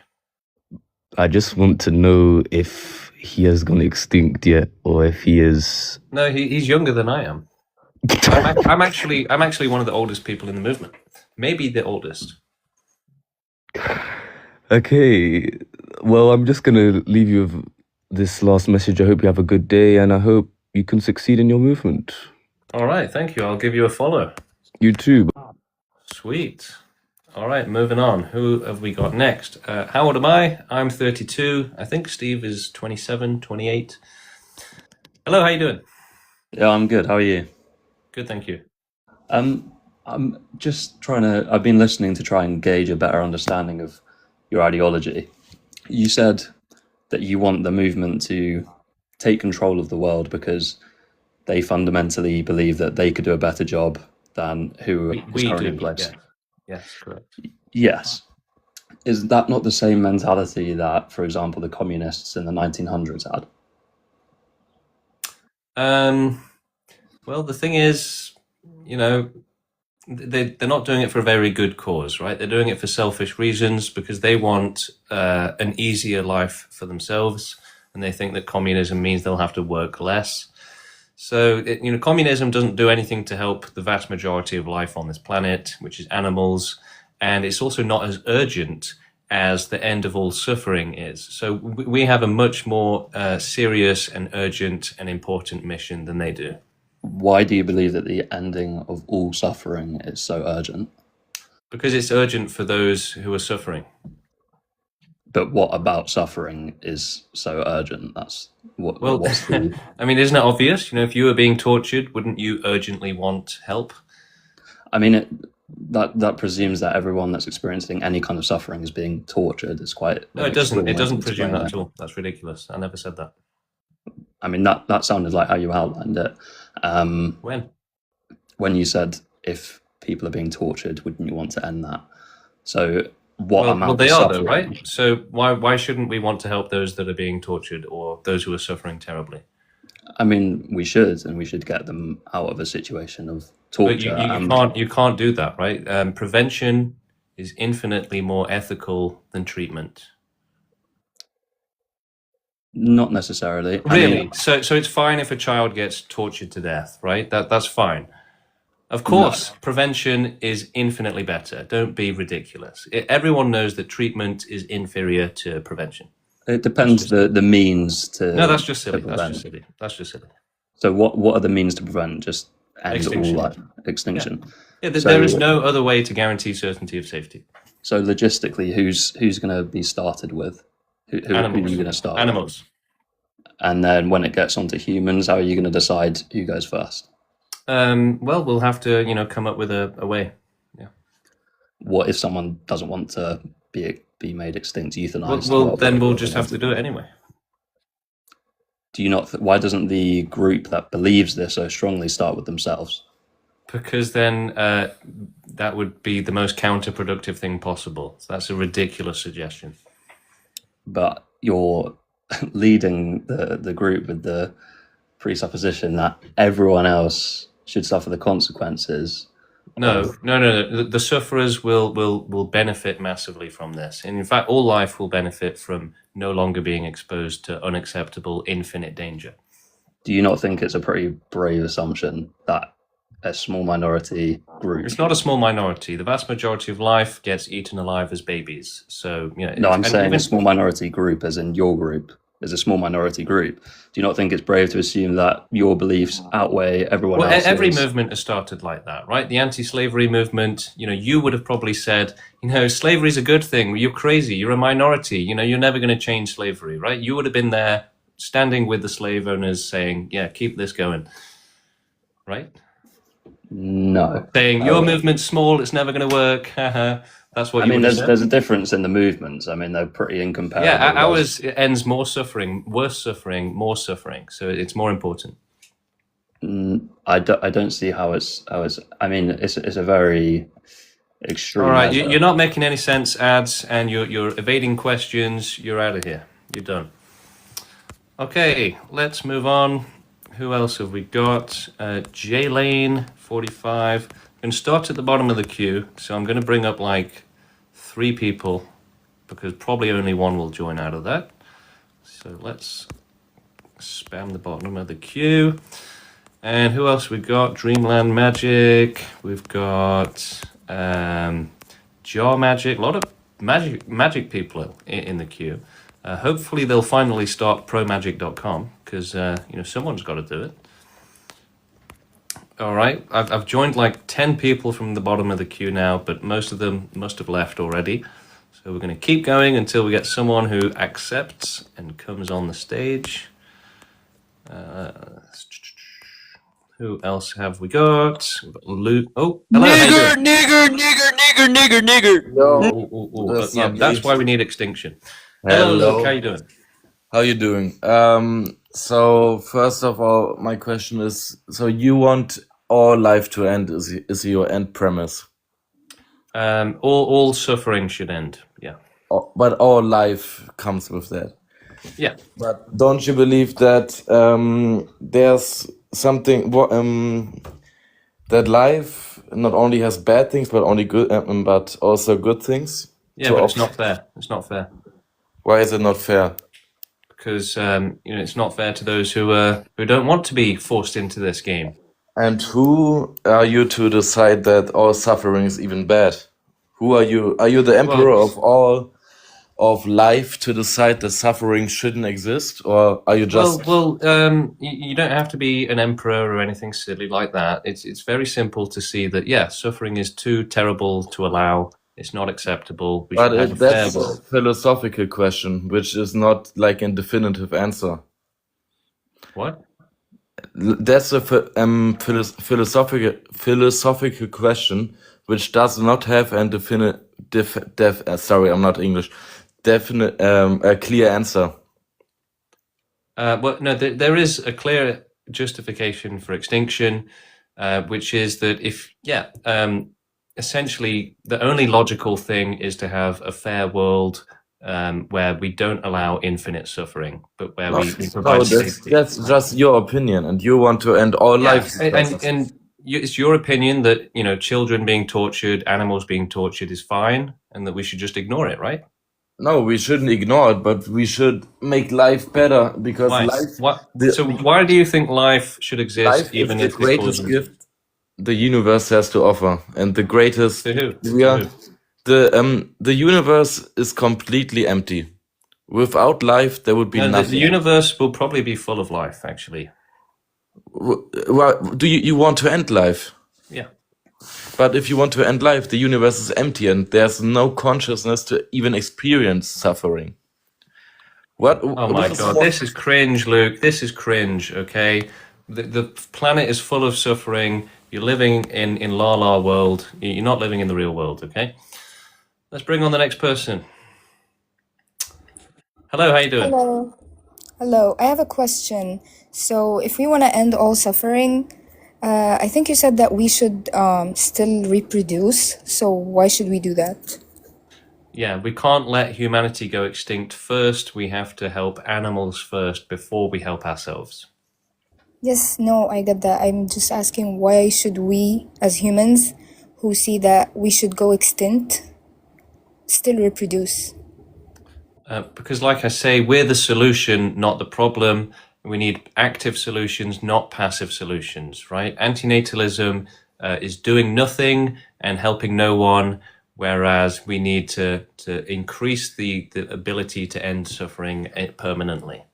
I just want to know if he has gone extinct yet, or if he is. No, he's younger than I am. I'm actually one of the oldest people in the movement, maybe the oldest. Okay, well, I'm just gonna leave you with this last message. I hope you have a good day, and I hope you can succeed in your movement. All right, thank you. I'll give you a follow. You too. Sweet. All right, moving on. Who have we got next? How old am I? I'm 32. I think Steve is 27, 28. Hello, how you doing? Yeah, I'm good. How are you? Good, thank you. I'm just I've been listening to try and gauge a better understanding of your ideology. You said that you want the movement to take control of the world because they fundamentally believe that they could do a better job than who is We currently do, in place. Yes, correct. Yes. Is that not the same mentality that, for example, the communists in the 1900s had? Well, the thing is, they're not doing it for a very good cause, right? They're doing it for selfish reasons because they want an easier life for themselves, and they think that communism means they'll have to work less. So, communism doesn't do anything to help the vast majority of life on this planet, which is animals, and it's also not as urgent as the end of all suffering is. So we have a much more serious and urgent and important mission than they do. Why do you believe that the ending of all suffering is so urgent? Because it's urgent for those who are suffering. But what about suffering is so urgent? That's what. Well, what's the... I mean, isn't it obvious? If you were being tortured, wouldn't you urgently want help? I mean, that presumes that everyone that's experiencing any kind of suffering is being tortured. It's quite... No, it doesn't. It doesn't presume that at all. That's ridiculous. I never said that. I mean, that sounded like how you outlined it. When? When you said, if people are being tortured, wouldn't you want to end that? So what amount well, they of are, suffering... though, right? So why shouldn't we want to help those that are being tortured or those who are suffering terribly? I mean, we should, and we should get them out of a situation of torture. But you can't do that, right? Prevention is infinitely more ethical than treatment. Not necessarily. Really? I mean, so it's fine if a child gets tortured to death, right? That's fine. Of course, prevention is infinitely better. Don't be ridiculous. Everyone knows that treatment is inferior to prevention. It depends the means to... No, that's just silly. to That's just prevent. silly. That's just silly. So what are the means to prevent? Just end Extinction. all life? Extinction. Yeah, there is no other way to guarantee certainty of safety. So logistically, who's going to be started with? Who are you going to start with? Animals. And then when it gets onto humans, how are you going to decide who goes first? Well, we'll have to, come up with a way. Yeah. What if someone doesn't want to be made extinct, euthanized? Well, then we'll just have to do it anyway. Do you not? Why doesn't the group that believes this so strongly start with themselves? Because then that would be the most counterproductive thing possible. So that's a ridiculous suggestion. But you're leading the group with the presupposition that everyone else should suffer the consequences. No. The sufferers will benefit massively from this. And in fact, all life will benefit from no longer being exposed to unacceptable, infinite danger. Do you not think it's a pretty brave assumption that a small minority group... It's not a small minority. The vast majority of life gets eaten alive as babies. So, No, I'm saying a small minority group as in your group. is a small minority group. Do you not think it's brave to assume that your beliefs outweigh everyone else's? Every movement has started like that, right? The anti-slavery movement, you would have probably said, slavery is a good thing. You're crazy. You're a minority. You're never going to change slavery, right? You would have been there standing with the slave owners saying, yeah, keep this going, right? No. Saying, your movement's small, it's never going to work. That's what there's a difference in the movements. I mean, they're pretty incomparable. Yeah, ours ends more suffering, worse suffering, more suffering. So it's more important. I don't see how it's. I mean, it's a very extreme. All right, you're not making any sense, ads, and you're evading questions. You're out of here. You're done. Okay, let's move on. Who else have we got? J-Lane 45. I'm going to start at the bottom of the queue. So I'm going to bring up like 3 people because probably only one will join out of that. So let's spam the bottom of the queue. And who else we got? Dreamland Magic. We've got Jar Magic. A lot of magic people in the queue. Hopefully they'll finally start promagic.com because someone's got to do it. All right, I've joined like 10 people from the bottom of the queue now, but most of them must have left already. So we're going to keep going until we get someone who accepts and comes on the stage. Who else have we got? We've got Luke. Oh, hello. Nigger. Yeah, that's why we need extinction. Hello, Luke. How you doing? How you doing? So first of all, my question is: so you want all life to end? Is your end premise? All suffering should end. Yeah. But all life comes with that. Yeah. But don't you believe that there's something that life not only has bad things, but only good, but also good things? Yeah, but it's not fair. It's not fair. Why is it not fair? Because it's not fair to those who don't want to be forced into this game. And who are you to decide that all suffering is even bad? Who are you? Are you the emperor of all of life to decide that suffering shouldn't exist, or are you just? You don't have to be an emperor or anything silly like that. It's very simple to see that suffering is too terrible to allow. It's not acceptable. But that's a philosophical question, which is not like a definitive answer. What? That's a philosophical question, which does not have a a clear answer. No, there is a clear justification for extinction, which is that essentially the only logical thing is to have a fair world where we don't allow infinite suffering, but where we provide safety. That's just your opinion, and you want to end all life. And it's your opinion that children being tortured, animals being tortured is fine, and that we should just ignore it, right? No, we shouldn't ignore it, but we should make life better because So why do you think life should exist? Life even is if the greatest gift the universe has to offer, and the greatest. The universe is completely empty. Without life, there would be nothing. The universe will probably be full of life, actually. Do you want to end life? Yeah. But if you want to end life, the universe is empty and there's no consciousness to even experience suffering. Oh my God, this is cringe, Luke. This is cringe, okay? The planet is full of suffering. You're living in La La world. You're not living in the real world, okay? Let's bring on the next person. Hello, how you doing? Hello. I have a question. So if we want to end all suffering, I think you said that we should still reproduce. So why should we do that? Yeah, we can't let humanity go extinct first. We have to help animals first before we help ourselves. Yes, no, I get that. I'm just asking, why should we, as humans who see that we should go extinct, still reproduce? Because like I say, we're the solution, not the problem. We need active solutions, not passive solutions, right? Antinatalism is doing nothing and helping no one, whereas we need to increase the ability to end suffering permanently.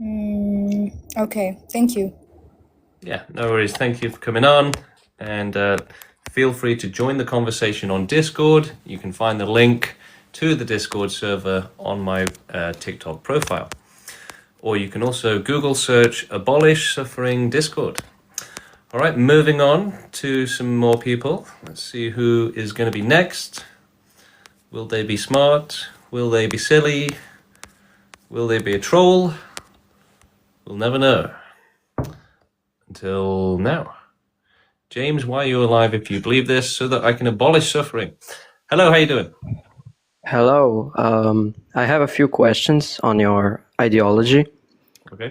Okay, thank you. Yeah, no worries. Thank you for coming on, and feel free to join the conversation on Discord. You can find the link to the Discord server on my TikTok profile. Or you can also Google search Abolish Suffering Discord. All right, moving on to some more people. Let's see who is going to be next. Will they be smart? Will they be silly? Will they be a troll? We'll never know. Until now. James, why are you alive if you believe this, so that I can abolish suffering? Hello, how you doing? Hello. I have a few questions on your ideology. Okay.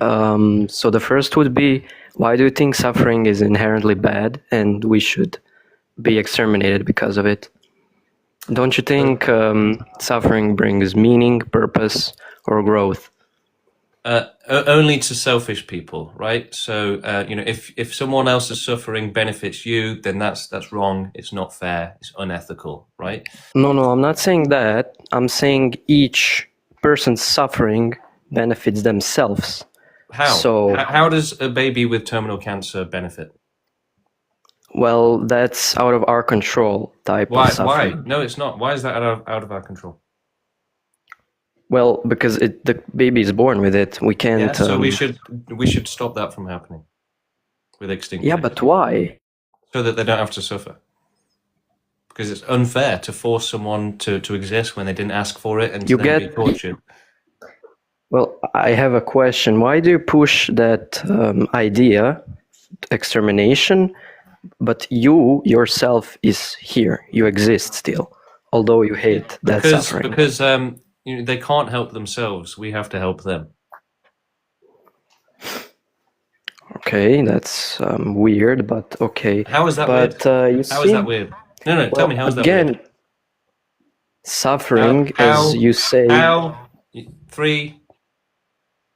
So the first would be, why do you think suffering is inherently bad and we should be exterminated because of it? Don't you think suffering brings meaning, purpose, or growth? Only to selfish people, right? So, if someone else's suffering benefits you, then that's wrong. It's not fair. It's unethical, right? No, I'm not saying that. I'm saying each person's suffering benefits themselves. How? So, How does a baby with terminal cancer benefit? well, that's out of our control type of suffering. Why? No, it's not. Why is that out of our control? Well, because the baby is born with it. We can't. Yeah, so we should stop that from happening with extinction. Yeah, but why? So that they don't have to suffer. Because it's unfair to force someone to exist when they didn't ask for it and to then be tortured. Well, I have a question. Why do you push that idea, extermination, but you yourself is here? You exist still, although you hate that suffering. Because they can't help themselves. We have to help them. Okay, that's weird, but okay. How is that weird? How is that weird? No, tell me, how is that weird? Again, suffering, as you say... Three,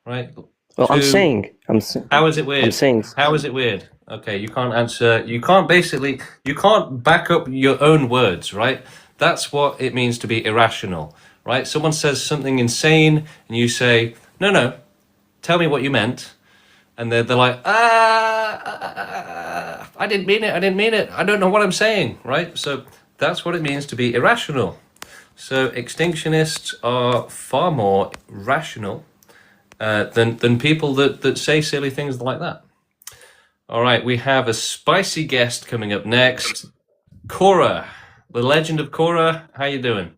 right? Well, Two. I'm saying... How is it weird? I'm saying... How is it weird? Okay, you can't answer... You can't back up your own words, right? That's what it means to be irrational, right? Someone says something insane, and you say, no, tell me what you meant. And they're like, I didn't mean it, I don't know what I'm saying, right? So that's what it means to be irrational. So extinctionists are far more rational than people that say silly things like that. All right, we have a spicy guest coming up next. Cora, the legend of Cora, how you doing?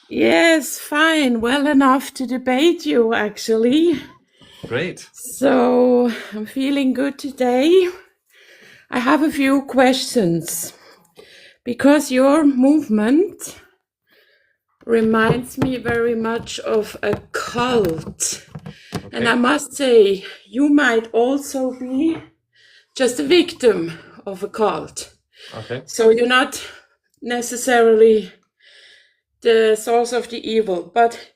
Yes, fine. Well enough to debate you, actually. Great. So, I'm feeling good today. I have a few questions. Because your movement reminds me very much of a cult. Okay. And I must say, you might also be just a victim of a cult. Okay. So you're not necessarily the source of the evil, but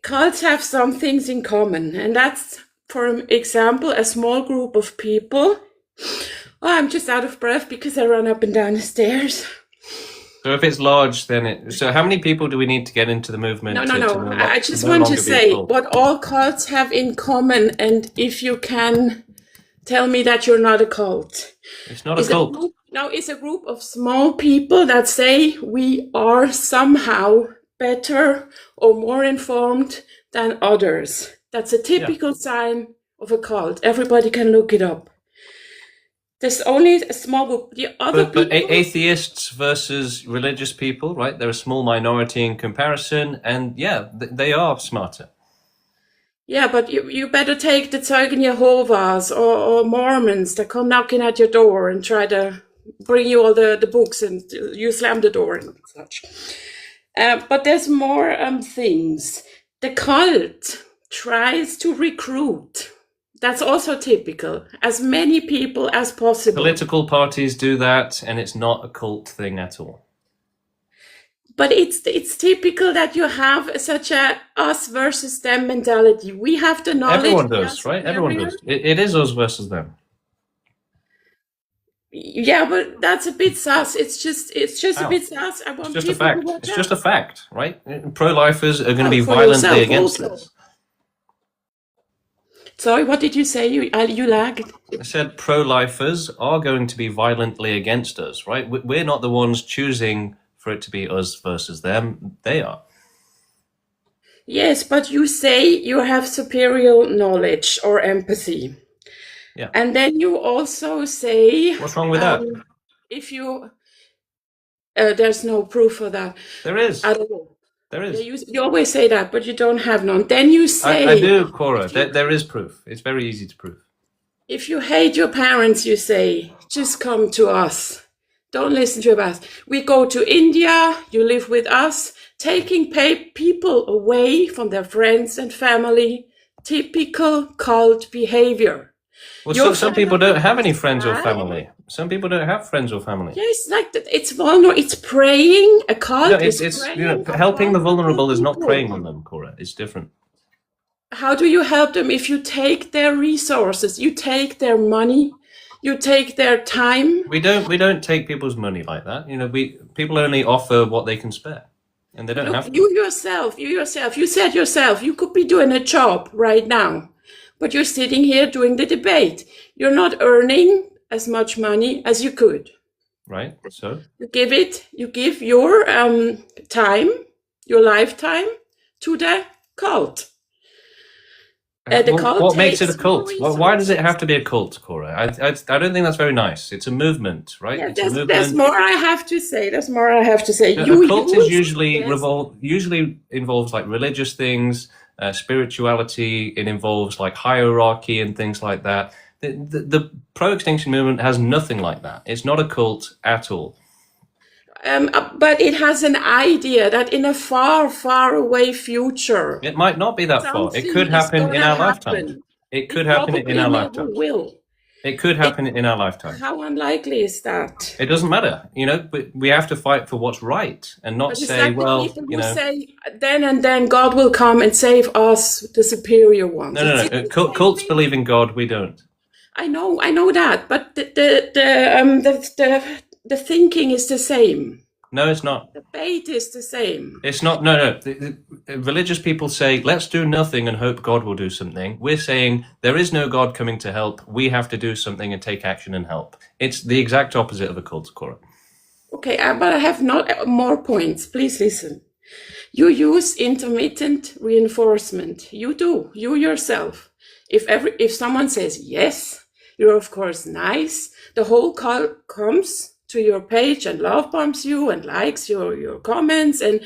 cults have some things in common, and that's, for example, a small group of people. Oh, I'm just out of breath because I run up and down the stairs. So if it's large, then so how many people do we need to get into the movement? No. I just want to say what all cults have in common, and if you can tell me that you're not a cult. It's not a cult. It's a group of small people that say we are somehow better or more informed than others. That's a typical sign of a cult. Everybody can look it up. There's only a small group. The other but atheists versus religious people, right? They're a small minority in comparison, and they are smarter. Yeah, but you better take the Zeugen Jehovah's or Mormons that come knocking at your door and try to bring you all the books, and you slam the door and such. But there's more things. The cult tries to recruit. That's also typical. As many people as possible. Political parties do that, and it's not a cult thing at all. But it's typical that you have such a us versus them mentality. We have the knowledge. Everyone does, right? Everyone does. It is us versus them. Yeah, but that's a bit sus. It's just a bit sus. I want it's just a fact. It's just a fact, right? Pro-lifers are going to be violently against this. Sorry, what did you say? You lagged. I said pro-lifers are going to be violently against us, right? We're not the ones choosing for it to be us versus them. They are. Yes, but you say you have superior knowledge or empathy. Yeah. And then you also say... What's wrong with that? If you... there's no proof for that. There is. I don't know. There is. Yeah, you always say that, but you don't have none. Then you say... I do, Cora. There is proof. It's very easy to prove. If you hate your parents, you say, just come to us. Don't listen to us. We go to India, you live with us, taking people away from their friends and family. Typical cult behavior. Well, some people don't have any friends or family. Some people don't have friends or family. Yes, like that. It's vulnerable. It's preying. A cult No, is it's preying. helping the vulnerable is not preying on them, Cora. It's different. How do you help them if you take their resources, you take their money, you take their time? We don't take people's money like that. People only offer what they can spare, and they don't have to. You said yourself, you could be doing a job right now, but you're sitting here doing the debate. You're not earning as much money as you could. Right. So you give your time, your lifetime, to the cult. What makes it a cult? Why does it have to be a cult, Cora? I don't think that's very nice. It's a movement, right? Yeah, it's a movement. there's more I have to say. A cult is usually involves like religious things, spirituality. It involves like hierarchy and things like that. The pro-extinction movement has nothing like that. It's not a cult at all. But it has an idea that in a far, far away future... It might not be that far. It could happen in our lifetime. It could happen in our lifetime. It could happen in our lifetime. How unlikely is that? It doesn't matter. We have to fight for what's right and not say, well, say, then and then God will come and save us, the superior ones. No. Cults believe in God. We don't. I know that, but the thinking is the same. No, it's not. The bait is the same. It's not. No. The religious people say, let's do nothing and hope God will do something. We're saying there is no God coming to help. We have to do something and take action and help. It's the exact opposite of a cult, Cora. Okay, but I have more points. Please listen. You use intermittent reinforcement. You do. You yourself. If someone says yes, you're of course nice. The whole cult comes to your page and love bombs you and likes your comments and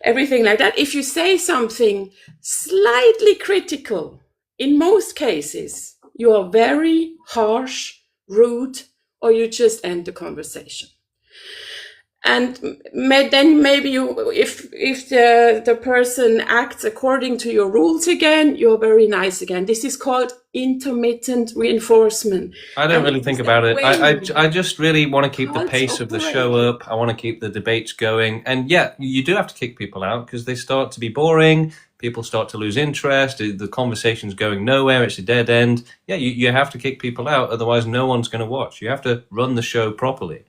everything like that. If you say something slightly critical, in most cases, you are very harsh, rude, or you just end the conversation. And then maybe if the person acts according to your rules again, you're very nice again. This is called intermittent reinforcement. I don't really think about it. I just really want to keep the pace of the show up. I want to keep the debates going. And yeah, you do have to kick people out because they start to be boring. People start to lose interest. The conversation's going nowhere. It's a dead end. Yeah, you have to kick people out. Otherwise, no one's going to watch. You have to run the show properly.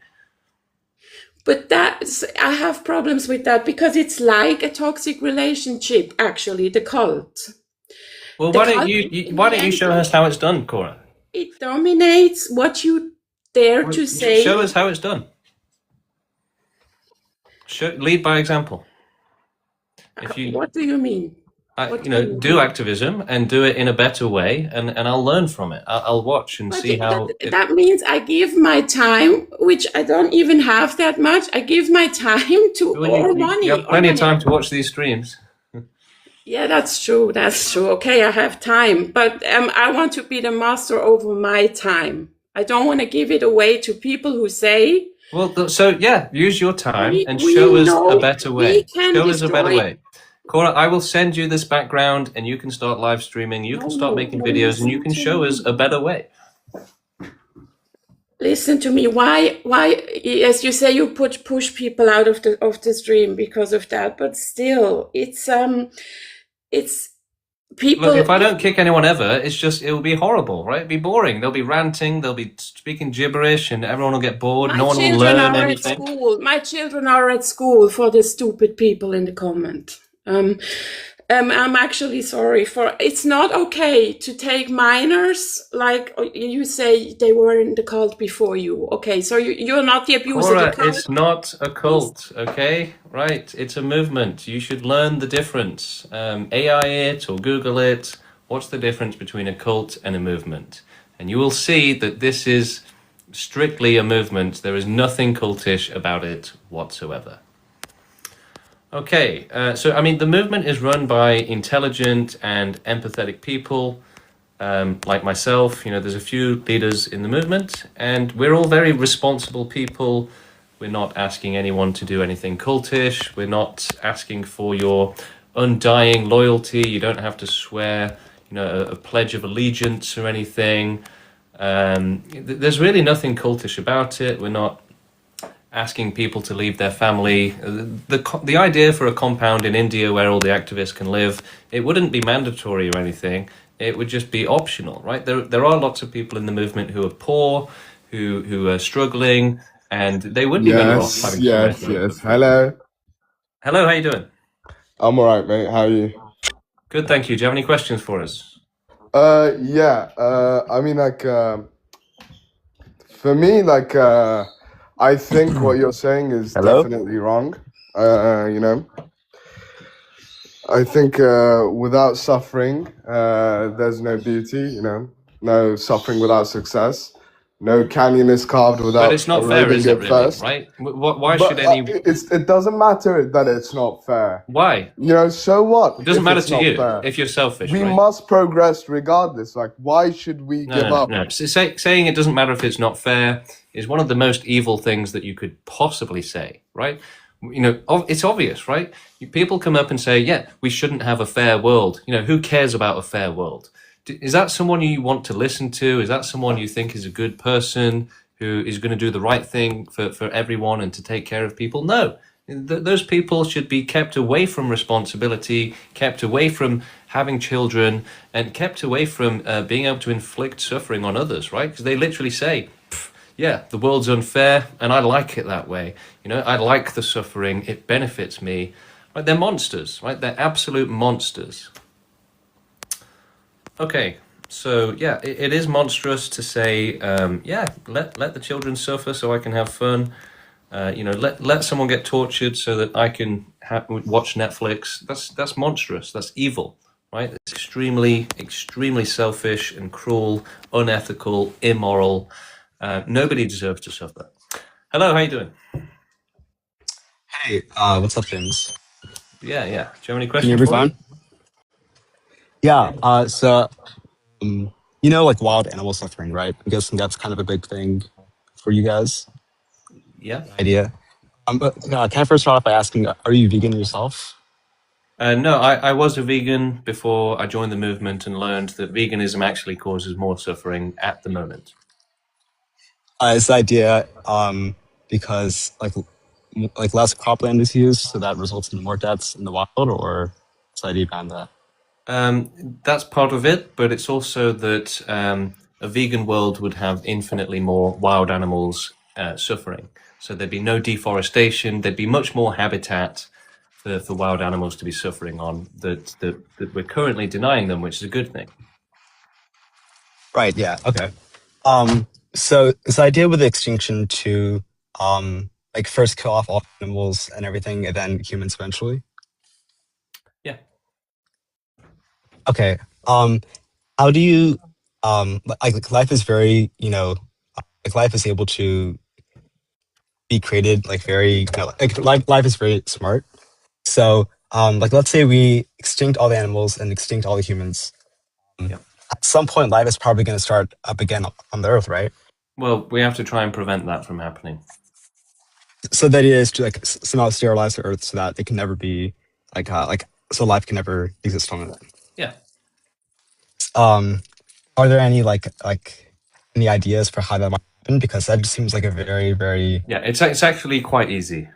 But I have problems with that because it's like a toxic relationship, actually, the cult. Well, why don't you show us how it's done, Cora? It dominates what you dare to say. Show us how it's done. Lead by example. What do you mean? Do activism and do it in a better way, and I'll learn from it. I'll watch and see how. That means I give my time, which I don't even have that much. I give my time to or money. You have plenty of time to watch these streams. Yeah, that's true. Okay, I have time, but I want to be the master over my time. I don't want to give it away to people who say. Well, so yeah, use your time and show us a better way. Show us a better way. Cora, I will send you this background and you can start live streaming, you can start making videos and you can show us a better way. Listen to me. Why, as you say, you push people out of the stream because of that, but still, it's people. Look, if I don't kick anyone ever, it'll be horrible, right? It'll be boring. They'll be ranting, they'll be speaking gibberish and everyone will get bored. No one will learn anything. My children are at school for the stupid people in the comment. I'm actually sorry for. It's not okay to take minors, like you say they were in the cult before you. Okay, so you're not the abuser. Cora, The cult. it's not a cult, okay? Right, it's a movement. You should learn the difference. AI it or Google it. What's the difference between a cult and a movement? And you will see that this is strictly a movement. There is nothing cultish about it whatsoever. Okay, so I mean, the movement is run by intelligent and empathetic people like myself. You know, there's a few leaders in the movement, and we're all very responsible people. We're not asking anyone to do anything cultish. We're not asking for your undying loyalty. You don't have to swear, you know, a pledge of allegiance or anything. There's really nothing cultish about it. We're not asking people to leave their family. The idea for a compound in India where all the activists can live, it wouldn't be mandatory or anything. It would just be optional, right? There are lots of people in the movement who are poor, who are struggling, and they would be better off having Yes. Hello. Hello, how you doing? I'm alright, mate. How are you? Good, thank you. Do you have any questions for us? Yeah. I mean, like, for me, like, I think what you're saying is Hello? definitely wrong. You know, I think without suffering, there's no beauty. You know, no suffering without success. No canyon is carved But without it's not fair, eroding is it, it really? first. Right? Why But should any... it doesn't matter that it's not fair. Why? You know, so what? It doesn't if matter it's to not you fair? if you're selfish, We right? must progress regardless. Like, why should we give up? No. Saying it doesn't matter if it's not fair is one of the most evil things that you could possibly say, right? You know, it's obvious, right? People come up and say, yeah, we shouldn't have a fair world. You know, who cares about a fair world? Is that someone you want to listen to? Is that someone you think is a good person who is going to do the right thing for everyone and to take care of people? No. Those people should be kept away from responsibility, kept away from having children, and kept away from being able to inflict suffering on others, right? Because they literally say, yeah, the world's unfair, and I like it that way. You know, I like the suffering, it benefits me. Right? They're monsters, right? They're absolute monsters. Okay, so yeah, it is monstrous to say, yeah, let the children suffer so I can have fun. You know, let someone get tortured so that I can watch Netflix. That's monstrous. That's evil, right? It's extremely selfish and cruel, unethical, immoral. Nobody deserves to suffer. Hello, how you doing? Hey, what's up, James? Yeah. Do you have any Can questions? you hear me for us? fine? Yeah. So, you know, like wild animal suffering, right? I'm guessing that's kind of a big thing for you guys. Yeah. Idea. But can I first start off by asking, are you vegan yourself? No, I was a vegan before I joined the movement and learned that veganism actually causes more suffering at the moment. It's the idea because like less cropland is used, so that results in more deaths in the wild, or what's the idea behind that? That's part of it, but it's also that a vegan world would have infinitely more wild animals suffering. So there'd be no deforestation, there'd be much more habitat for wild animals to be suffering on that we're currently denying them, which is a good thing. Right, yeah, okay. So this idea with extinction to like first kill off all animals and everything and then humans eventually? Yeah. Okay. How do you like life is very, you know, like life is able to be created like very, you know, like life is very smart. So like let's say we extinct all the animals and extinct all the humans. Yeah. At some point life is probably going to start up again on the earth, right? Well, we have to try and prevent that from happening. So that is to like somehow sterilize the earth so that it can never be like so life can never exist on it. Yeah. Are there any like any ideas for how that might happen? Because that just seems like a very Yeah, it's actually quite easy.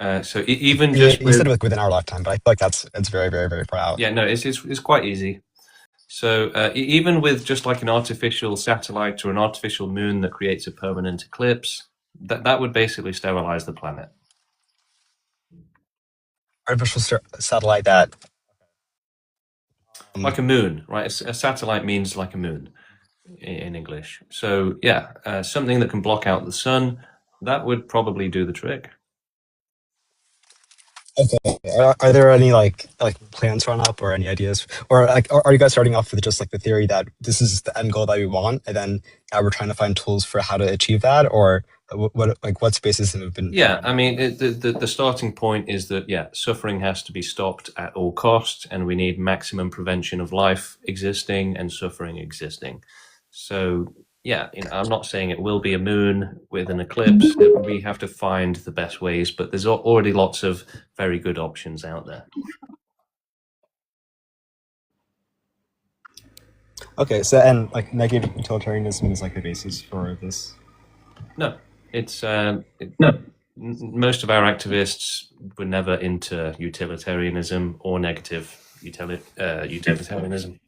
So even yeah, just you said like within our lifetime, but I feel like it's very far out. Yeah, no, it's quite easy. So even with just like an artificial satellite or an artificial moon that creates a permanent eclipse, that would basically sterilize the planet. Artificial satellite that Like a moon, right? A satellite means like a moon in English. So yeah, something that can block out the sun, that would probably do the trick. Okay. Are there any like plans run up or any ideas, or like are you guys starting off with just like the theory that this is the end goal that we want, and then we're trying to find tools for how to achieve that, or what spaces have been? Yeah, I mean, the starting point is that suffering has to be stopped at all costs, and we need maximum prevention of life existing and suffering existing. So yeah, I'm not saying it will be a moon with an eclipse. We have to find the best ways, but there's already lots of very good options out there. Okay, so and like negative utilitarianism is like the basis for this. No, it's most of our activists were never into utilitarianism or negative utilitarianism.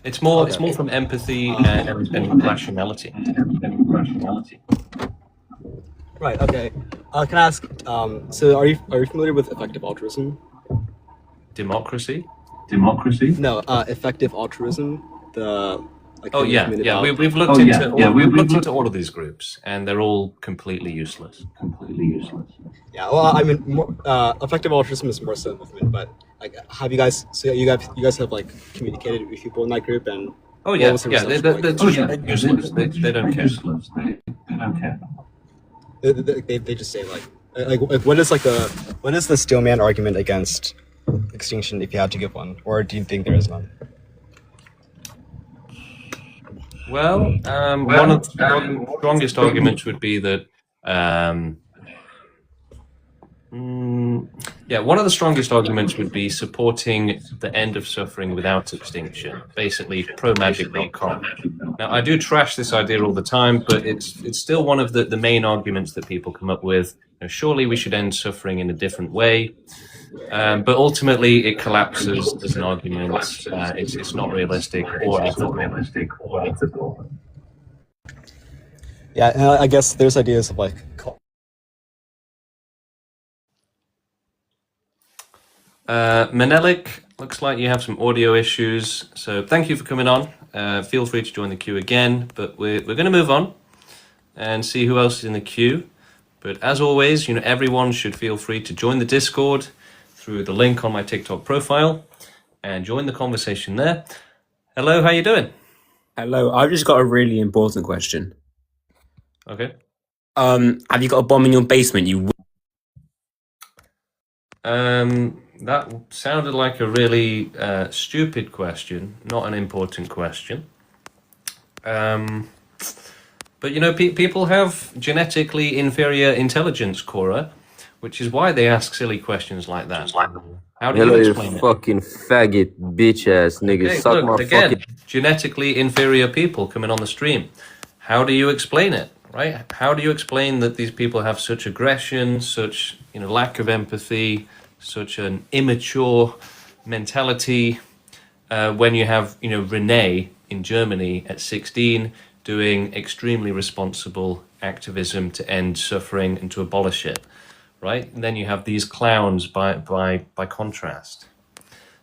It's more from empathy and rationality. Right. Okay. Can I ask? So, are you familiar with effective altruism? Democracy? No. Effective altruism. The Oh yeah. We've looked into all of these groups, and they're all completely useless. Yeah. Well, I mean, effective altruism is more so a movement, but like, have you guys? So you guys have like communicated with people in that group, and oh yeah, they're useless. They don't care. They just say like what is the steelman argument against extinction, if you had to give one, or do you think there is none? Well, one of the strongest arguments would be that one of the strongest arguments would be supporting the end of suffering without extinction, basically pro-magic.com. Now, I do trash this idea all the time, but it's still one of the main arguments that people come up with. Surely we should end suffering in a different way, but ultimately it collapses as an argument. It's not realistic or ethical. Yeah, and I guess there's ideas of like. Menelik, looks like you have some audio issues, so thank you for coming on. Feel free to join the queue again, but we're going to move on and see who else is in the queue. But as always, everyone should feel free to join the Discord through the link on my TikTok profile and join the conversation there. Hello, how you doing? Hello, I've just got a really important question. Okay. Have you got a bomb in your basement? That sounded like a really stupid question, not an important question. But people have genetically inferior intelligence, Cora, which is why they ask silly questions like that. How do you explain it? Fucking faggot, bitch ass nigga. Okay, Suck my again, genetically inferior people coming on the stream. How do you explain it, right? How do you explain that these people have such aggression, such lack of empathy, such an immature mentality, when you have Renee in Germany at 16 doing extremely responsible activism to end suffering and to abolish it, right? And then you have these clowns by contrast.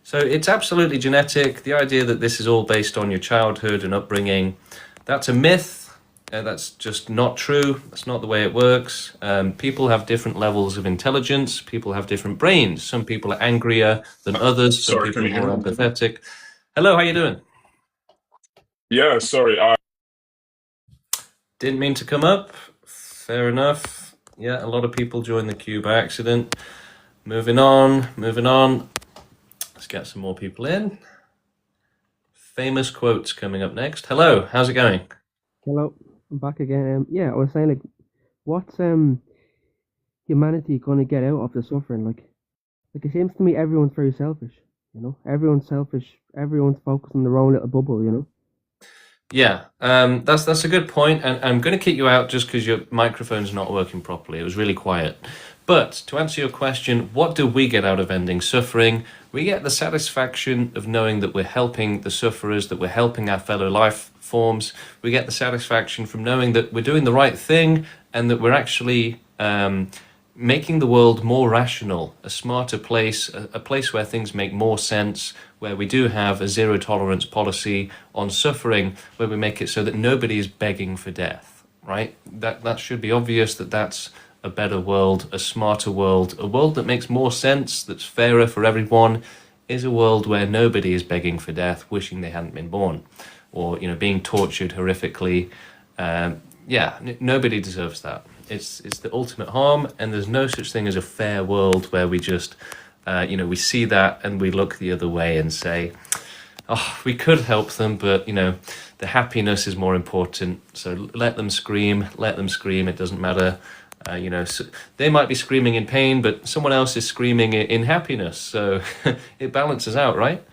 So it's absolutely genetic. The idea that this is all based on your childhood and upbringing, that's a myth. That's just not true. That's not the way it works. People have different levels of intelligence. People have different brains. Some people are angrier than others. Some people are more empathetic. Hello, how you doing? Yeah, sorry. Didn't mean to come up. Fair enough. Yeah, a lot of people joined the queue by accident. Moving on. Let's get some more people in. Famous quotes coming up next. Hello, how's it going? Hello, I'm back again. Yeah, I was saying, like, what's humanity gonna get out of the suffering? Like it seems to me everyone's very selfish. Everyone's selfish. Everyone's focused on their own little bubble. Yeah, that's a good point, and I'm going to kick you out just because your microphone's not working properly. It was really quiet. But to answer your question, what do we get out of ending suffering? We get the satisfaction of knowing that we're helping the sufferers, that we're helping our fellow life forms. We get the satisfaction from knowing that we're doing the right thing and that we're actually making the world more rational, a smarter place, a place where things make more sense, where we do have a zero tolerance policy on suffering, where we make it so that nobody is begging for death, right? That should be obvious, that that's a better world, a smarter world, a world that makes more sense, that's fairer for everyone, is a world where nobody is begging for death, wishing they hadn't been born, or being tortured horrifically. Nobody deserves that. It's the ultimate harm, and there's no such thing as a fair world where we just, we see that and we look the other way and say, oh, we could help them, but, the happiness is more important. So let them scream, it doesn't matter. So they might be screaming in pain, but someone else is screaming in happiness. So it balances out, right?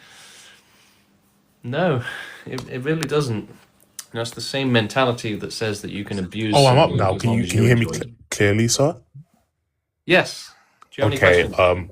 No, it really doesn't. It's the same mentality that says that you can abuse. Oh, I'm up someone now. as Can long you as hear me enjoy it. clearly, sir? Yes. Do you have any Okay. questions?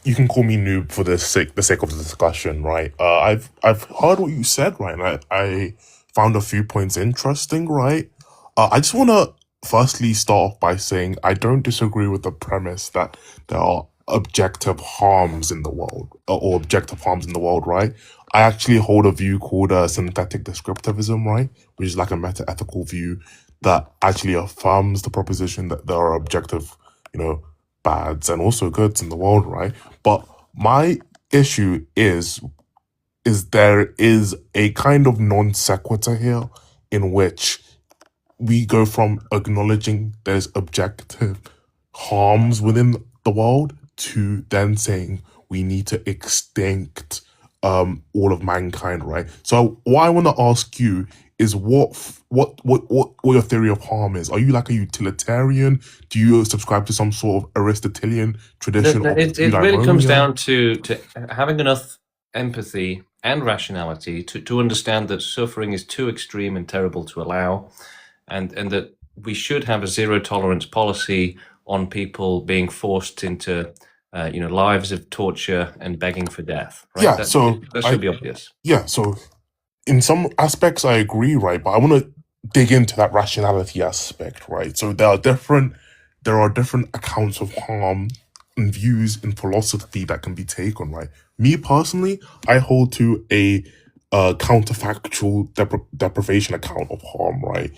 You can call me noob for the sake of the discussion, right? I've heard what you said, right? And I found a few points interesting, right? I just want to firstly start off by saying I don't disagree with the premise that there are objective harms in the world, or objective harms in the world, right? I actually hold a view called synthetic descriptivism, right? Which is like a meta-ethical view that actually affirms the proposition that there are objective, bads and also goods in the world, right? But my issue is there is a kind of non sequitur here in which we go from acknowledging there's objective harms within the world to then saying we need to extinct all of mankind, right? So what I want to ask you is what your theory of harm is. Are you like a utilitarian? Do you subscribe to some sort of Aristotelian tradition? Or It really comes down to having enough empathy and rationality to understand that suffering is too extreme and terrible to allow, and that we should have a zero tolerance policy on people being forced into lives of torture and begging for death, right? Yeah, that should be obvious. Yeah, so in some aspects I agree, right? But I want to dig into that rationality aspect, right? So there are different accounts of harm and views in philosophy that can be taken, right? Me personally, I hold to a counterfactual deprivation account of harm, right?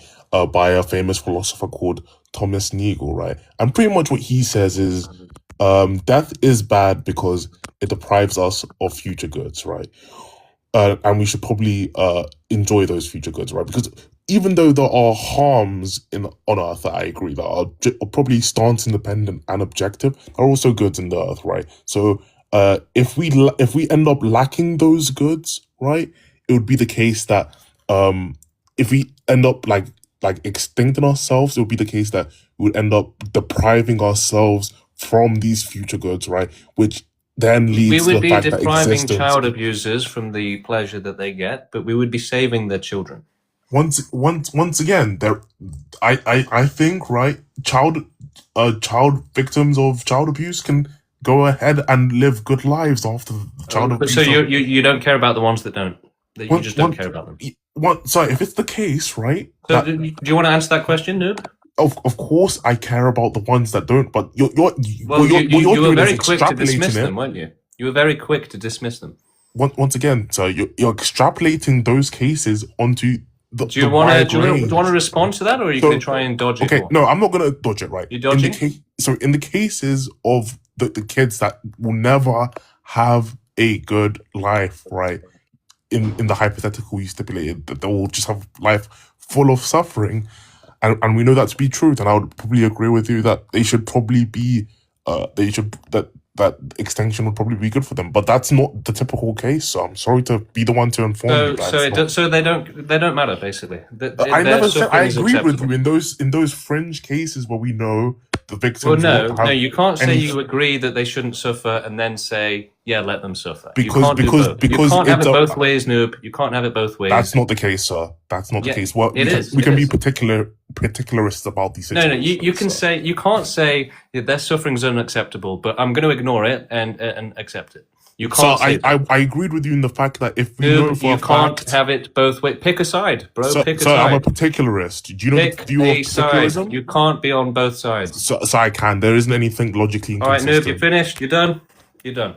By a famous philosopher called Thomas Nagel, right? And pretty much what he says is death is bad because it deprives us of future goods, right? And we should probably enjoy those future goods, right? Because even though there are harms on Earth that I agree that are probably stance independent and objective, there are also goods in the Earth, right? So if we end up lacking those goods, right, it would be the case that if we end up like extincting ourselves, it would be the case that we would end up depriving ourselves from these future goods, right? Which then leads We to would the be fact that depriving existence. child abusers from the pleasure that they get, but we would be saving their children. Once again, I think, right, child victims of child abuse can go ahead and live good lives after the child But abuse. so you don't care about the ones that don't. That you just don't care about them. Sorry, if it's the case, right? So do you want to answer that question, Noob? Of course, I care about the ones that don't. But You were very quick to dismiss them, weren't you? You were very quick to dismiss them. Once again, so you're extrapolating those cases onto the. Do you want to respond to that, or are you going to try and dodge it? Okay, more? no, I'm not going to dodge it. Right? You're dodging. In the cases of the kids that will never have a good life, right? In the hypothetical you stipulated, that they will just have life full of suffering. And we know that to be true, and I would probably agree with you that they should probably be, that extinction would probably be good for them. But that's not the typical case. So I'm sorry to be the one to inform you. So they don't matter basically. I never said I agree with you in those fringe cases where we know the victims. Well, no, you can't say you agree that they shouldn't suffer and then say, yeah, let them suffer. Because you can't have it both ways, Noob. You can't have it both ways. That's not the case, sir. That's not the case. Well, we can be particularists about these situations. No, you can't say that their suffering is unacceptable, but I'm going to ignore it and accept it. You So can't say that. I agreed with you in the fact that if we know Noob, for you a can't fact, have it both ways. Pick a side, bro. so Pick a I'm a side. particularist. Do you know the Pick view of a side. particularism? You can't be on both sides. So I can. There isn't anything logically All right, Noob, inconsistent. you're finished. You're done. You're done.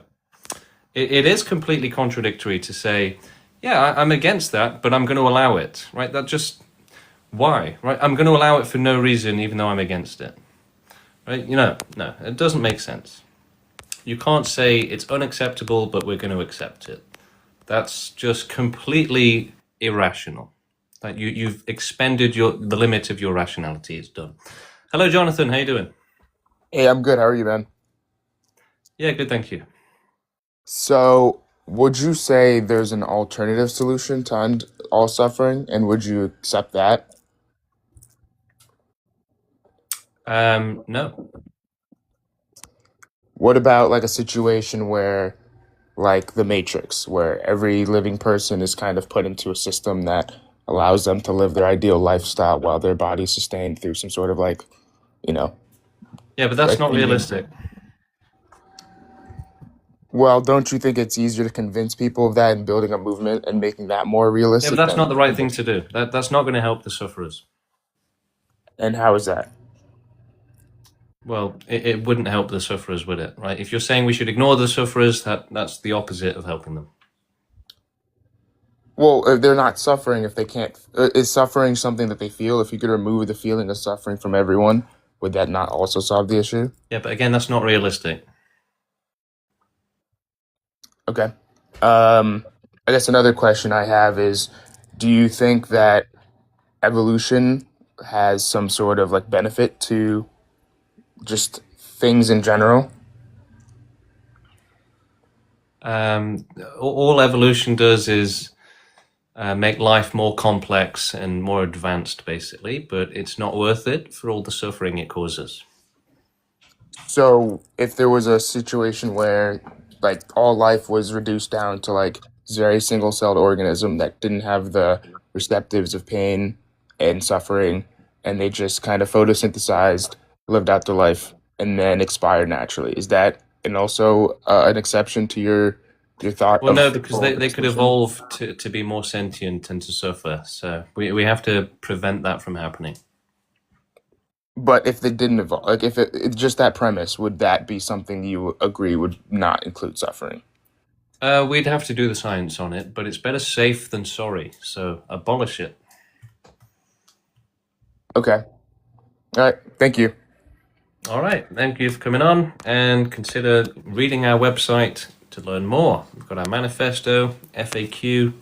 It is completely contradictory to say, yeah, I'm against that, but I'm going to allow it. Right? That just why? Right? I'm going to allow it for no reason, even though I'm against it. Right? No, it doesn't make sense. You can't say it's unacceptable, but we're going to accept it. That's just completely irrational. Like you've expended the limit of your rationality. It's done. Hello, Jonathan. How you doing? Hey, I'm good. How are you, man? Yeah, good. Thank you. So, would you say there's an alternative solution to end all suffering, and would you accept that? No. What about like a situation where, like the Matrix, where every living person is kind of put into a system that allows them to live their ideal lifestyle while their body's sustained through some sort of like, you know, Yeah, but that's like not feeding? realistic. Well, don't you think it's easier to convince people of that and building a movement and making that more Yeah, realistic but that's than not the right thing convincing? to do. That's not going to help the sufferers. And how is that? Well, it wouldn't help the sufferers, would it? Right? If you're saying we should ignore the sufferers, that's the opposite of helping them. Well, if they're not suffering, if they can't, is suffering something that they feel? If you could remove the feeling of suffering from everyone, would that not also solve the issue? Yeah, but again, that's not realistic. Okay. I guess another question I have is, do you think that evolution has some sort of like benefit to just things in general? All evolution does is make life more complex and more advanced, basically, but it's not worth it for all the suffering it causes. So if there was a situation where like all life was reduced down to like very single-celled organism that didn't have the receptives of pain and suffering, and they just kind of photosynthesized, lived out their life, and then expired naturally, is that and also an exception to your thought Well, no, of because full they could extinction? evolve to be more sentient and to suffer. So we have to prevent that from happening. But if they didn't evolve, like if it's just that premise, would that be something you agree would not include suffering? We'd have to do the science on it, but it's better safe than sorry. So abolish it. Okay. All right. Thank you. All right. Thank you for coming on, and consider reading our website to learn more. We've got our manifesto, FAQ,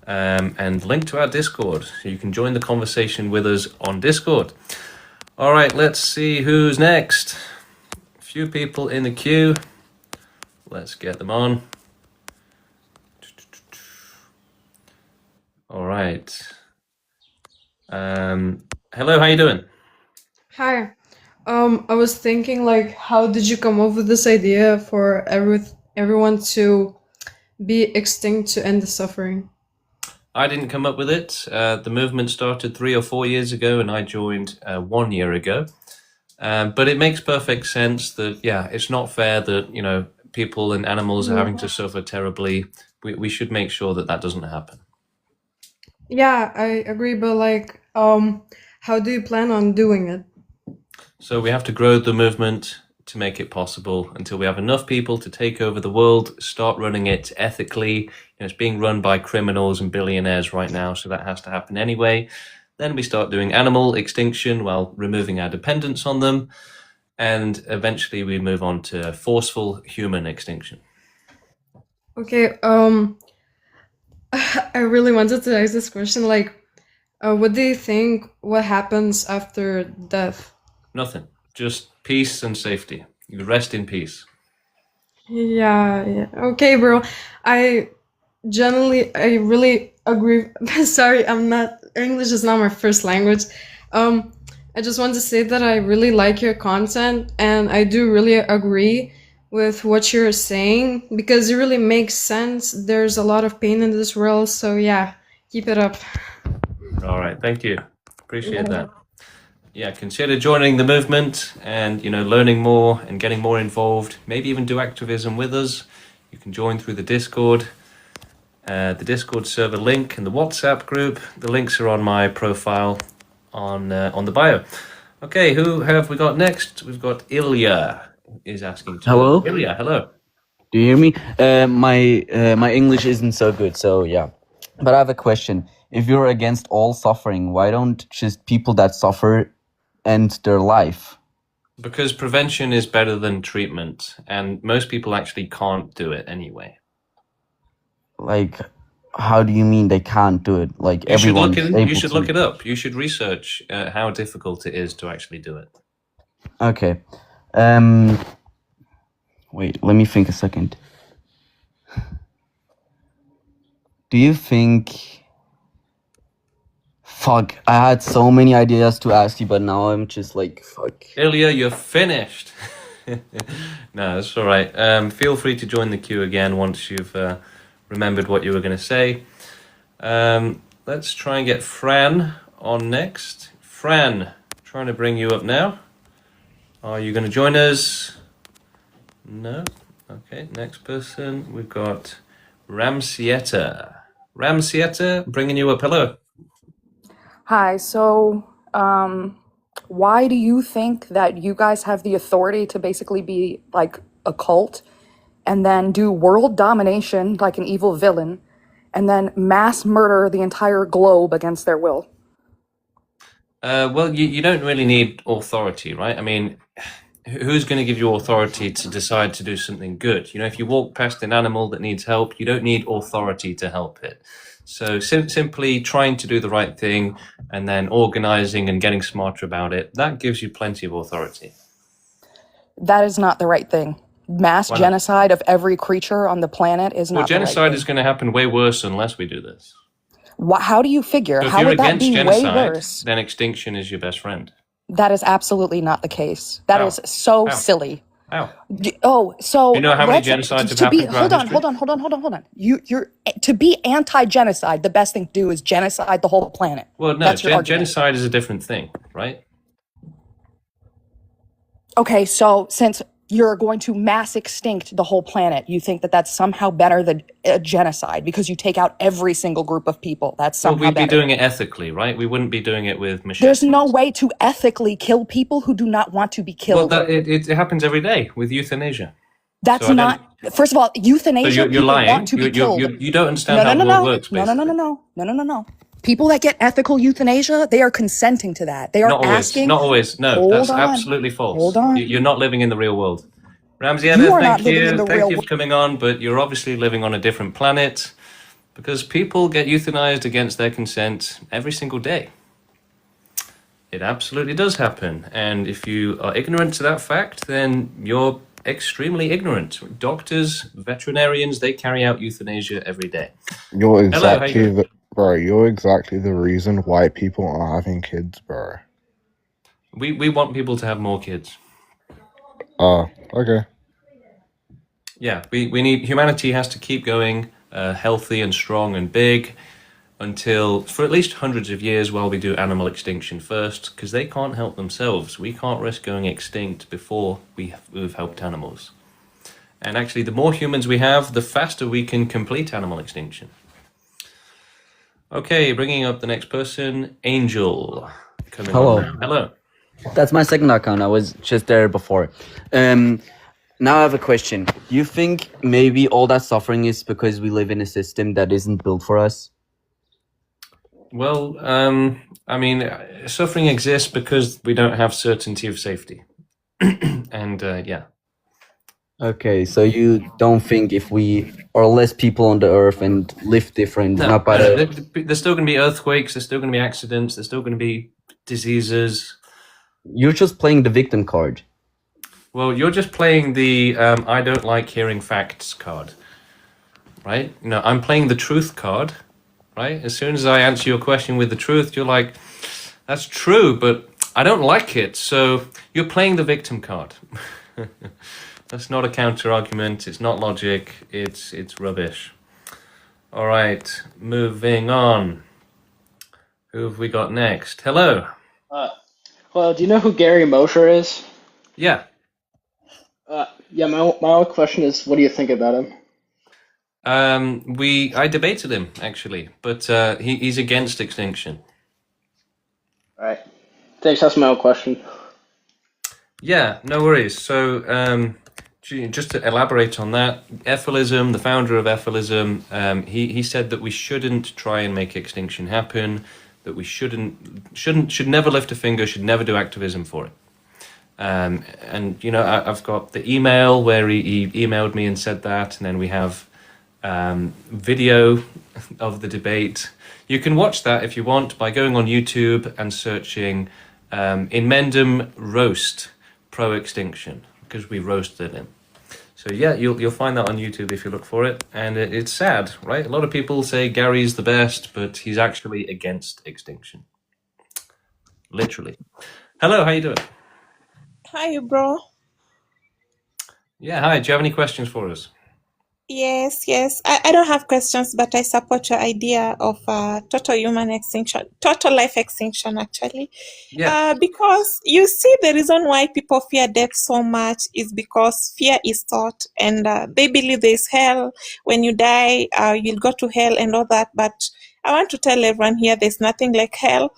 and link to our Discord, so you can join the conversation with us on Discord. All right, let's see who's next. A few people in the queue. Let's get them on. All right. Hello, how you doing? Hi. I was thinking, like, how did you come up with this idea for everyone to be extinct to end the suffering? I didn't come up with it. The movement started 3 or 4 years ago, and I joined 1 year ago. But it makes perfect sense that, yeah, it's not fair that, you know, people and animals are having to suffer terribly. We should make sure that that doesn't happen. Yeah, I agree, but like, how do you plan on doing it? So we have to grow the movement to make it possible until we have enough people to take over the world, start running it ethically. You know, it's being run by criminals and billionaires right now, so that has to happen anyway. Then we start doing animal extinction while removing our dependence on them. And eventually we move on to forceful human extinction. Okay, I really wanted to ask this question, like, what do you think, what happens after death? Nothing. Just peace and safety. You rest in peace. Yeah. Okay, bro. I really agree. Sorry, English is not my first language. I just want to say that I really like your content, and I do really agree with what you're saying because it really makes sense. There's a lot of pain in this world, so yeah, keep it up. All right, thank you. Appreciate that. Yeah, consider joining the movement and, you know, learning more and getting more involved. Maybe even do activism with us. You can join through the Discord server link and the WhatsApp group. The links are on my profile on the bio. Okay, who have we got next? We've got Ilya is asking to. Hello? Ilya, hello. Do you hear me? My English isn't so good, so yeah. But I have a question. If you're against all suffering, why don't just people that suffer end their life? Because prevention is better than treatment, and most people actually can't do it anyway. Like, how do you mean they can't do it? Like You should everyone's able you should to. look it up. You should research how difficult it is to actually do it. Okay. Wait, let me think a second. Do you think... Fuck, I had so many ideas to ask you, but now I'm just like, fuck. Ilya, you're finished. No, that's all right. Feel free to join the queue again once you've remembered what you were going to say. Let's try and get Fran on next. Fran, trying to bring you up now. Are you going to join us? No? Okay, next person. We've got Ramsieta. Ramsieta, bringing you up. Hello. Hi, so why do you think that you guys have the authority to basically be like a cult and then do world domination like an evil villain and then mass murder the entire globe against their will? Well, you don't really need authority, right? I mean, who's going to give you authority to decide to do something good? You know, if you walk past an animal that needs help, you don't need authority to help it. So simply trying to do the right thing and then organizing and getting smarter about it, that gives you plenty of authority. That is not the right thing. Mass Why not? genocide of every creature on the planet is Well, not the right genocide thing. is going to happen way worse unless we do this. How do you figure? So if How you're would that against be way genocide, worse? then extinction is your best friend. That is absolutely not the case. That How? is so How? silly. How? So Do you know how many let's genocides have to be happened throughout hold on, history? hold on. You're to be anti-genocide, the best thing to do is genocide the whole planet. Well, no, That's your argument. genocide is a different thing, right? Okay, so since you're going to mass extinct the whole planet, you think that that's somehow better than a genocide because you take out every single group of people. That's Well, somehow we'd be better. doing it ethically, right? We wouldn't be doing it with machetes. There's no way to ethically kill people who do not want to be Well, killed. it happens every day with euthanasia. That's So I not. don't. First of all, So euthanasia. you're People lying. want to be killed. You don't understand No, how no, the no, world no, works, no, no, no, basically. no, no, no, no, no. People that get ethical euthanasia, they are consenting to that. They are Not always. asking. Not always. No, Hold that's on. absolutely false. Hold on. You're not living in the real world. Ramsey, You are thank not living in you. the Thank real you world. for coming on, but you're obviously living on a different planet because people get euthanized against their consent every single day. It absolutely does happen. And if you are ignorant to that fact, then you're extremely ignorant. Doctors, veterinarians, they carry out euthanasia every day. You're Hello, how you exactly doing? bro, you're exactly the reason why people are having kids, bro. We want people to have more kids. Oh, okay. Yeah, we need, humanity has to keep going healthy and strong and big until, for at least hundreds of years while we do animal extinction first, because they can't help themselves. We can't risk going extinct before we've helped animals. And actually, the more humans we have, the faster we can complete animal extinction. Okay, bringing up the next person, Angel. Coming Hello. on now. Hello. That's my second account. I was just there before. Now I have a question. Do you think maybe all that suffering is because we live in a system that isn't built for us? Well, I mean, suffering exists because we don't have certainty of safety. And yeah. Okay, so you don't think if we are less people on the earth and live different, No, not by no, the... there's still going to be earthquakes, there's still going to be accidents, there's still going to be diseases. You're just playing the victim card. Well, you're just playing the I don't like hearing facts card, right? You know, I'm playing the truth card, right? As soon as I answer your question with the truth, you're like, that's true, but I don't like it. So you're playing the victim card. That's not a counter argument. It's not logic. It's rubbish. All right, moving on. Who have we got next? Hello. Well, do you know who Gary Mosher is? Yeah. Yeah, my only question is, what do you think about him? I debated him actually, but he's against extinction. All right. Thanks. That's my own question. Yeah, no worries. So, just to elaborate on that, Ethylism, the founder of Ethylism, he said that we shouldn't try and make extinction happen, that we should never lift a finger, should never do activism for it. And I've got the email where he emailed me and said that, and then we have video of the debate. You can watch that if you want by going on YouTube and searching Inmendum Roast Pro Extinction, because we roasted him. So yeah, you'll find that on YouTube if you look for it, and it's sad, right? A lot of people say Gary's the best, but he's actually against extinction, literally. Hello, how you doing? Hi, bro. Yeah, hi. Do you have any questions for us? Yes. I don't have questions, but I support your idea of total human extinction, total life extinction, actually. Yeah. Because you see, the reason why people fear death so much is because fear is taught, and they believe there's hell. When you die, you'll go to hell and all that. But I want to tell everyone here there's nothing like hell.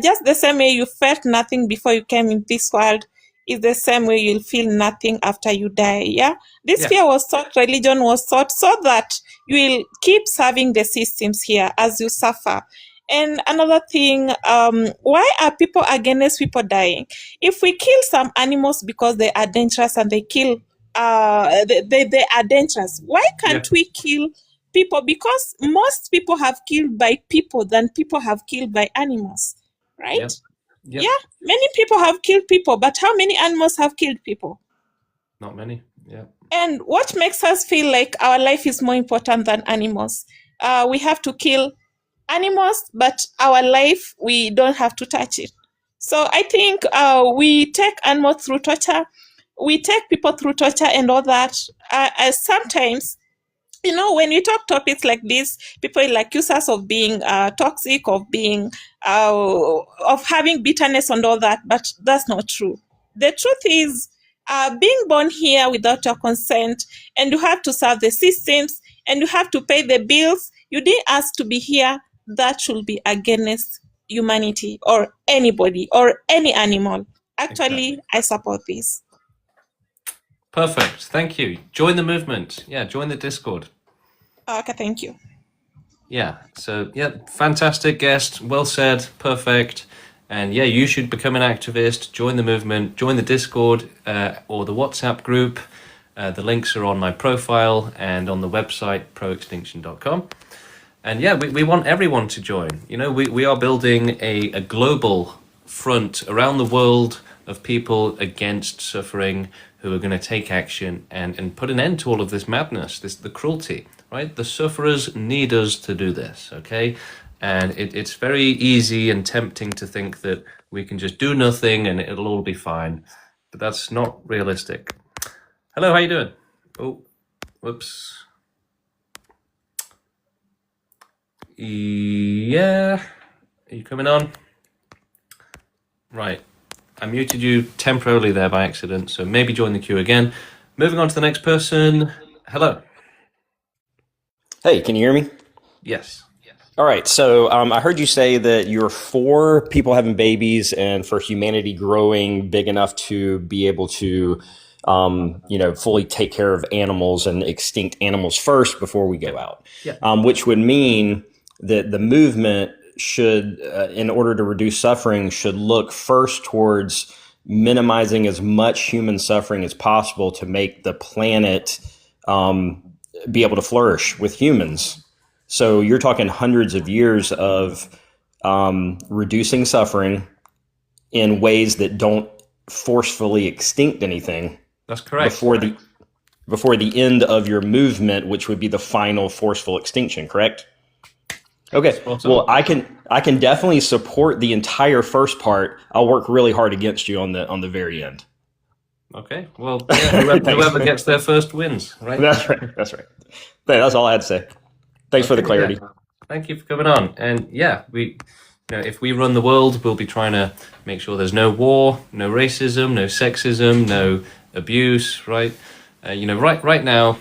Just the same way you felt nothing before you came in this world is the same way you'll feel nothing after you die. Yeah. This Yeah. fear was taught, religion was taught, so that you will keep serving the systems here as you suffer. And another thing, why are people against people dying? If we kill some animals because they are dangerous and they kill, they are dangerous, why can't we kill people? Because most people have killed by people than people have killed by animals, right? Yep. Yeah, many people have killed people, but how many animals have killed people? Not many. Yeah. And what makes us feel like our life is more important than animals? We have to kill animals, but our life, we don't have to touch it. So I think we take animals through torture, we take people through torture and all that. Sometimes, when we talk topics like this, people will accuse us of being toxic, of being, of having bitterness and all that, but that's not true. The truth is, being born here without your consent, and you have to serve the systems, and you have to pay the bills. You didn't ask to be here. That should be against humanity or anybody or any animal. Actually, I support this. Perfect. Thank you. Join the movement. Yeah, join the Discord. Okay, thank you. Yeah. So, yeah, fantastic guest. Well said. Perfect. And yeah, you should become an activist, join the movement, join the Discord or the WhatsApp group. The links are on my profile and on the website, proextinction.com. And yeah, we want everyone to join. We are building a global front around the world of people against suffering who are going to take action and put an end to all of this madness, the cruelty, right? The sufferers need us to do this, okay? And it's very easy and tempting to think that we can just do nothing and it'll all be fine. But that's not realistic. Hello, how you doing? Oh, whoops. Yeah, are you coming on? Right, I muted you temporarily there by accident, so maybe join the queue again. Moving on to the next person. Hello. Hey, can you hear me? Yes. All right. So I heard you say that you're for people having babies and for humanity growing big enough to be able to, fully take care of animals and extinct animals first before we go out. Yeah. Which would mean that the movement should, in order to reduce suffering, should look first towards minimizing as much human suffering as possible to make the planet be able to flourish with humans. So you're talking hundreds of years of reducing suffering in ways that don't forcefully extinct anything. That's correct. Before the end of your movement, which would be the final forceful extinction, correct? Okay. Well, I can definitely support the entire first part. I'll work really hard against you on the very end. Okay. Well, yeah, whoever gets there first wins, right? That's right. That's all I had to say. Thanks for the clarity. Yeah. Thank you for coming on. And yeah, if we run the world, we'll be trying to make sure there's no war, no racism, no sexism, no abuse, right? Right now,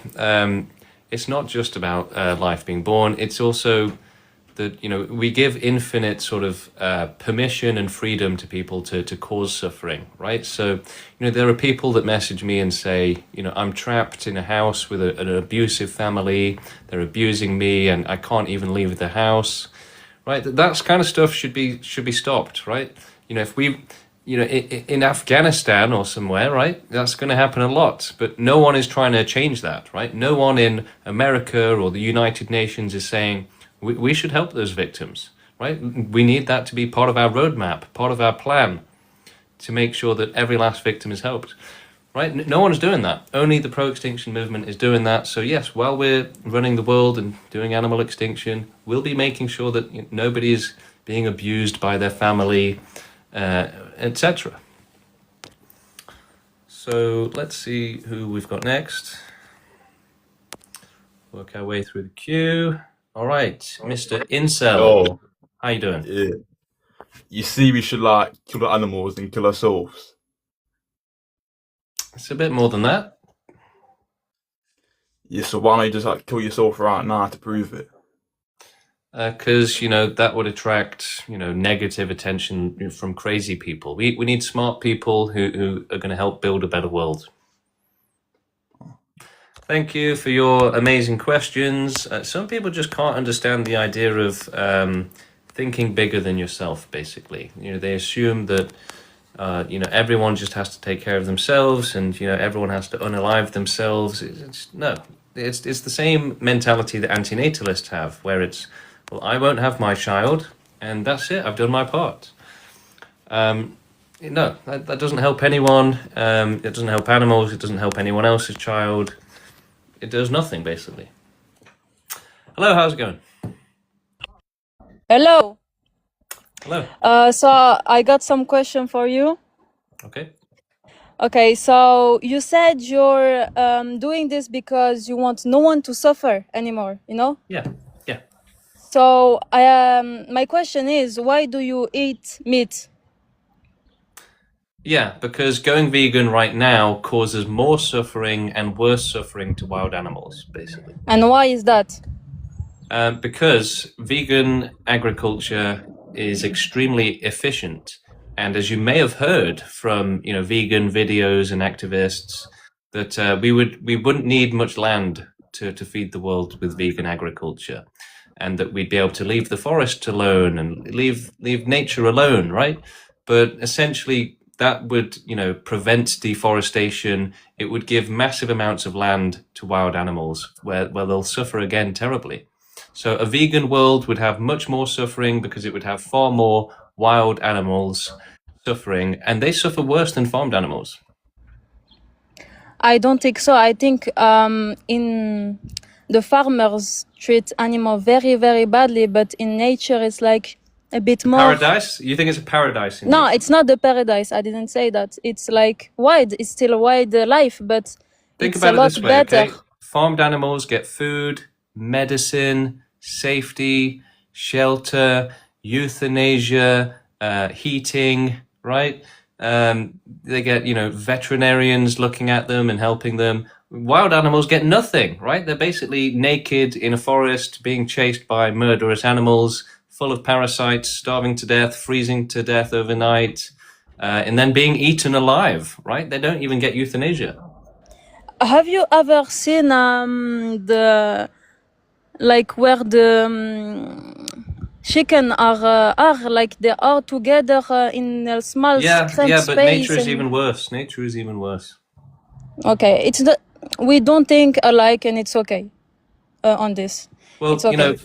it's not just about life being born. It's also that, you know, we give infinite sort of permission and freedom to people to cause suffering, right? So, you know, there are people that message me and say, you know, I'm trapped in a house with an abusive family. They're abusing me, and I can't even leave the house, right? That kind of stuff should be stopped, right? You know, if we, you know, in Afghanistan or somewhere, right, that's going to happen a lot. But no one is trying to change that, right? No one in America or the United Nations is saying we should help those victims, right? We need that to be part of our roadmap, part of our plan, to make sure that every last victim is helped, right? No one's doing that. Only the pro-extinction movement is doing that. So yes, while we're running the world and doing animal extinction, we'll be making sure that nobody is being abused by their family, etc. So let's see who we've got next. Work our way through the queue. All right, Mr. Incel. Yo, How you doing? yeah. You see, we should like kill the animals and kill ourselves. It's a bit more than that. Yeah, so why don't you just like kill yourself right now to prove it? Because, you know, that would attract, you know, negative attention from crazy people. We need smart people who are going to help build a better world. Thank you for your amazing questions. Some people just can't understand the idea of thinking bigger than yourself, basically. You know, they assume that, you know, everyone just has to take care of themselves and, you know, everyone has to unalive themselves. No, it's the same mentality that antinatalists have, where it's, well, I won't have my child, and that's it. I've done my part. No, that doesn't help anyone. It doesn't help animals. It doesn't help anyone else's child. It does nothing, basically. Hello, how's it going? Hello. Hello. So I got some question for you. Okay. Okay, so you said you're doing this because you want no one to suffer anymore, you know? Yeah. So my question is, why do you eat meat? Yeah, because going vegan right now causes more suffering and worse suffering to wild animals, basically. And why is that? Because vegan agriculture is extremely efficient, and as you may have heard from, you know, vegan videos and activists, that we wouldn't need much land to feed the world with vegan agriculture, and that we'd be able to leave the forest alone and leave nature alone, right? But essentially, that would, you know, prevent deforestation. It would give massive amounts of land to wild animals where they'll suffer again terribly. So a vegan world would have much more suffering because it would have far more wild animals suffering, and they suffer worse than farmed animals. I don't think so. I think in the farmers treat animal very, very badly, but in nature it's like a bit more. Paradise? You think it's a paradise? No, it's not the paradise. I didn't say that. It's like wide. It's still a wide life, but Think it's about a it lot this way, better. okay? Farmed animals get food, medicine, safety, shelter, euthanasia, heating, right? They get, you know, veterinarians looking at them and helping them. Wild animals get nothing, right? They're basically naked in a forest, being chased by murderous animals, full of parasites, starving to death, freezing to death overnight, and then being eaten alive, right? They don't even get euthanasia. Have you ever seen the like where the chicken are like they are together in a small cramped Yeah, space? but nature is and- even worse. Nature is even worse. Okay, it's the we don't think alike, and it's okay on this. Well, It's okay. you know,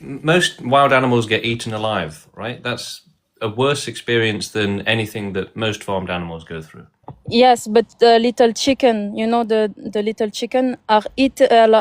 most wild animals get eaten alive, right? That's a worse experience than anything that most farmed animals go through. Yes, but the little chicken, you know, the little chicken are Killed.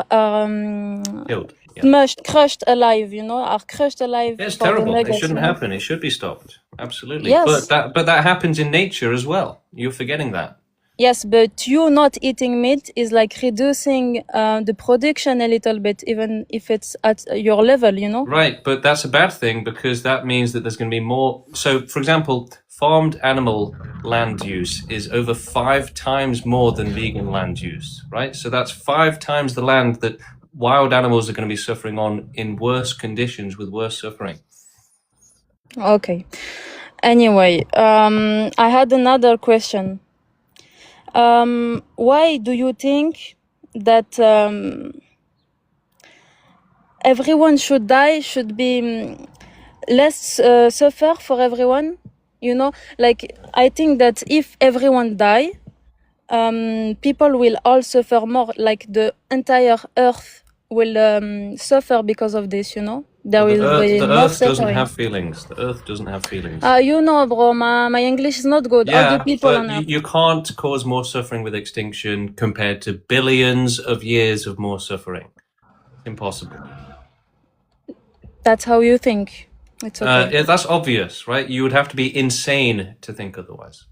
crushed alive, you know, are crushed alive. It's for the terrible. It nuggets, shouldn't you know? happen. It should be stopped. Absolutely. Yes. But that happens in nature as well. You're forgetting that. Yes, but you not eating meat is like reducing the production a little bit, even if it's at your level, you know? Right, but that's a bad thing because that means that there's going to be more. So, for example, farmed animal land use is over 5 times more than vegan land use, right? So that's 5 times the land that wild animals are going to be suffering on in worse conditions with worse suffering. Okay. Anyway, I had another question. Why do you think that everyone should die, should be less suffer for everyone? You know, like I think that if everyone die, people will all suffer more. Like the entire earth will suffer because of this. You know, there The will be the more earth doesn't suffering. have feelings. The earth doesn't have feelings. You know, bro, my English is not good. All the Yeah, people but on earth. you can't cause more suffering with extinction compared to billions of years of more suffering. Impossible. That's how you think. It's okay. Yeah, that's obvious, right? You would have to be insane to think otherwise.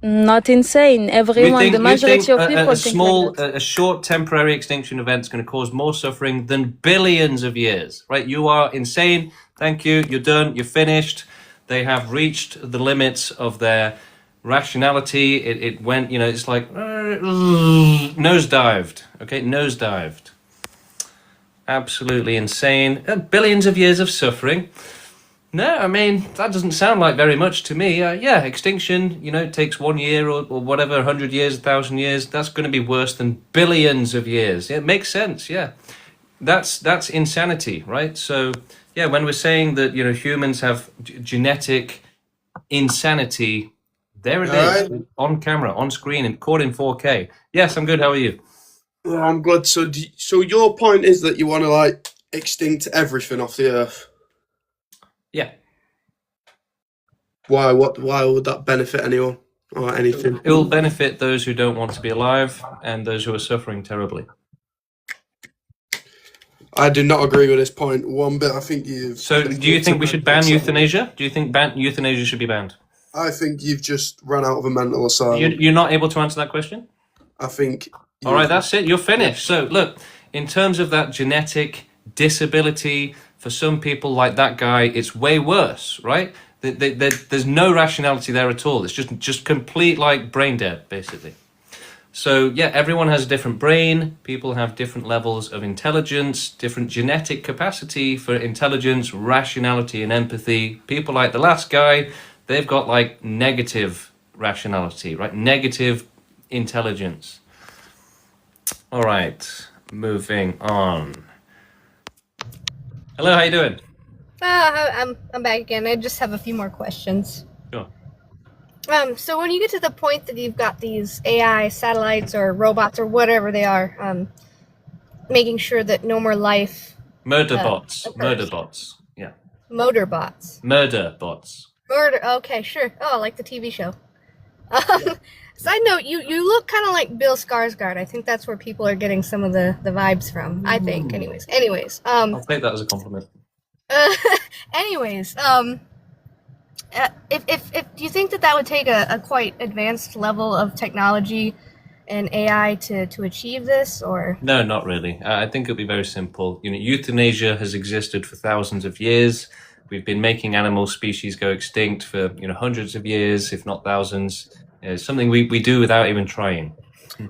Not insane. Everyone, the You think majority of people a think small, like that. a short temporary extinction event is going to cause more suffering than billions of years, right? You are insane. Thank you. You're done. You're finished. They have reached the limits of their rationality. It went, you know, it's like nosedived. Okay, nosedived. Absolutely insane. Billions of years of suffering. No, I mean, that doesn't sound like very much to me. Yeah, extinction, you know, it takes 1 year or whatever, 100 years, 1,000 years. That's going to be worse than billions of years. Yeah, it makes sense, yeah. That's insanity, right? So, yeah, when we're saying that, you know, humans have genetic insanity, there it is, on camera, on screen, and caught in 4K. Yes, I'm good. How are you? I'm good. So, so your point is that you want to like extinct everything off the earth? Yeah. Why? Why would that benefit anyone or anything? It will benefit those who don't want to be alive and those who are suffering terribly. I do not agree with this point one bit. I think you've... So, do you think we should ban euthanasia? Do you think euthanasia should be banned? I think you've just run out of a mental asylum. You're not able to answer that question? I think... All right, that's it. You're finished. So, look, in terms of that genetic disability, for some people like that guy, it's way worse, right? There's no rationality there at all. It's just complete, like, brain dead, basically. So, yeah, everyone has a different brain. People have different levels of intelligence, different genetic capacity for intelligence, rationality, and empathy. People like the last guy, they've got, like, negative rationality, right? Negative intelligence. All right, moving on. Hello, how you doing? I'm back again. I just have a few more questions. Sure. So when you get to the point that you've got these AI satellites or robots or whatever they are, making sure that no more life. Murder bots. occurs. Murder bots. Yeah. Motor bots. Murder bots. Murder. Okay, sure. Oh, like the TV show. Side note, you look kind of like Bill Skarsgård. I think that's where people are getting some of the vibes from. I think, anyways. I'll take that as a compliment. Anyways, if do you think that would take a quite advanced level of technology and AI to achieve this, or? No, not really. I think it'll be very simple. You know, euthanasia has existed for thousands of years. We've been making animal species go extinct for, you know, hundreds of years, if not thousands. It's something we do without even trying.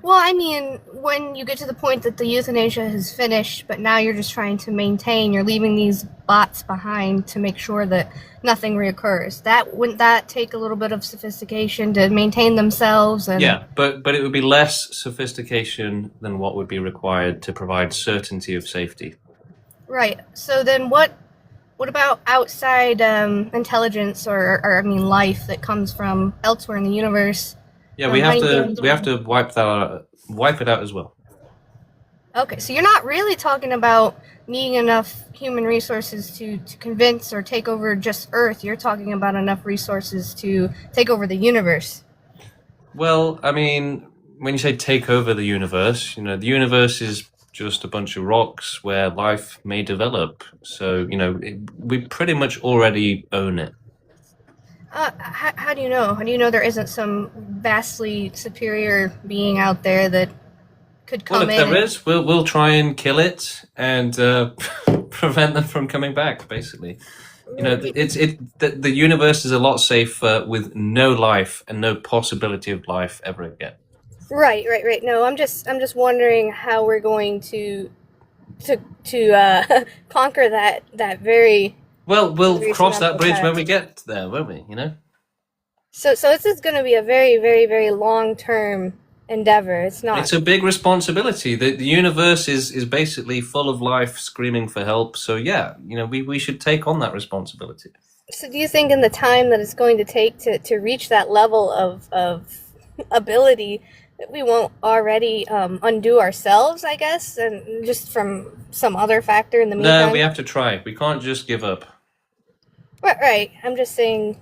Well, I mean, when you get to the point that the euthanasia is finished, but now you're just trying to maintain, you're leaving these bots behind to make sure that nothing reoccurs. Wouldn't that take a little bit of sophistication to maintain themselves? And Yeah, but it would be less sophistication than what would be required to provide certainty of safety. Right. So then what about outside intelligence or I mean life that comes from elsewhere in the universe? Yeah, we have to wipe it out as well. Okay, so you're not really talking about needing enough human resources to convince or take over just Earth. You're talking about enough resources to take over the universe. Well, I mean, when you say take over the universe, you know, the universe is just a bunch of rocks where life may develop. So, you know, we pretty much already own it. How do you know? How do you know there isn't some vastly superior being out there that could come Well, if in? there is, we'll try and kill it and prevent them from coming back. Basically, you know, the universe is a lot safer with no life and no possibility of life ever again. Right. No, I'm just wondering how we're going to conquer that very. Well, we'll very cross that bridge when task. we get there, won't we? You know. So this is going to be a very, very, very long-term endeavor. It's not. It's a big responsibility. The universe is basically full of life screaming for help. So yeah, you know, we should take on that responsibility. So do you think in the time that it's going to take to reach that level of ability that we won't already undo ourselves, I guess, and just from some other factor in the meantime? No, we have to try. We can't just give up. Right. I'm just saying,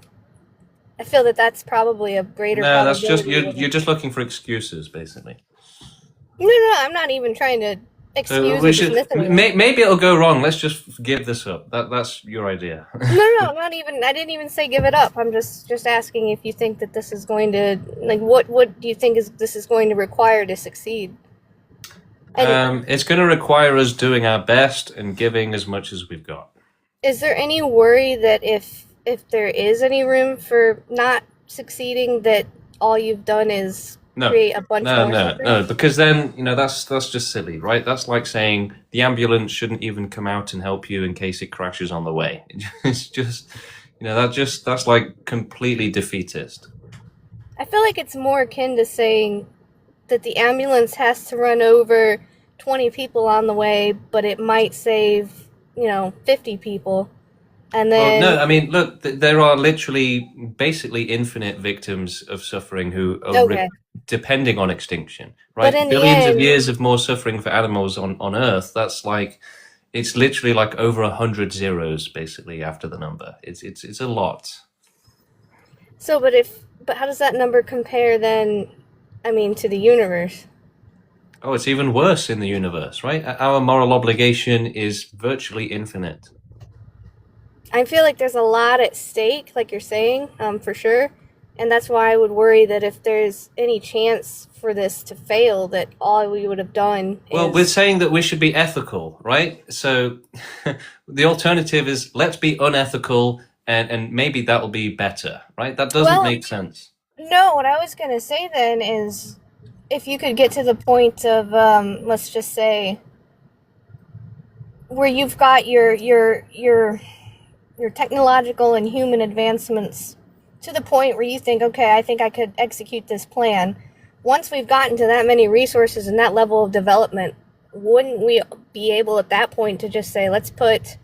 I feel that that's probably a greater No, that's just probability. you're just looking for excuses, basically. No, I'm not even trying to excuse So or we should dismiss anything. maybe it'll go wrong. Let's just give this up. That's your idea. No, not even. I didn't even say give it up. I'm just asking if you think that this is going to, like, what do you think this is going to require to succeed? It's going to require us doing our best and giving as much as we've got. Is there any worry that if there is any room for not succeeding, that all you've done is create a bunch more suffering? No, because then, you know, that's just silly, right? That's like saying the ambulance shouldn't even come out and help you in case it crashes on the way. It's just, you know, that's like completely defeatist. I feel like it's more akin to saying that the ambulance has to run over 20 people on the way, but it might save, 50 people. And then... Well, no, I mean, look, there are literally basically infinite victims of suffering who are depending on extinction, right? But in Billions the end, of years of more suffering for animals on Earth, that's like, it's literally like over 100 zeros, basically, after the number. It's a lot. So, but how does that number compare then, to the universe? Oh, it's even worse in the universe, right? Our moral obligation is virtually infinite. I feel like there's a lot at stake, like you're saying, for sure. And that's why I would worry that if there's any chance for this to fail, that all we would have done Well, we're saying that we should be ethical, right? So the alternative is let's be unethical and maybe that'll be better, right? That doesn't make sense. No, what I was going to say then is if you could get to the point of, let's just say, where you've got your technological and human advancements to the point where you think, okay, I think I could execute this plan. Once we've gotten to that many resources and that level of development, wouldn't we be able at that point to just say, let's put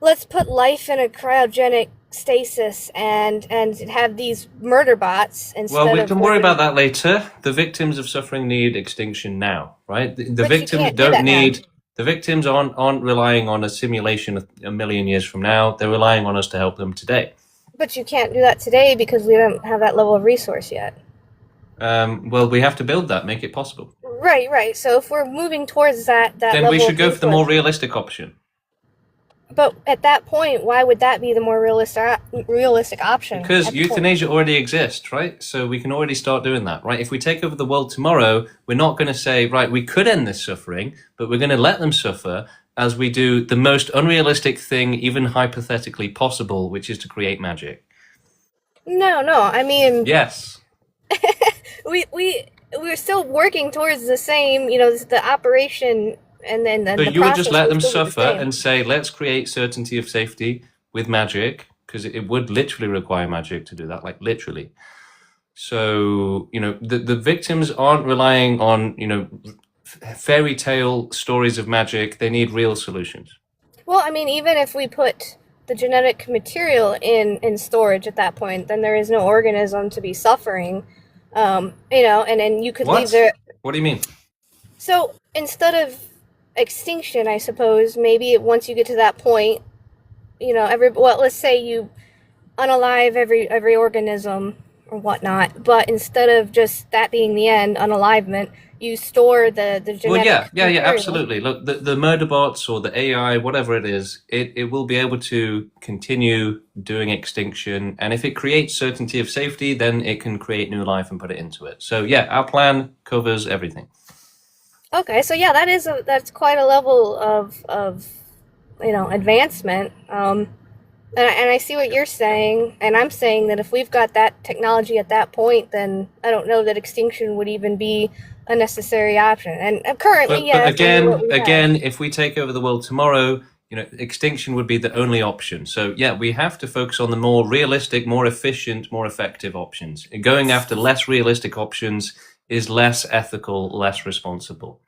life in a cryogenic stasis and have these murder bots instead of... Well, we can worry about that later. The victims of suffering need extinction now, right? The victims don't need... The victims aren't relying on a simulation a million years from now. They're relying on us to help them today. But you can't do that today because we don't have that level of resource yet. Well, we have to build that, make it possible. Right. So if we're moving towards that then level we should of go for the more resource- realistic option. But at that point, why would that be the more realistic option? Because at the point? euthanasia already exists, right? So we can already start doing that, right? If we take over the world tomorrow, we're not going to say, right, we could end this suffering, but we're going to let them suffer as we do the most unrealistic thing, even hypothetically possible, which is to create magic. No. I mean, Yes. we're still working towards the same, the operation and then So the you would just process let will them still be the suffer same. and say, let's create certainty of safety with magic, because it would literally require magic to do that, like literally. So, the victims aren't relying on, fairy tale stories of magic. They need real solutions. Well, I mean, even if we put the genetic material in storage at that point, then there is no organism to be suffering, and then you could leave there. What do you mean? So instead of extinction, I suppose, maybe once you get to that point, let's say you unalive every organism or whatnot, but instead of just that being the end, unalivement, you store the genetic Well, yeah, material. absolutely. Look, the murder bots or the AI, whatever it is, it will be able to continue doing extinction. And if it creates certainty of safety, then it can create new life and put it into it. So yeah, our plan covers everything. Okay, so yeah, that's quite a level of advancement. And I see what you're saying, and I'm saying that if we've got that technology at that point, then I don't know that extinction would even be a necessary option. And currently, But yes, we do what again, we have. again, if we take over the world tomorrow, extinction would be the only option. So yeah, we have to focus on the more realistic, more efficient, more effective options. Going after less realistic options is less ethical, less responsible.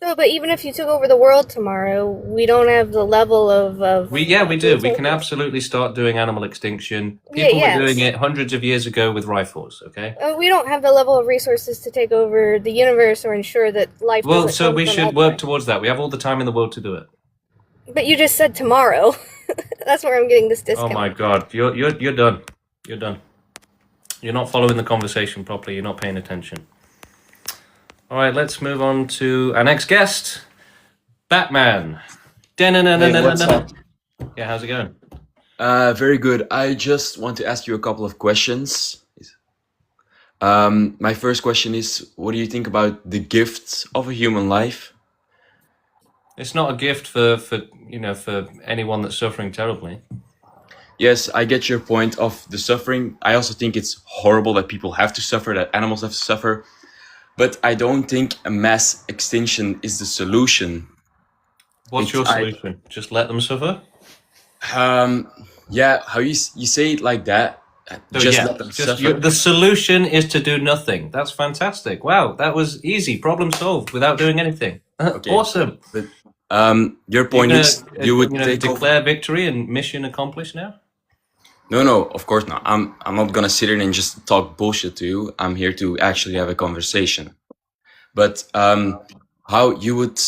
So, but even if you took over the world tomorrow, we don't have the level of We do. We can absolutely start doing animal extinction. People were doing it hundreds of years ago with rifles. Okay. We don't have the level of resources to take over the universe or ensure that life. Well, doesn't so come we from should elsewhere. work towards that. We have all the time in the world to do it. But you just said tomorrow. That's where I'm getting this discount. Oh my God, you're done. You're done. You're not following the conversation properly. You're not paying attention. All right, let's move on to our next guest, Batman. Hey, what's up? Yeah, how's it going? Very good. I just want to ask you a couple of questions. My first question is, what do you think about the gift of a human life? It's not a gift for anyone that's suffering terribly. Yes, I get your point of the suffering. I also think it's horrible that people have to suffer, that animals have to suffer. But I don't think a mass extinction is the solution. What's your solution? Just let them suffer? Yeah, how you say it like that? Just let them suffer. The solution is to do nothing. That's fantastic. Wow, that was easy. Problem solved without doing anything. Okay. Awesome. But your point is you would declare victory and mission accomplished now? No, of course not. I'm not gonna sit here and just talk bullshit to you. I'm here to actually have a conversation. But how you would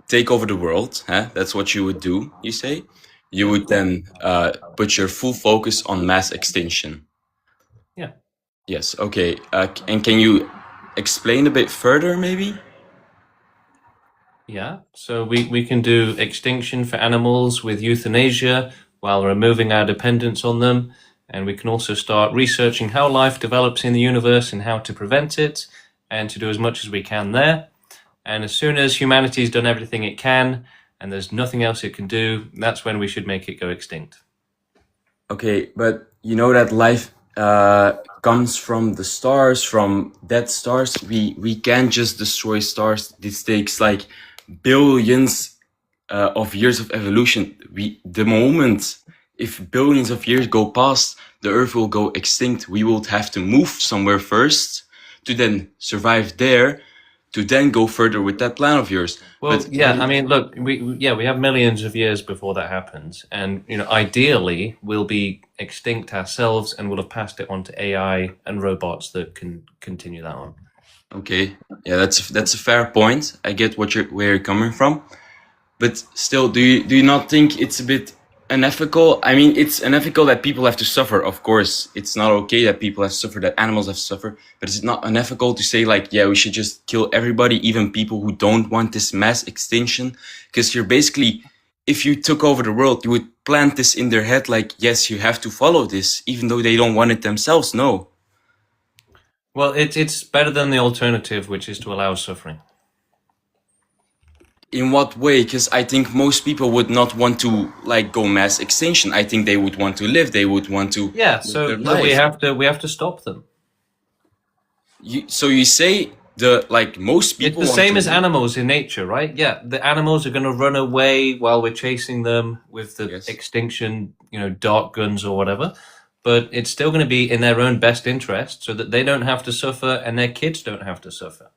take over the world, huh? That's what you would do, you say? You would then put your full focus on mass extinction. Yeah. Yes, okay. And can you explain a bit further, maybe? Yeah, so we can do extinction for animals with euthanasia while removing our dependence on them. And we can also start researching how life develops in the universe and how to prevent it, and to do as much as we can there. And as soon as humanity's done everything it can, and there's nothing else it can do, that's when we should make it go extinct. Okay, but you know that life comes from the stars, from dead stars. We can't just destroy stars. This takes like billions of years of evolution. The moment if billions of years go past, the Earth will go extinct. We will have to move somewhere first to then survive there, to then go further with that plan of yours. Well, I mean, look, we have millions of years before that happens, and ideally we'll be extinct ourselves, and we'll have passed it on to AI and robots that can continue that on. Okay, yeah, that's a fair point. I get where you're coming from, but still, do you not think it's a bit unethical? I mean, it's unethical that people have to suffer. Of course, it's not okay that people have to suffer, that animals have to suffer. But is it not unethical to say like, yeah, we should just kill everybody, even people who don't want this mass extinction? Because you're basically, if you took over the world, you would plant this in their head like, yes, you have to follow this, even though they don't want it themselves. No. Well, it's better than the alternative, which is to allow suffering. In what way? Because I think most people would not want to like go mass extinction. I think they would want to live. They would want to. Yeah. So we have to stop them. So you say most people. It's the same as animals in nature, right? Yeah, the animals are going to run away while we're chasing them with the extinction, dart guns or whatever. But it's still going to be in their own best interest, so that they don't have to suffer and their kids don't have to suffer.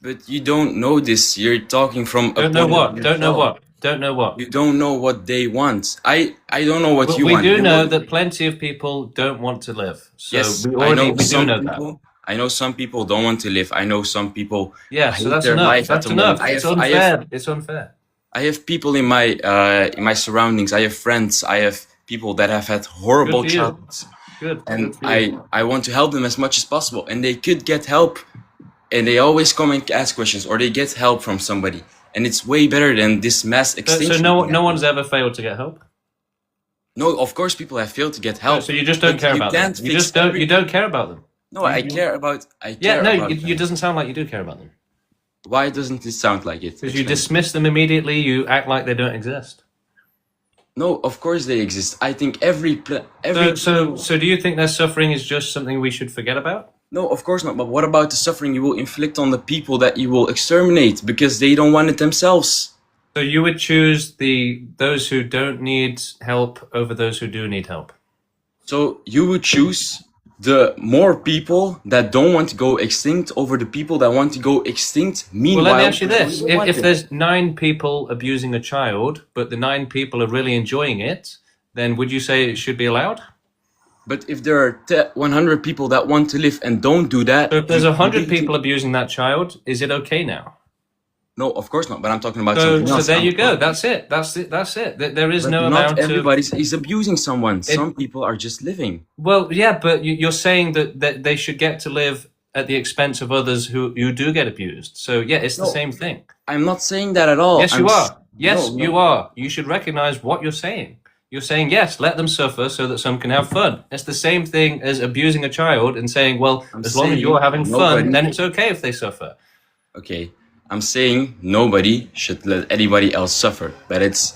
But you don't know this. You're talking from. Don't know what. Don't know what. Don't know what. You don't know what they want. I don't know what you want. We do know that plenty of people don't want to live. So yes, we I know do know people. I know some people don't want to live. I know some people. Yeah, so that's enough. That's enough. It's unfair. It's unfair. I have people in my surroundings. I have friends. I have people that have had horrible childhoods. Good. And I want to help them as much as possible. And they could get help. And they always come and ask questions, or they get help from somebody. And it's way better than this mass extinction. So no one's ever failed to get help? No, of course people have failed to get help. So you just don't care about them? You don't care about them? No, I care about... it doesn't sound like you do care about them. Why doesn't it sound like it? Because you dismiss them immediately, you act like they don't exist. No, of course they exist. I think every So do you think their suffering is just something we should forget about? No, of course not. But what about the suffering you will inflict on the people that you will exterminate because they don't want it themselves? So you would choose those who don't need help over those who do need help. So you would choose the more people that don't want to go extinct over the people that want to go extinct. Meanwhile, Well, let me ask you this: we want if it. there's 9 people abusing a child, but the 9 people are really enjoying it, then would you say it should be allowed? But if there are 100 people that want to live and don't do that, So if there's you 100 really people abusing that child, is it okay now? No, of course not. But I'm talking about So, something so else. there you go. That's it. That's it. That's it. There is But no not amount everybody of. is abusing someone. Some people are just living. Well, yeah, but you're saying that they should get to live at the expense of others who do get abused. So yeah, it's the No. same thing. I'm not saying that at all. Yes, you are. Yes, No, you are. You should recognize what you're saying. You're saying, yes, let them suffer so that some can have fun. It's the same thing as abusing a child and saying, well, as long as you're having fun, then it's okay if they suffer. Okay, I'm saying nobody should let anybody else suffer, but it's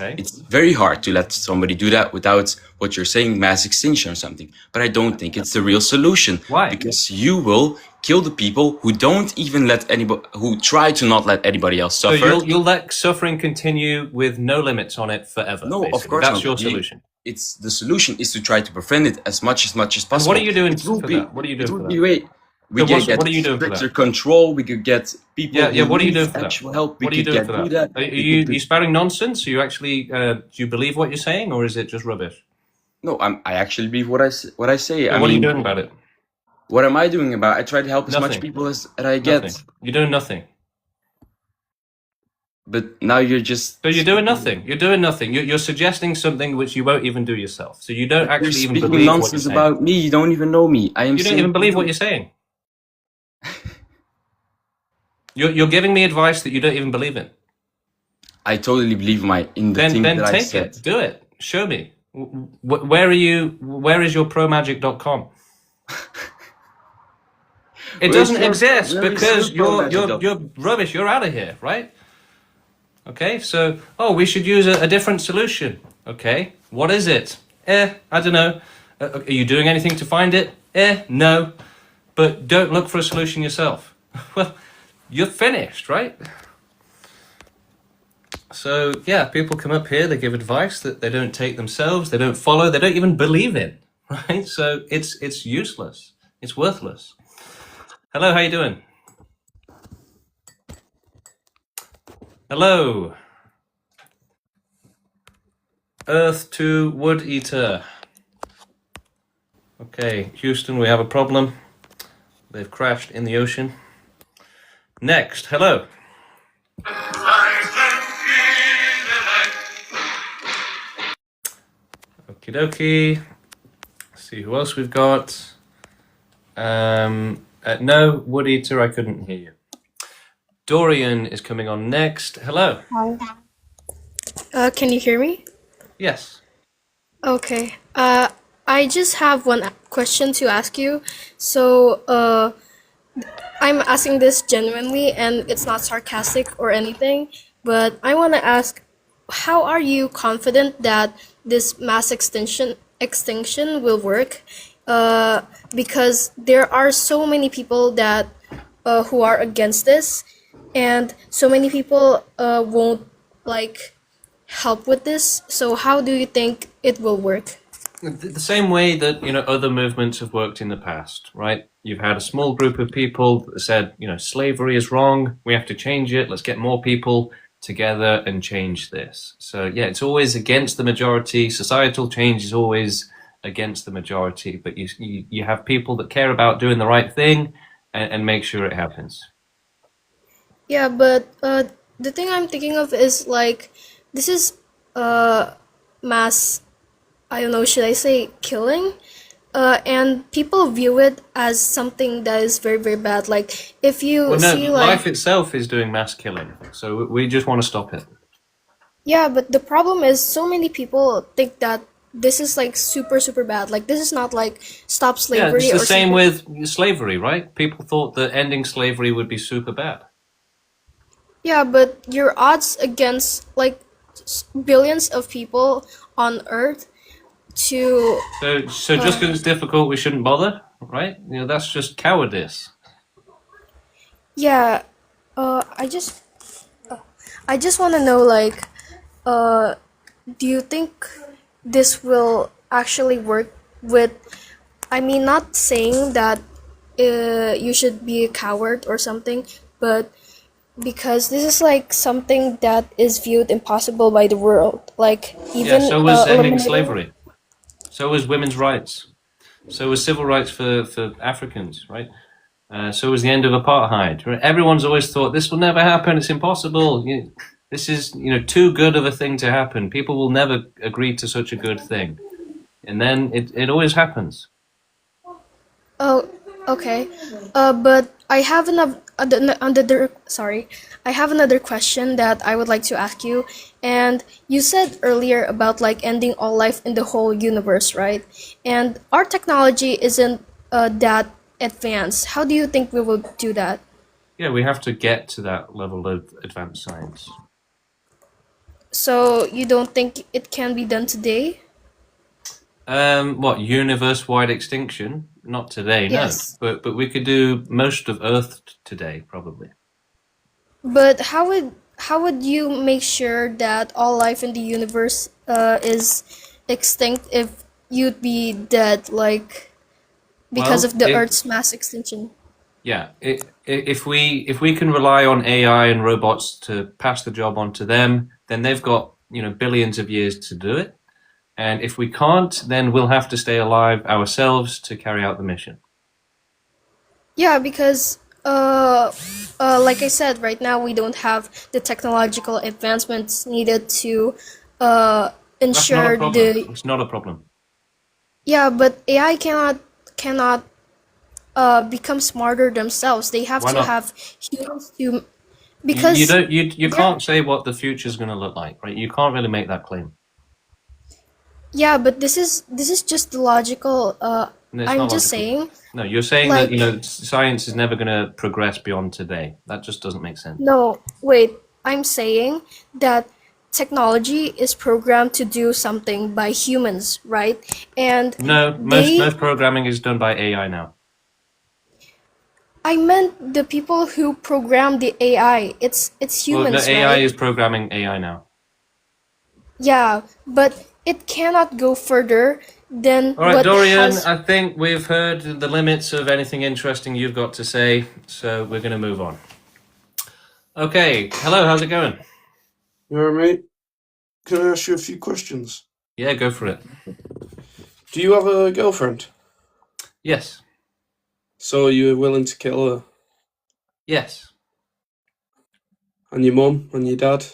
very hard to let somebody do that without what you're saying, mass extinction or something. But I don't think it's the real solution. Why? Because you will kill the people who don't even let anybody, who try to not let anybody else So suffer. you'll let suffering continue with no limits on it forever. No, basically. of course That's not. your solution. It's the solution is to try to prevent it as much as possible. And what are you doing It will for be- that? What are you doing it for would that? be great. We So could get what are you doing for stricter that? control. We could get people. Yeah. who What are you need doing for that? actual help. We What are you could doing get for do that? that. Are We you could do- spouting nonsense? Are you actually do you believe what you're saying, or is it just rubbish? No, I actually believe what I say. So I what are you mean, doing about it? What am I doing about it? I try to help as much Nothing. people as I get. Nothing. You're doing nothing. But now you're just. So you're doing nothing. You're doing nothing. You're suggesting something which you won't even do yourself. So you don't You're actually even speaking believe what you're nonsense saying. about me. You don't even know me. I am. You don't saying even believe to what you- you're saying. You're giving me advice that you don't even believe in. I totally believe in the Then thing that I take said. it. Do it. Show me. Where are you? Where is your promagic.com? It Where's doesn't your- exist where is because your you're promagic.com? rubbish. You're out of here, right? Okay, so we should use a different solution. Okay, what is it? I don't know. Are you doing anything to find it? No. But don't look for a solution yourself. Well, you're finished, right? So yeah, people come up here, they give advice that they don't take themselves, they don't follow, they don't even believe in, right? So it's useless. It's worthless. Hello, how you doing? Hello. Earth to Wood Eater. Okay, Houston, we have a problem. They've crashed in the ocean. Next, hello. Okie dokie. See who else we've got. No, Wood Eater, I couldn't hear you. Dorian is coming on next. Hello. Hi. Can you hear me? Yes. Okay. I just have one question to ask you. So, I'm asking this genuinely, and it's not sarcastic or anything, but I want to ask, how are you confident that this mass extinction will work? Because there are so many people that who are against this, and so many people won't like help with this. So how do you think it will work? The same way that other movements have worked in the past, right? You've had a small group of people that said, slavery is wrong, we have to change it, let's get more people together and change this. So yeah, it's always against the majority. Societal change is always against the majority, but you have people that care about doing the right thing and make sure it happens. Yeah, but the thing I'm thinking of is like, this is mass, I don't know, should I say killing? And people view it as something that is very, very bad. Like, if you Well, no, see like... life itself is doing mass killing, so we just want to stop it. Yeah, but the problem is so many people think that this is like super, super bad. Like, this is not like stop Yeah, slavery it's the or same something. with slavery, right? People thought that ending slavery would be super bad. Yeah, but your odds against, like, billions of people on Earth to. So just because it's difficult, we shouldn't bother, right? That's just cowardice. Yeah, I just want to know, like, do you think this will actually work with? I mean, not saying that you should be a coward or something, but because this is like something that is viewed impossible by the world, like even Yeah, so was ending eliminating. slavery. So was women's rights. So was civil rights for Africans, right? So was the end of apartheid. Right? Everyone's always thought this will never happen. It's impossible. This is too good of a thing to happen. People will never agree to such a good thing, and then it always happens. Oh, okay. But I have I have another question that I would like to ask you. And you said earlier about like ending all life in the whole universe, right? And our technology isn't that advanced. How do you think we will do that? Yeah, we have to get to that level of advanced science. So you don't think it can be done today? What, universe-wide extinction? Not today, no. Yes. But we could do most of Earth today, probably. But how would you make sure that all life in the universe is extinct if you'd be dead, like because Well, of the Earth's mass extinction? Yeah, if we can rely on AI and robots to pass the job on to them, then they've got billions of years to do it. And if we can't, then we'll have to stay alive ourselves to carry out the mission. Yeah, because like I said, right now we don't have the technological advancements needed to That's not a ensure problem. the. It's not a problem. Yeah, but AI cannot become smarter themselves. They have Why to not? have humans to. You Because don't you yeah, can't say what the future's going to look like, right? You can't really make that claim. yeah, but this is just the logical. No, it's I'm not just logical. saying, No, you're saying that like, science is never going to progress beyond today. That just doesn't make sense. no, wait. I'm saying that technology is programmed to do something by humans, right? And No, most they. most programming is done by AI now. I meant the people who program the AI. It's Well, no, humans, AI right? is programming AI now. Yeah, but it cannot go further than All right, what Dorian, has. I think we've heard the limits of anything interesting you've got to say, so we're going to move on. Okay, hello, how's it going? You alright, mate? Can I ask you a few questions? Yeah, go for it. Do you have a girlfriend? Yes. So you're willing to kill her? Yes. And your mum and your dad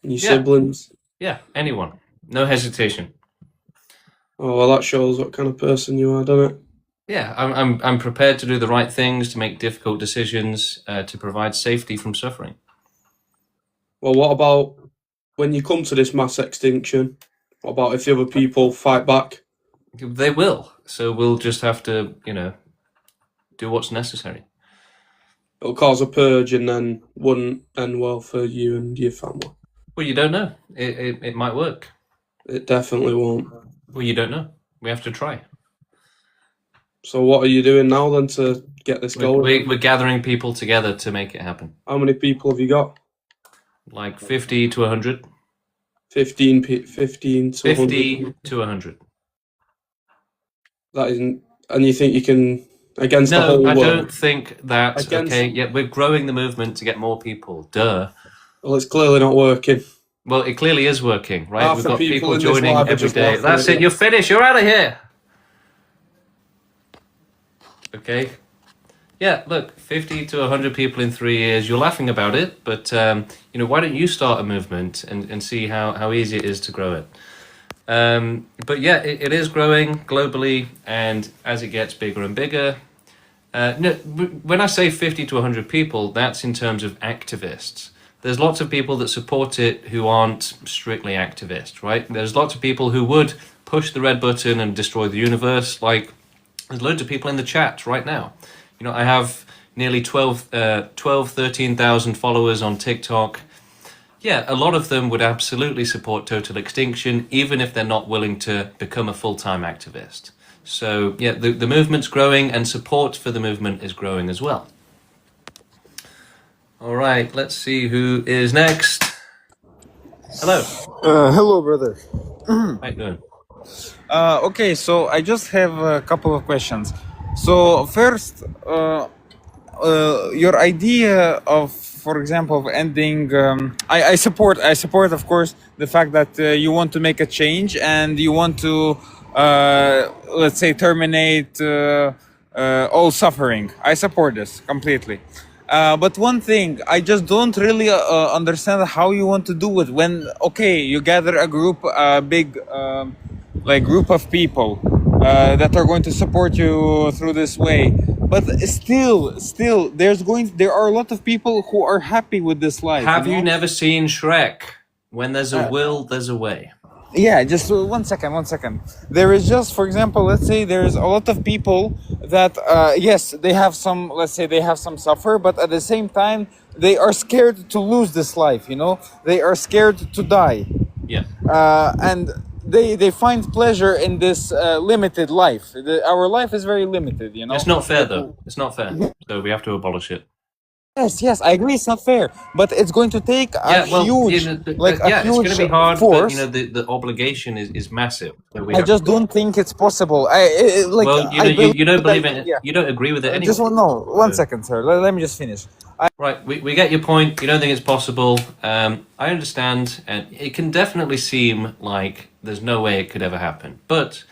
and your Yeah. siblings? Yeah, anyone. No hesitation. Oh, well, that shows what kind of person you are, doesn't it? Yeah, I'm prepared to do the right things, to make difficult decisions, to provide safety from suffering. Well, what about when you come to this mass extinction? What about if the other people fight back? They will. So we'll just have to, do what's necessary. It'll cause a purge and then wouldn't end well for you and your family. Well, you don't know. It might work. It definitely won't. Well, you don't know. We have to try. So what are you doing now then to get this going? We're gathering people together to make it happen. How many people have you got? Like 50 to 100. 15 to 100. 50 to 100. That isn't... And you think you can... Against the whole No, I world? don't think that... Against- Okay, yeah, we're growing the movement to get more people. Duh. Well, it's clearly not working. Well, it clearly is working, right? Half We've the got people people in this joining lab are every just day. laughing That's at it, you. you're finished, you're out of here! Okay. Yeah, look, 50 to 100 people in 3 years. You're laughing about it, but why don't you start a movement and see how easy it is to grow it? But yeah, it is growing globally, and as it gets bigger and bigger. No, when I say 50 to 100 people, that's in terms of activists. There's lots of people that support it who aren't strictly activists, right? There's lots of people who would push the red button and destroy the universe. Like, there's loads of people in the chat right now. I have nearly 13,000 followers on TikTok. Yeah, a lot of them would absolutely support total extinction, even if they're not willing to become a full-time activist. So, yeah, the movement's growing, and support for the movement is growing as well. All right, let's see who is next. Hello. Hello, brother. How you doing? Okay, so I just have a couple of questions. So first, your idea of, for example, of ending. I support, of course, the fact that you want to make a change and you want to, let's say, terminate all suffering. I support this completely. But one thing, I just don't really understand how you want to do it. When, okay, you gather a group, a big, like group of people that are going to support you through this way. But still, there are a lot of people who are happy with this life. Have you you know? never seen Shrek? When there's a will, there's a way. Yeah, just 1 second. There is just, for example, let's say there's a lot of people that, yes, they have some, let's say they have some suffer, but at the same time, they are scared to lose this life, you know? They are scared to die. Yeah. And they find pleasure in this limited life. Our life is very limited, you know? It's not fair, though. It's not fair. So we have to abolish it. Yes, I agree. It's not fair, but it's going to take a huge, it's going to be hard. force. But the obligation is massive. So we I have just don't think it's possible. you don't believe in it. Yeah. You don't agree with it anyway. Just no, 1 second, sir. Let me just finish. Right, we get your point. You don't think it's possible. I understand, and it can definitely seem like there's no way it could ever happen. But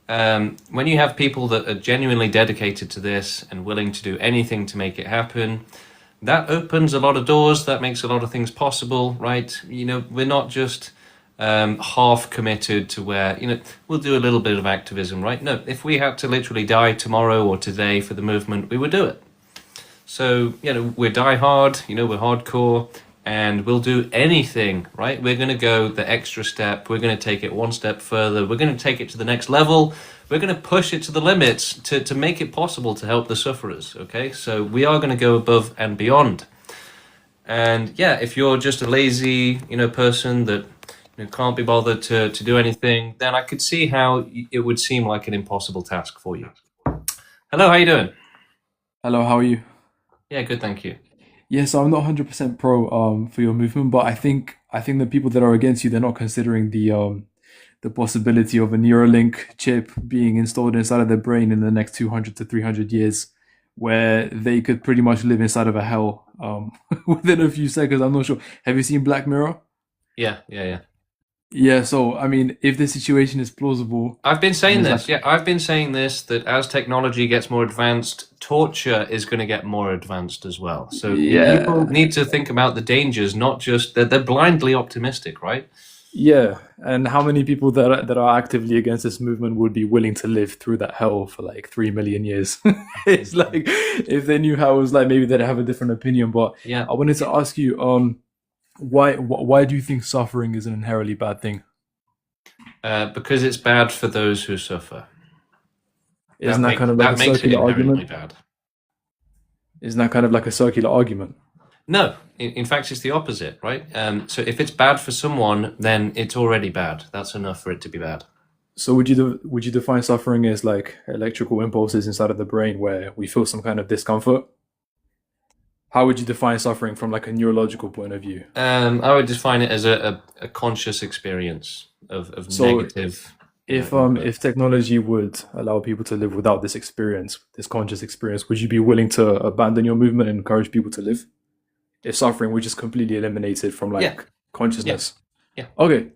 when you have people that are genuinely dedicated to this and willing to do anything to make it happen, that opens a lot of doors. That makes a lot of things possible, right? You know, we're not just half committed to where, you know, we'll do a little bit of activism, right? No, if we had to literally die tomorrow or today for the movement, we would do it. So, you know, we're die hard, you know, we're hardcore, and we'll do anything, right? We're going to go the extra step. We're going to take it one step further. We're going to take it to the next level. We're going to push it to the limits to make it possible to help the sufferers, okay? So we are going to go above and beyond. And yeah, if you're just a lazy, you know, person that can't be bothered to do anything, then I could see how it would seem like an impossible task for you. Hello, how you doing? Hello, how are you? Yeah, good, thank you. Yes, I'm not 100% pro for your movement, but I think the people that are against you, they're not considering the possibility of a Neuralink chip being installed inside of their brain in the next 200 to 300 years, where they could pretty much live inside of a hell within a few seconds. I'm not sure. Have you seen Black Mirror? Yeah. Yeah, so I mean, if the situation is plausible, I've been saying this. Yeah, I've been saying this, that as technology gets more advanced, torture is going to get more advanced as well. So people need to think about the dangers, not just that they're blindly optimistic, right? Yeah, and how many people that are actively against this movement would be willing to live through that hell for like 3 million years? It's like, if they knew how it was like, maybe they'd have a different opinion. But yeah, I wanted to ask you, why do you think suffering is an inherently bad thing? Because it's bad for those who suffer. Isn't that kind of like a circular argument? Bad. Isn't that kind of like a circular argument? No, in fact, it's the opposite, right? So if it's bad for someone, then it's already bad. That's enough for it to be bad. So would you define suffering as like electrical impulses inside of the brain where we feel some kind of discomfort? How would you define suffering from like a neurological point of view? I would define it as a conscious experience of negative. If technology would allow people to live without this experience, this conscious experience, would you be willing to abandon your movement and encourage people to live? If suffering were just completely eliminated from like consciousness. Yeah. Okay.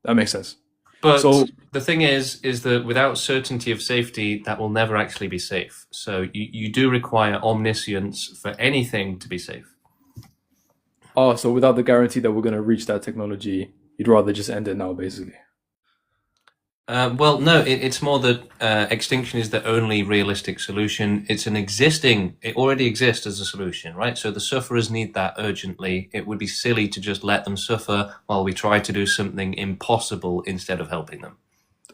That makes sense. But so, the thing is that without certainty of safety, that will never actually be safe. So you do require omniscience for anything to be safe. Oh, so without the guarantee that we're going to reach that technology, you'd rather just end it now, basically. Well, no, it's more that extinction is the only realistic solution. It already exists as a solution, right? So the sufferers need that urgently. It would be silly to just let them suffer while we try to do something impossible instead of helping them.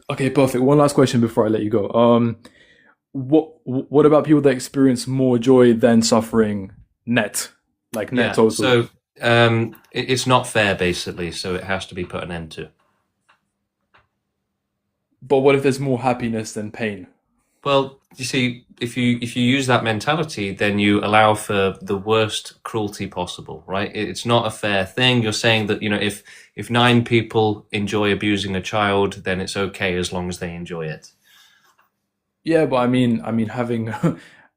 Okay, perfect. One last question before I let you go. What about people that experience more joy than suffering net? Like net total? So it's not fair, basically, so it has to be put an end to. But what if there's more happiness than pain? Well, you see, if you use that mentality, then you allow for the worst cruelty possible, right? It's not a fair thing. You're saying that, if 9 people enjoy abusing a child, then it's okay as long as they enjoy it. Yeah, but I mean, having,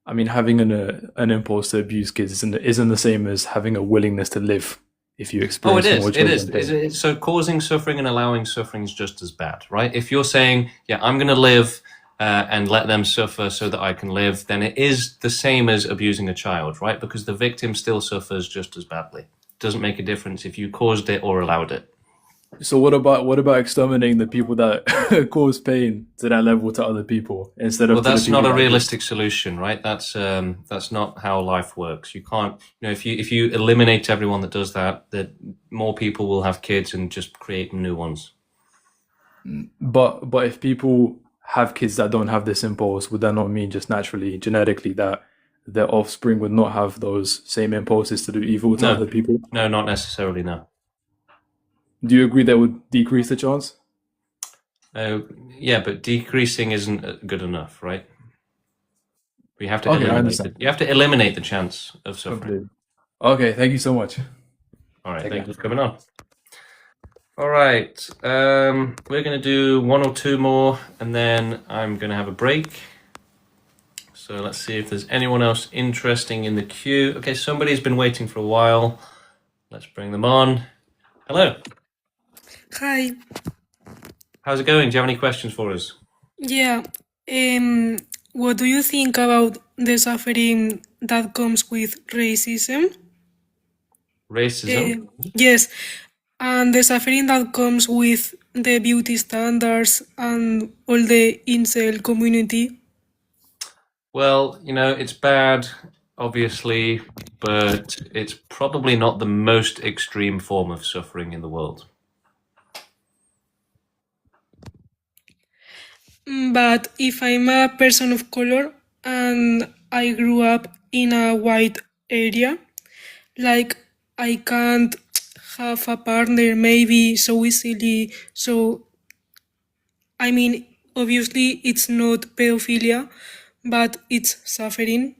having an impulse to abuse kids isn't the same as having a willingness to live. If you Oh, it experience is. more It joy is. than pain. So causing suffering and allowing suffering is just as bad, right? If you're saying, yeah, I'm going to live and let them suffer so that I can live, then it is the same as abusing a child, right? Because the victim still suffers just as badly. It doesn't make a difference if you caused it or allowed it. So what about exterminating the people that cause pain to that level to other people instead of Well, to the that's people not a that realistic solution, right? That's not how life works. You can't, if you eliminate everyone that does that more people will have kids and just create new ones. But if people have kids that don't have this impulse, would that not mean just naturally, genetically, that their offspring would not have those same impulses to do evil to No. other people? No, not necessarily, no. Do you agree that would decrease the chance? Yeah, but decreasing isn't good enough, right? We have to Okay, I eliminate understand. it. You have to eliminate the chance of suffering. Completely. Okay, thank you so much. All right, Take thank care. you for coming on. All right, we're going to do 1 or 2 more, and then I'm going to have a break. So let's see if there's anyone else interesting in the queue. Okay, somebody's been waiting for a while. Let's bring them on. Hello. Hi. How's it going? Do you have any questions for us? Yeah. What do you think about the suffering that comes with racism? Racism? Yes, and the suffering that comes with the beauty standards and all the incel community. Well, it's bad, obviously, but it's probably not the most extreme form of suffering in the world. But if I'm a person of color and I grew up in a white area, like I can't have a partner maybe so easily. So, I mean, obviously it's not pedophilia, but it's suffering.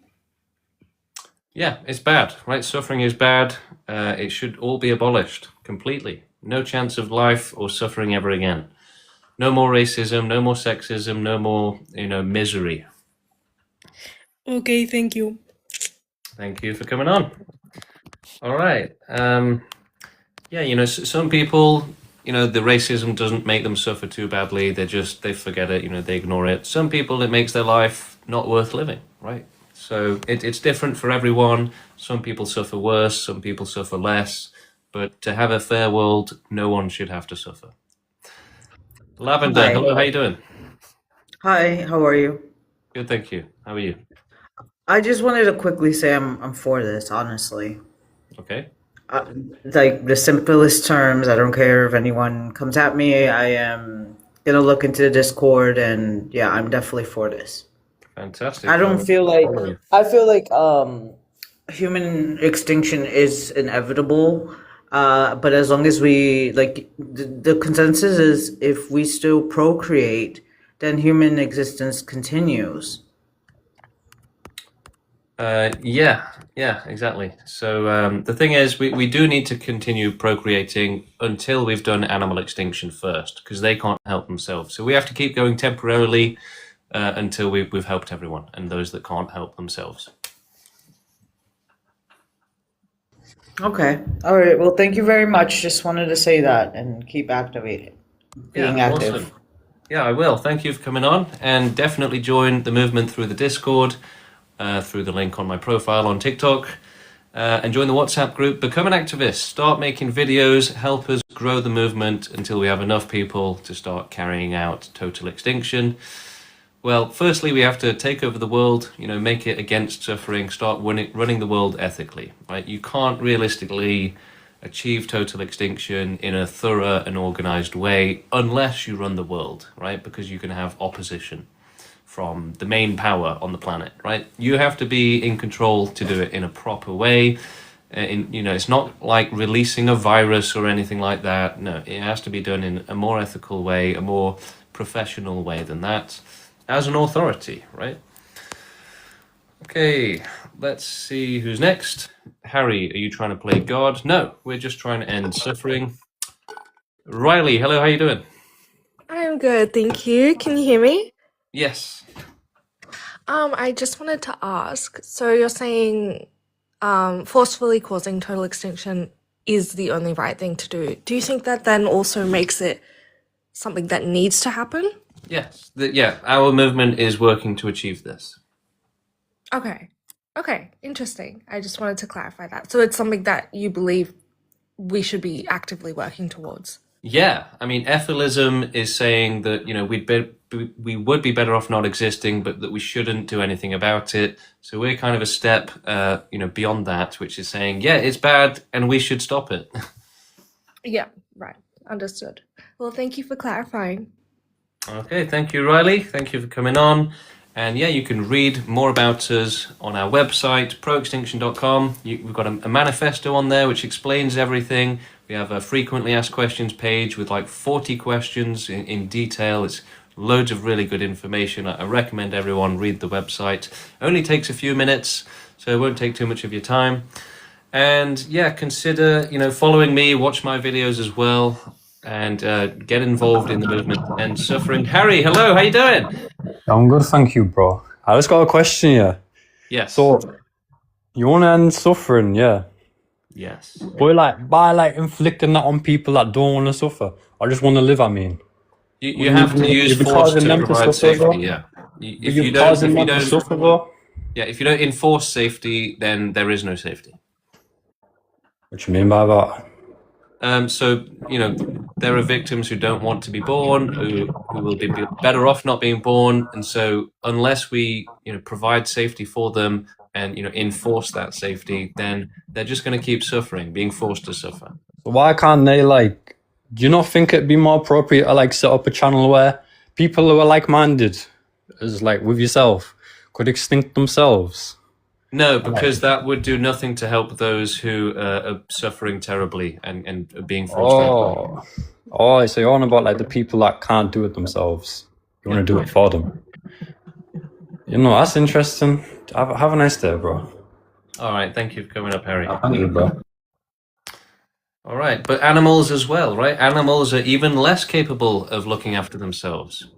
Yeah, it's bad, right? Suffering is bad. It should all be abolished completely. No chance of life or suffering ever again. No more racism, no more sexism, no more, misery. Okay, thank you. Thank you for coming on. All right. Yeah, some people, the racism doesn't make them suffer too badly. They forget it, they ignore it. Some people, it makes their life not worth living, right? So it's different for everyone. Some people suffer worse, some people suffer less. But to have a fair world, no one should have to suffer. Lavender, Hi. hello, how you doing? Hi, how are you? Good, thank you. How are you? I just wanted to quickly say I'm for this, honestly. Okay. Like the simplest terms, I don't care if anyone comes at me. I am gonna look into the Discord, and yeah, I'm definitely for this. Fantastic. I don't Well, feel like follow you. I feel like human extinction is inevitable. But as long as we the consensus is if we still procreate, then human existence continues. Yeah, exactly. So the thing is, we do need to continue procreating until we've done animal extinction first, because they can't help themselves. So we have to keep going temporarily until we've helped everyone and those that can't help themselves. Okay. All right. Well, thank you very much. Just wanted to say that and keep being Yeah, active. awesome. Yeah, I will. Thank you for coming on, and definitely join the movement through the Discord, through the link on my profile on TikTok, and join the WhatsApp group. Become an activist. Start making videos. Help us grow the movement until we have enough people to start carrying out total extinction. Well, firstly, we have to take over the world, make it against suffering, start running the world ethically, right? You can't realistically achieve total extinction in a thorough and organized way unless you run the world, right? Because you can have opposition from the main power on the planet, right? You have to be in control to do it in a proper way. It's not like releasing a virus or anything like that. No, it has to be done in a more ethical way, a more professional way than that, as an authority, right? Okay, let's see who's next. Harry, are you trying to play God? No, we're just trying to end suffering. Riley, hello, how you doing? I'm good, thank you. Can you hear me? Yes. I just wanted to ask, so you're saying forcefully causing total extinction is the only right thing to do. Do you think that then also makes it something that needs to happen? Yes. Our movement is working to achieve this. Okay, interesting. I just wanted to clarify that. So it's something that you believe we should be actively working towards. Yeah, I mean, ethylism is saying that we would be better off not existing, but that we shouldn't do anything about it. So we're kind of a step, beyond that, which is saying, yeah, it's bad, and we should stop it. Yeah, right. Understood. Well, thank you for clarifying. Okay, thank you, Riley. Thank you for coming on. And yeah, you can read more about us on our website, proextinction.com. We've got a manifesto on there which explains everything. We have a frequently asked questions page with like 40 questions in detail. It's loads of really good information. I recommend everyone read the website. Only takes a few minutes, so it won't take too much of your time. And yeah, consider, following me, watch my videos as well, and get involved in the movement to end suffering. Harry, hello, how you doing? I'm good, thank you, bro. I just got a question here. Yes. So, you want to end suffering, yeah? Yes. But by inflicting that on people that don't want to suffer, or just want to live, I mean. You have to use force to provide safety, yeah. If you don't enforce safety, then there is no safety. What do you mean by that? There are victims who don't want to be born, who will be better off not being born, and so unless we, provide safety for them and enforce that safety, then they're just going to keep suffering, being forced to suffer. So why can't they do you not think it'd be more appropriate to set up a channel where people who are like-minded, as with yourself, could extinct themselves? No, because that would do nothing to help those who are suffering terribly and are being forced. So you're on about the people that can't do it themselves. You want to do it for them. That's interesting. Have a nice day, bro. All right, thank you for coming up, Harry. Thank you, bro. All right, but animals as well, right? Animals are even less capable of looking after themselves.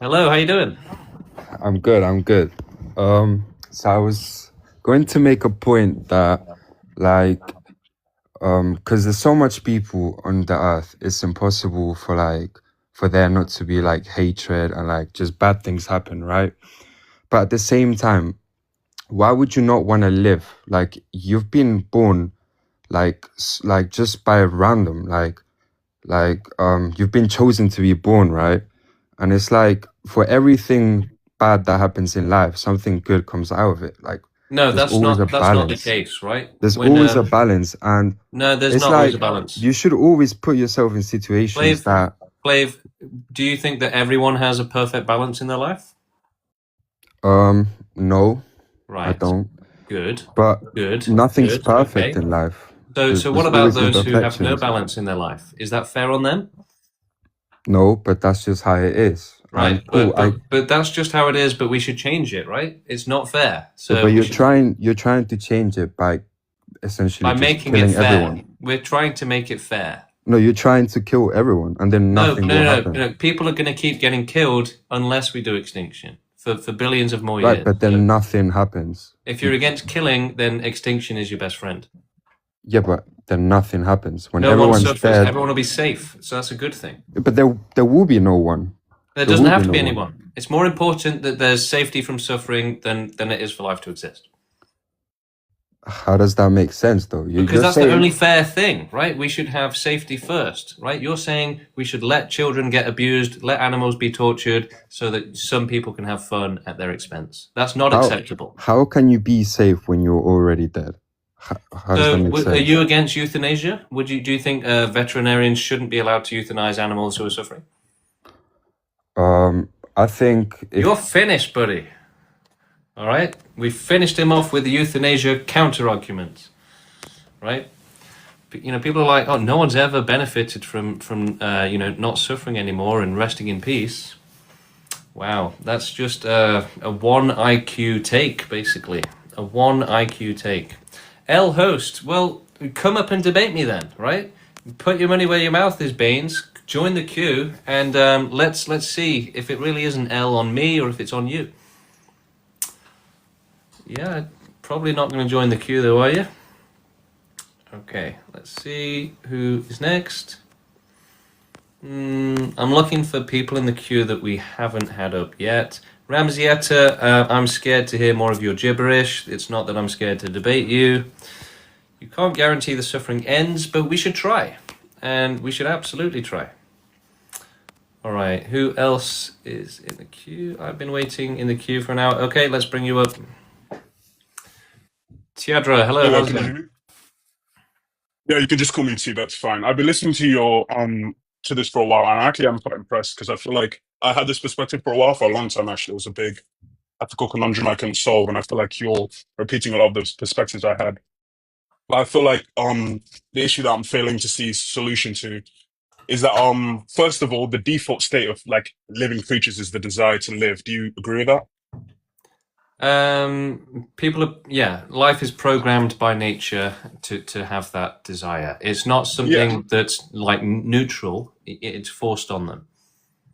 Hello, how you doing? I'm good. So I was going to make a point that, because there's so much people on the earth, it's impossible for there not to be hatred and just bad things happen, right? But at the same time, why would you not want to live? You've been born, just by random, you've been chosen to be born, right? And it's for everything bad that happens in life, something good comes out of it. No, that's not the case, right? There's always a balance, and no, there's not always a balance. You should always put yourself in situations Flav, do you think that everyone has a perfect balance in their life? No, right. I don't. Good. But nothing's perfect in life. So what about those who have no balance in their life? Is that fair on them? No, but that's just how it is. Right, but that's just how it is. But we should change it, right? It's not fair. So, but you're trying to change it by essentially making killing it fair. Everyone. We're trying to make it fair. No, you're trying to kill everyone, and then nothing will happen. No. People are going to keep getting killed unless we do extinction for billions of more Right, years. but then nothing happens. If you're against killing, then extinction is your best friend. Yeah, but then nothing happens when No one everyone's suffers. dead. Everyone will be safe, so that's a good thing. But there will be no one. There doesn't have to be anyone. It's more important that there's safety from suffering than it is for life to exist. How does that make sense, though? Because that's the only fair thing, right? We should have safety first, right? You're saying we should let children get abused, let animals be tortured, so that some people can have fun at their expense. That's not acceptable. How can you be safe when you're already dead? How does that make sense? Are you against euthanasia? Do you think veterinarians shouldn't be allowed to euthanize animals who are suffering? I think you're finished, buddy. All right, we finished him off with the euthanasia counter argument. right? People are like, oh, no one's ever benefited from not suffering anymore and resting in peace. Wow, that's just a one IQ take, basically. A one IQ take. L host, well, come up and debate me then, right? Put your money where your mouth is, Baines. Join the queue, and let's see if it really is an L on me or if it's on you. Yeah, probably not going to join the queue though, are you? Okay, let's see who is next. I'm looking for people in the queue that we haven't had up yet. Ramsietta, I'm scared to hear more of your gibberish. It's not that I'm scared to debate you. You can't guarantee the suffering ends, but we should try. And we should absolutely try. All right, who else is in the queue? I've been waiting in the queue for an hour. Okay, let's bring you up. Tiadra, hello, Hello, how's it can you hear going? me? Yeah, you can just call me T. That's fine. I've been listening to your to this for a while, and actually I'm quite impressed because I feel like I had this perspective for a while, for a long time. Actually, it was a big ethical conundrum I couldn't solve, and I feel like you're repeating a lot of those perspectives I had. But I feel like the issue that I'm failing to see solution to is that first of all, the default state of like living creatures is the desire to live. Do you agree with that? Life is programmed by nature to have that desire. It's not Yeah. something that's like neutral. It's forced on them.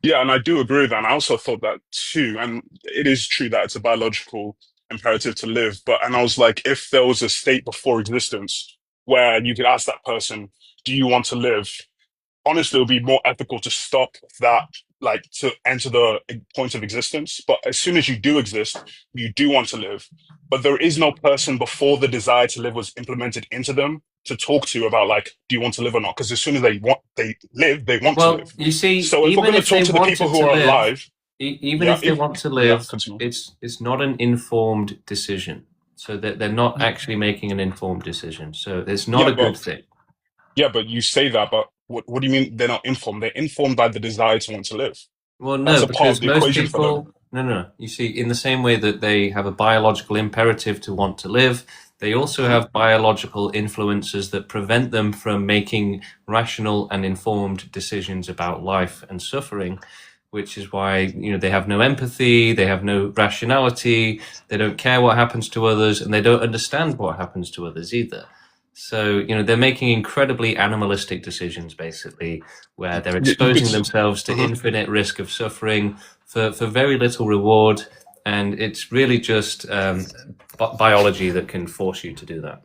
Yeah, and I do agree with that. And I also thought that too. And it is true that it's a biological imperative to live. And I was like, if there was a state before existence where you could ask that person, do you want to live? Honestly, it would be more ethical to stop that, like to enter the point of existence. But as soon as you do exist, you do want to live. But there is no person before the desire to live was implemented into them to talk to about like, do you want to live or not? Because as soon as they live, they want to Well, live. you see, So if we're even going to if they talk to the people wanted who to are live, alive, even yeah, if they want to yeah, live, continue. it's not an informed decision. So that they're not actually making an informed decision. So it's not a good thing. Yeah, but you say that, but what do you mean they're not informed? They're informed by the desire to want to live. Well, That's no, a part of because the most equation for them. people, no. You see, in the same way that they have a biological imperative to want to live, they also have biological influences that prevent them from making rational and informed decisions about life and suffering, which is why, they have no empathy, they have no rationality, they don't care what happens to others, and they don't understand what happens to others either. So, they're making incredibly animalistic decisions, basically, where they're You could, exposing themselves to infinite risk of suffering for very little reward. And it's really just biology that can force you to do that.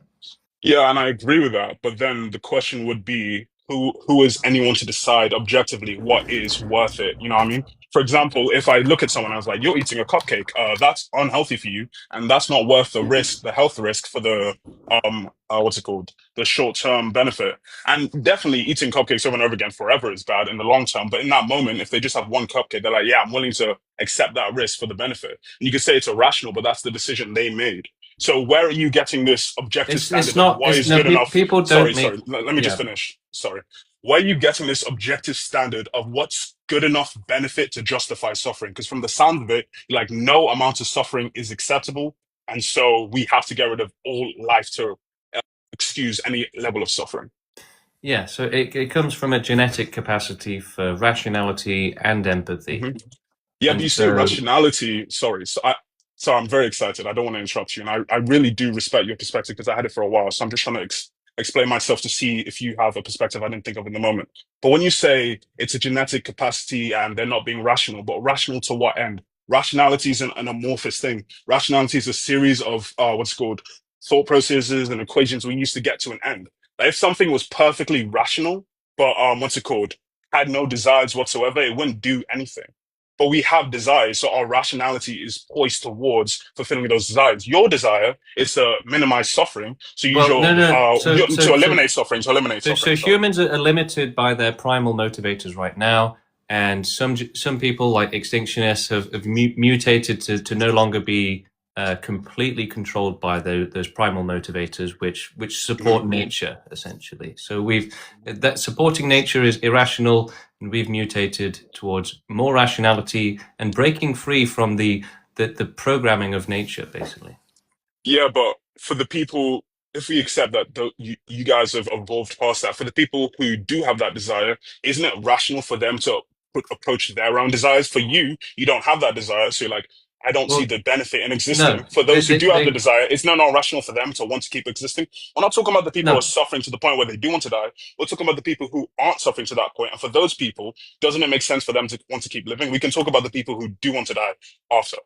yeah, and I agree with that. But then the question would be, who is anyone to decide objectively what is worth it? You know what I mean? For example, if I look at someone, I was like, "You're eating a cupcake. That's unhealthy for you, and that's not worth the risk, the health risk for the what's it called, the short term benefit." And definitely, eating cupcakes over and over again forever is bad in the long term. But in that moment, if they just have one cupcake, they're like, "Yeah, I'm willing to accept that risk for the benefit." And you could say it's irrational, but that's the decision they made. So where are you getting this objective It's standard of not, what it's is no, good enough? people don't Sorry. make, Let me just yeah. finish. Sorry. Where are you getting this objective standard of what's good enough benefit to justify suffering? Because from the sound of it, like no amount of suffering is acceptable. And so we have to get rid of all life to excuse any level of suffering. Yeah, so it comes from a genetic capacity for rationality and empathy. Yeah, And but you say rationality. Sorry. So I'm very excited. I don't want to interrupt you. And I really do respect your perspective because I had it for a while. So I'm just trying to explain myself to see if you have a perspective I didn't think of in the moment. But when you say it's a genetic capacity and they're not being rational, but rational to what end? Rationality is an amorphous thing. Rationality is a series of what's it called thought processes and equations we used to get to an end. Like if something was perfectly rational, but what's it called, had no desires whatsoever, it wouldn't do anything. But we have desires, so our rationality is poised towards fulfilling those desires. Your desire is to minimize suffering, so use well, your no. to eliminate suffering. To eliminate So suffering. Sorry. humans are limited by their primal motivators right now, and some people, like extinctionists, have mutated to no longer be completely controlled by those primal motivators, which support nature essentially. So that supporting nature is irrational, and we've mutated towards more rationality and breaking free from the programming of nature, basically. Yeah, but for the people, if we accept that you guys have evolved past that, for the people who do have that desire, isn't it rational for them to approach their own desires? For you, you don't have that desire, so you're like, I don't see Well, the benefit in existing. no, For those who do have the they desire, it's not rational for them to want to keep existing. We're not talking about the people who are no. suffering to the point where they do want to die. We're talking about the people who aren't suffering to that point. And for those people, doesn't it make sense for them to want to keep living? We can talk about the people who do want to die after.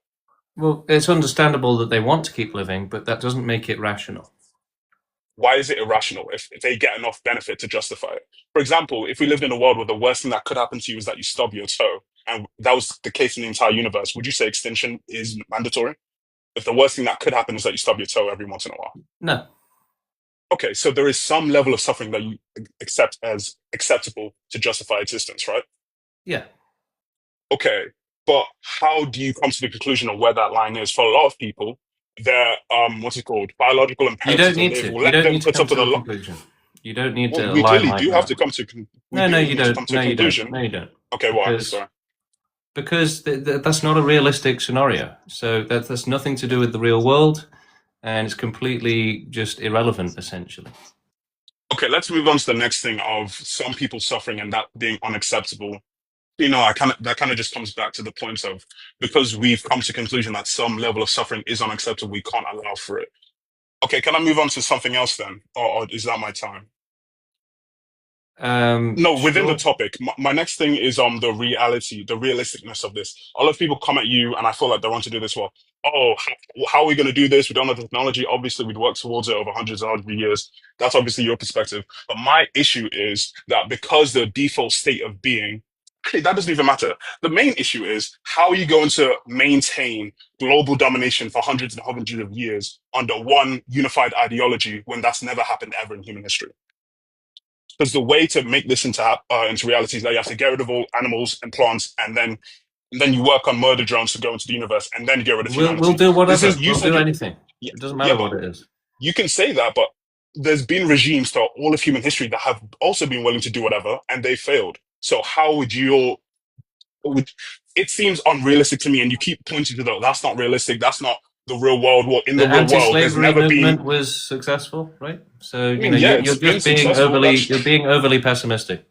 Well, it's understandable that they want to keep living, but that doesn't make it rational. Why is it irrational if they get enough benefit to justify it? For example, if we lived in a world where the worst thing that could happen to you is that you stub your toe, and that was the case in the entire universe, would you say extinction is mandatory? If the worst thing that could happen is that you stub your toe every once in a while. No. Okay, so there is some level of suffering that you accept as acceptable to justify existence, right? Yeah. Okay, but how do you come to the conclusion of where that line is? For a lot of people, their what's it called, biological You imperative don't to need live to. will You let don't them need to put come up with to a a lot. conclusion. You don't need Well, a we line clearly like do have that. to come to. We No, do no, you need to don't. come to a No, you don't. conclusion. No, you don't. Okay, why? Sorry. Because that's not a realistic scenario. So that's nothing to do with the real world, and it's completely just irrelevant, essentially. Okay, let's move on to the next thing of some people suffering and that being unacceptable. That kind of just comes back to the point of, because we've come to conclusion that some level of suffering is unacceptable, we can't allow for it. Okay, can I move on to something else then, or is that my time? No, within the Sure. topic. My next thing is the realisticness of this. A lot of people come at you, and I feel like they want to do this. Well, oh, how are we going to do this? We don't have the technology. Obviously, we'd work towards it over hundreds and hundreds of years. That's obviously your perspective. But my issue is that because the default state of being, actually, that doesn't even matter. The main issue is how are you going to maintain global domination for hundreds and hundreds of years under one unified ideology when that's never happened ever in human history? Because the way to make this into reality is that you have to get rid of all animals and plants, and then you work on murder drones to go into the universe, and then you get rid of humanity. We'll do whatever. You We'll said do anything. yeah, It doesn't yeah, matter but what it is. you can say that, but there's been regimes throughout all of human history that have also been willing to do whatever, and they failed. So how would you? It seems unrealistic to me, and you keep pointing to that's not realistic. That's not the real world. Well, in The the real world, there's anti-slavery never movement been. was successful, right? So I you mean, know yeah, you're it's been just being successful. overly pessimistic.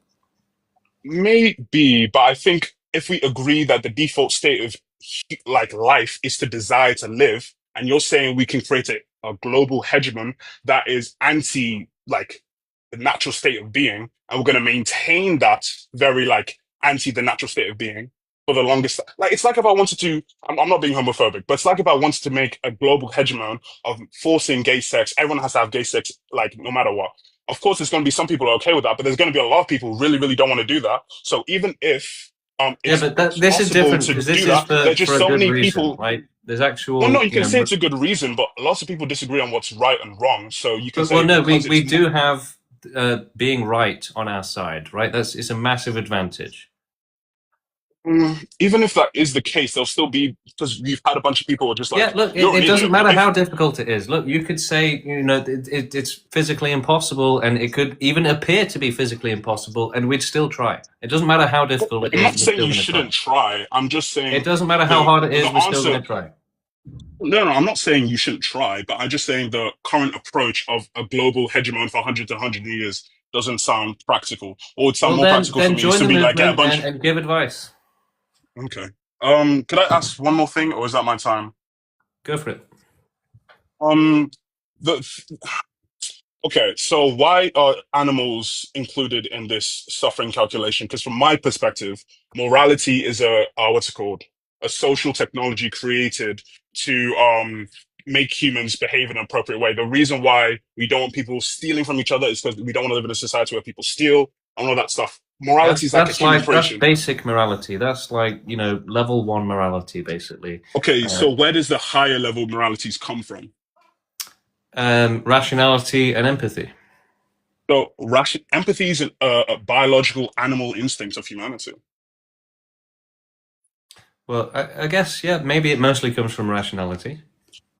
Maybe, but I think if we agree that the default state of like life is to desire to live, and you're saying we can create a global hegemon that is anti like the natural state of being, and we're going to maintain that very like anti the natural state of being for the longest. Like it's like if I wanted to, I'm not being homophobic, but it's like if I wanted to make a global hegemon of forcing gay sex, everyone has to have gay sex, like no matter what. Of course, there's going to be some people who are okay with that, but there's going to be a lot of people who really, really don't want to do that. So even if Yeah, it's but this is possible different to because do this is that, there's for just a so good many reason, people. right? There's Well, no, actual, you can say it's a good reason, but lots of people disagree on what's right and wrong. So you can well, say no, because we it's do have being right on our side, right? It's a massive advantage. even if that is the case, there'll still be because we've had a bunch of people who are just Yeah, like, look, you're it doesn't matter if how difficult it is. Look, you could say, it's physically impossible, and it could even appear to be physically impossible, and we'd still try. It doesn't matter how difficult it I'm is, not we're saying still you going to try. shouldn't try. I'm just It saying doesn't matter how hard it is, the we're still going answer. to try. No, I'm not saying you shouldn't try, but I'm just saying the current approach of a global hegemon for hundreds and hundreds of years doesn't sound practical. Or would sound Well, more practical for then me is join to the be like, get a movement bunch. and give advice. Okay. Could I ask one more thing, or is that my time? Go for it. The Okay, so why are animals included in this suffering calculation? Because from my perspective, morality is what's it called? A social technology created to make humans behave in an appropriate way. The reason why we don't want people stealing from each other is because we don't want to live in a society where people steal and all that stuff. Morality is like a human That's creation. basic morality. That's like, level 1 morality, basically. Okay, so where does the higher level moralities come from? Rationality and empathy. So empathy is a biological animal instinct of humanity. Well, I guess, yeah, maybe it mostly comes from rationality.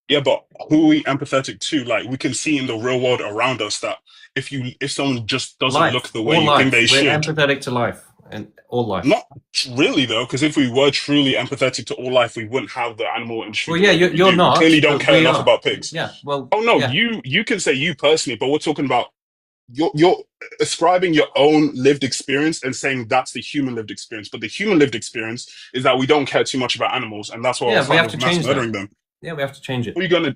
Yeah, but who are we empathetic to? Like we can see in the real world around us that if someone just doesn't look the way you think they We're should, empathetic to life. and all life. Not really, though, because if we were truly empathetic to all life, we wouldn't have the animal industry. Well, yeah, the way that we you're do. not. We clearly don't But care we enough are. about pigs. Yeah. Well. Oh no, Yeah. you can say you personally, but we're talking about you're ascribing your own lived experience and saying that's the human lived experience. But the human lived experience is that we don't care too much about animals, and that's why we're Yeah, we fine have with to mass change murdering that. them. Yeah, we have to change it. What are you gonna?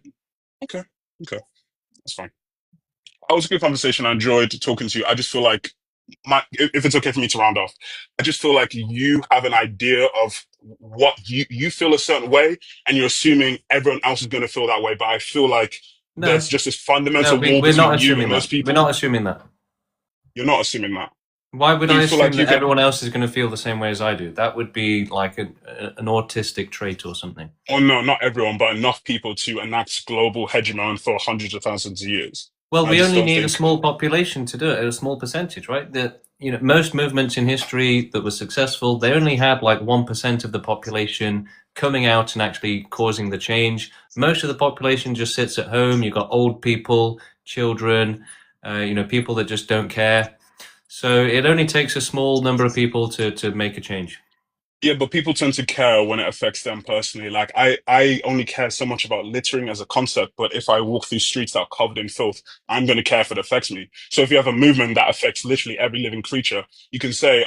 Okay, that's fine. That was a good conversation. I enjoyed talking to you. I just feel like if it's okay for me to round off, I just feel like you have an idea of what you feel a certain way, and you're assuming everyone else is going to feel that way. But I feel like No. there's just this No, fundamental wall we're not between you assuming and those that. people. We're not assuming that. You're not assuming that. Why would Do you I feel assume like you that can- everyone else is going to feel the same way as I do? That would be like an autistic trait or something. Oh no, not everyone, but enough people to enact global hegemony for hundreds of thousands of years. Well, I we just only don't need a think- small population to do it, a small percentage, right? Most movements in history that were successful, they only had like 1% of the population coming out and actually causing the change. Most of the population just sits at home. You've got old people, children, people that just don't care. So it only takes a small number of people to make a change. Yeah, but people tend to care when it affects them personally. Like I only care so much about littering as a concept, but if I walk through streets that are covered in filth, I'm going to care if it affects me. So if you have a movement that affects literally every living creature, you can say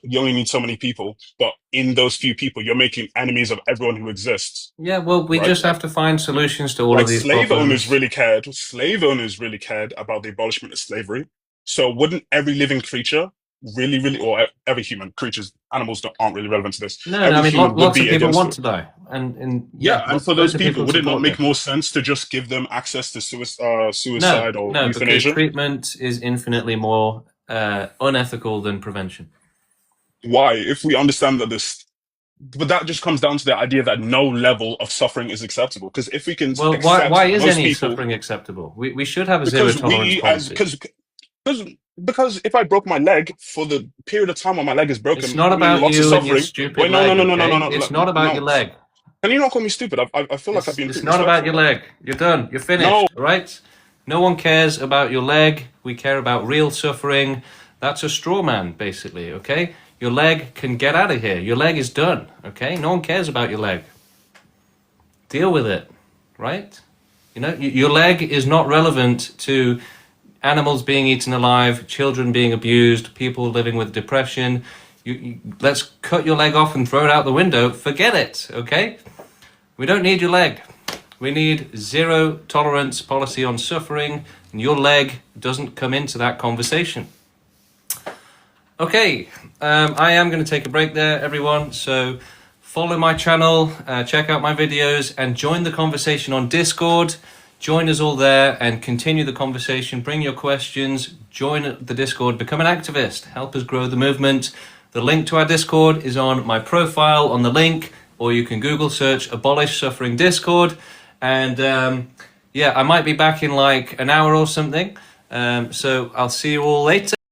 you only need so many people, but in those few people, you're making enemies of everyone who exists. Yeah, well, we Right. just have to find solutions to all Like of these slave problems. owners really cared. Slave owners really cared about the abolishment of slavery. So wouldn't every living creature really, or every human creatures, animals aren't really relevant to this. No, Every I mean, human would lots of be people against want it. to die, and And lots for those of people, would it not support make this. more sense to just give them access to No, suicide or no, because euthanasia? treatment is infinitely more unethical than prevention. Why? If we understand that but that just comes down to the idea that no level of suffering is acceptable. Because if we can Well, accept why is most any people, suffering acceptable? We should have a zero because tolerance policy. because if I broke my leg for the period of time when my leg is broken, It's not I mean, about lots of you and your suffering. stupid Wait, leg. no, Okay? It's not about your leg. Can you not call me stupid? I feel like I've been. It's pretty not about respectful. your leg. You're done. You're finished. No. Right? No one cares about your leg. We care about real suffering. That's a straw man, basically. Okay? Your leg can get out of here. Your leg is done. Okay? No one cares about your leg. Deal with it. Right? Your leg is not relevant to animals being eaten alive, children being abused, people living with depression. Let's cut your leg off and throw it out the window. Forget it, okay? We don't need your leg. We need zero tolerance policy on suffering, and your leg doesn't come into that conversation. Okay, I am going to take a break there, everyone. So follow my channel, check out my videos, and join the conversation on Discord. Join us all there and continue the conversation. Bring your questions, join the Discord, become an activist, help us grow the movement. The link to our Discord is on my profile on the link, or you can Google search Abolish Suffering Discord. And I might be back in like an hour or something. So I'll see you all later.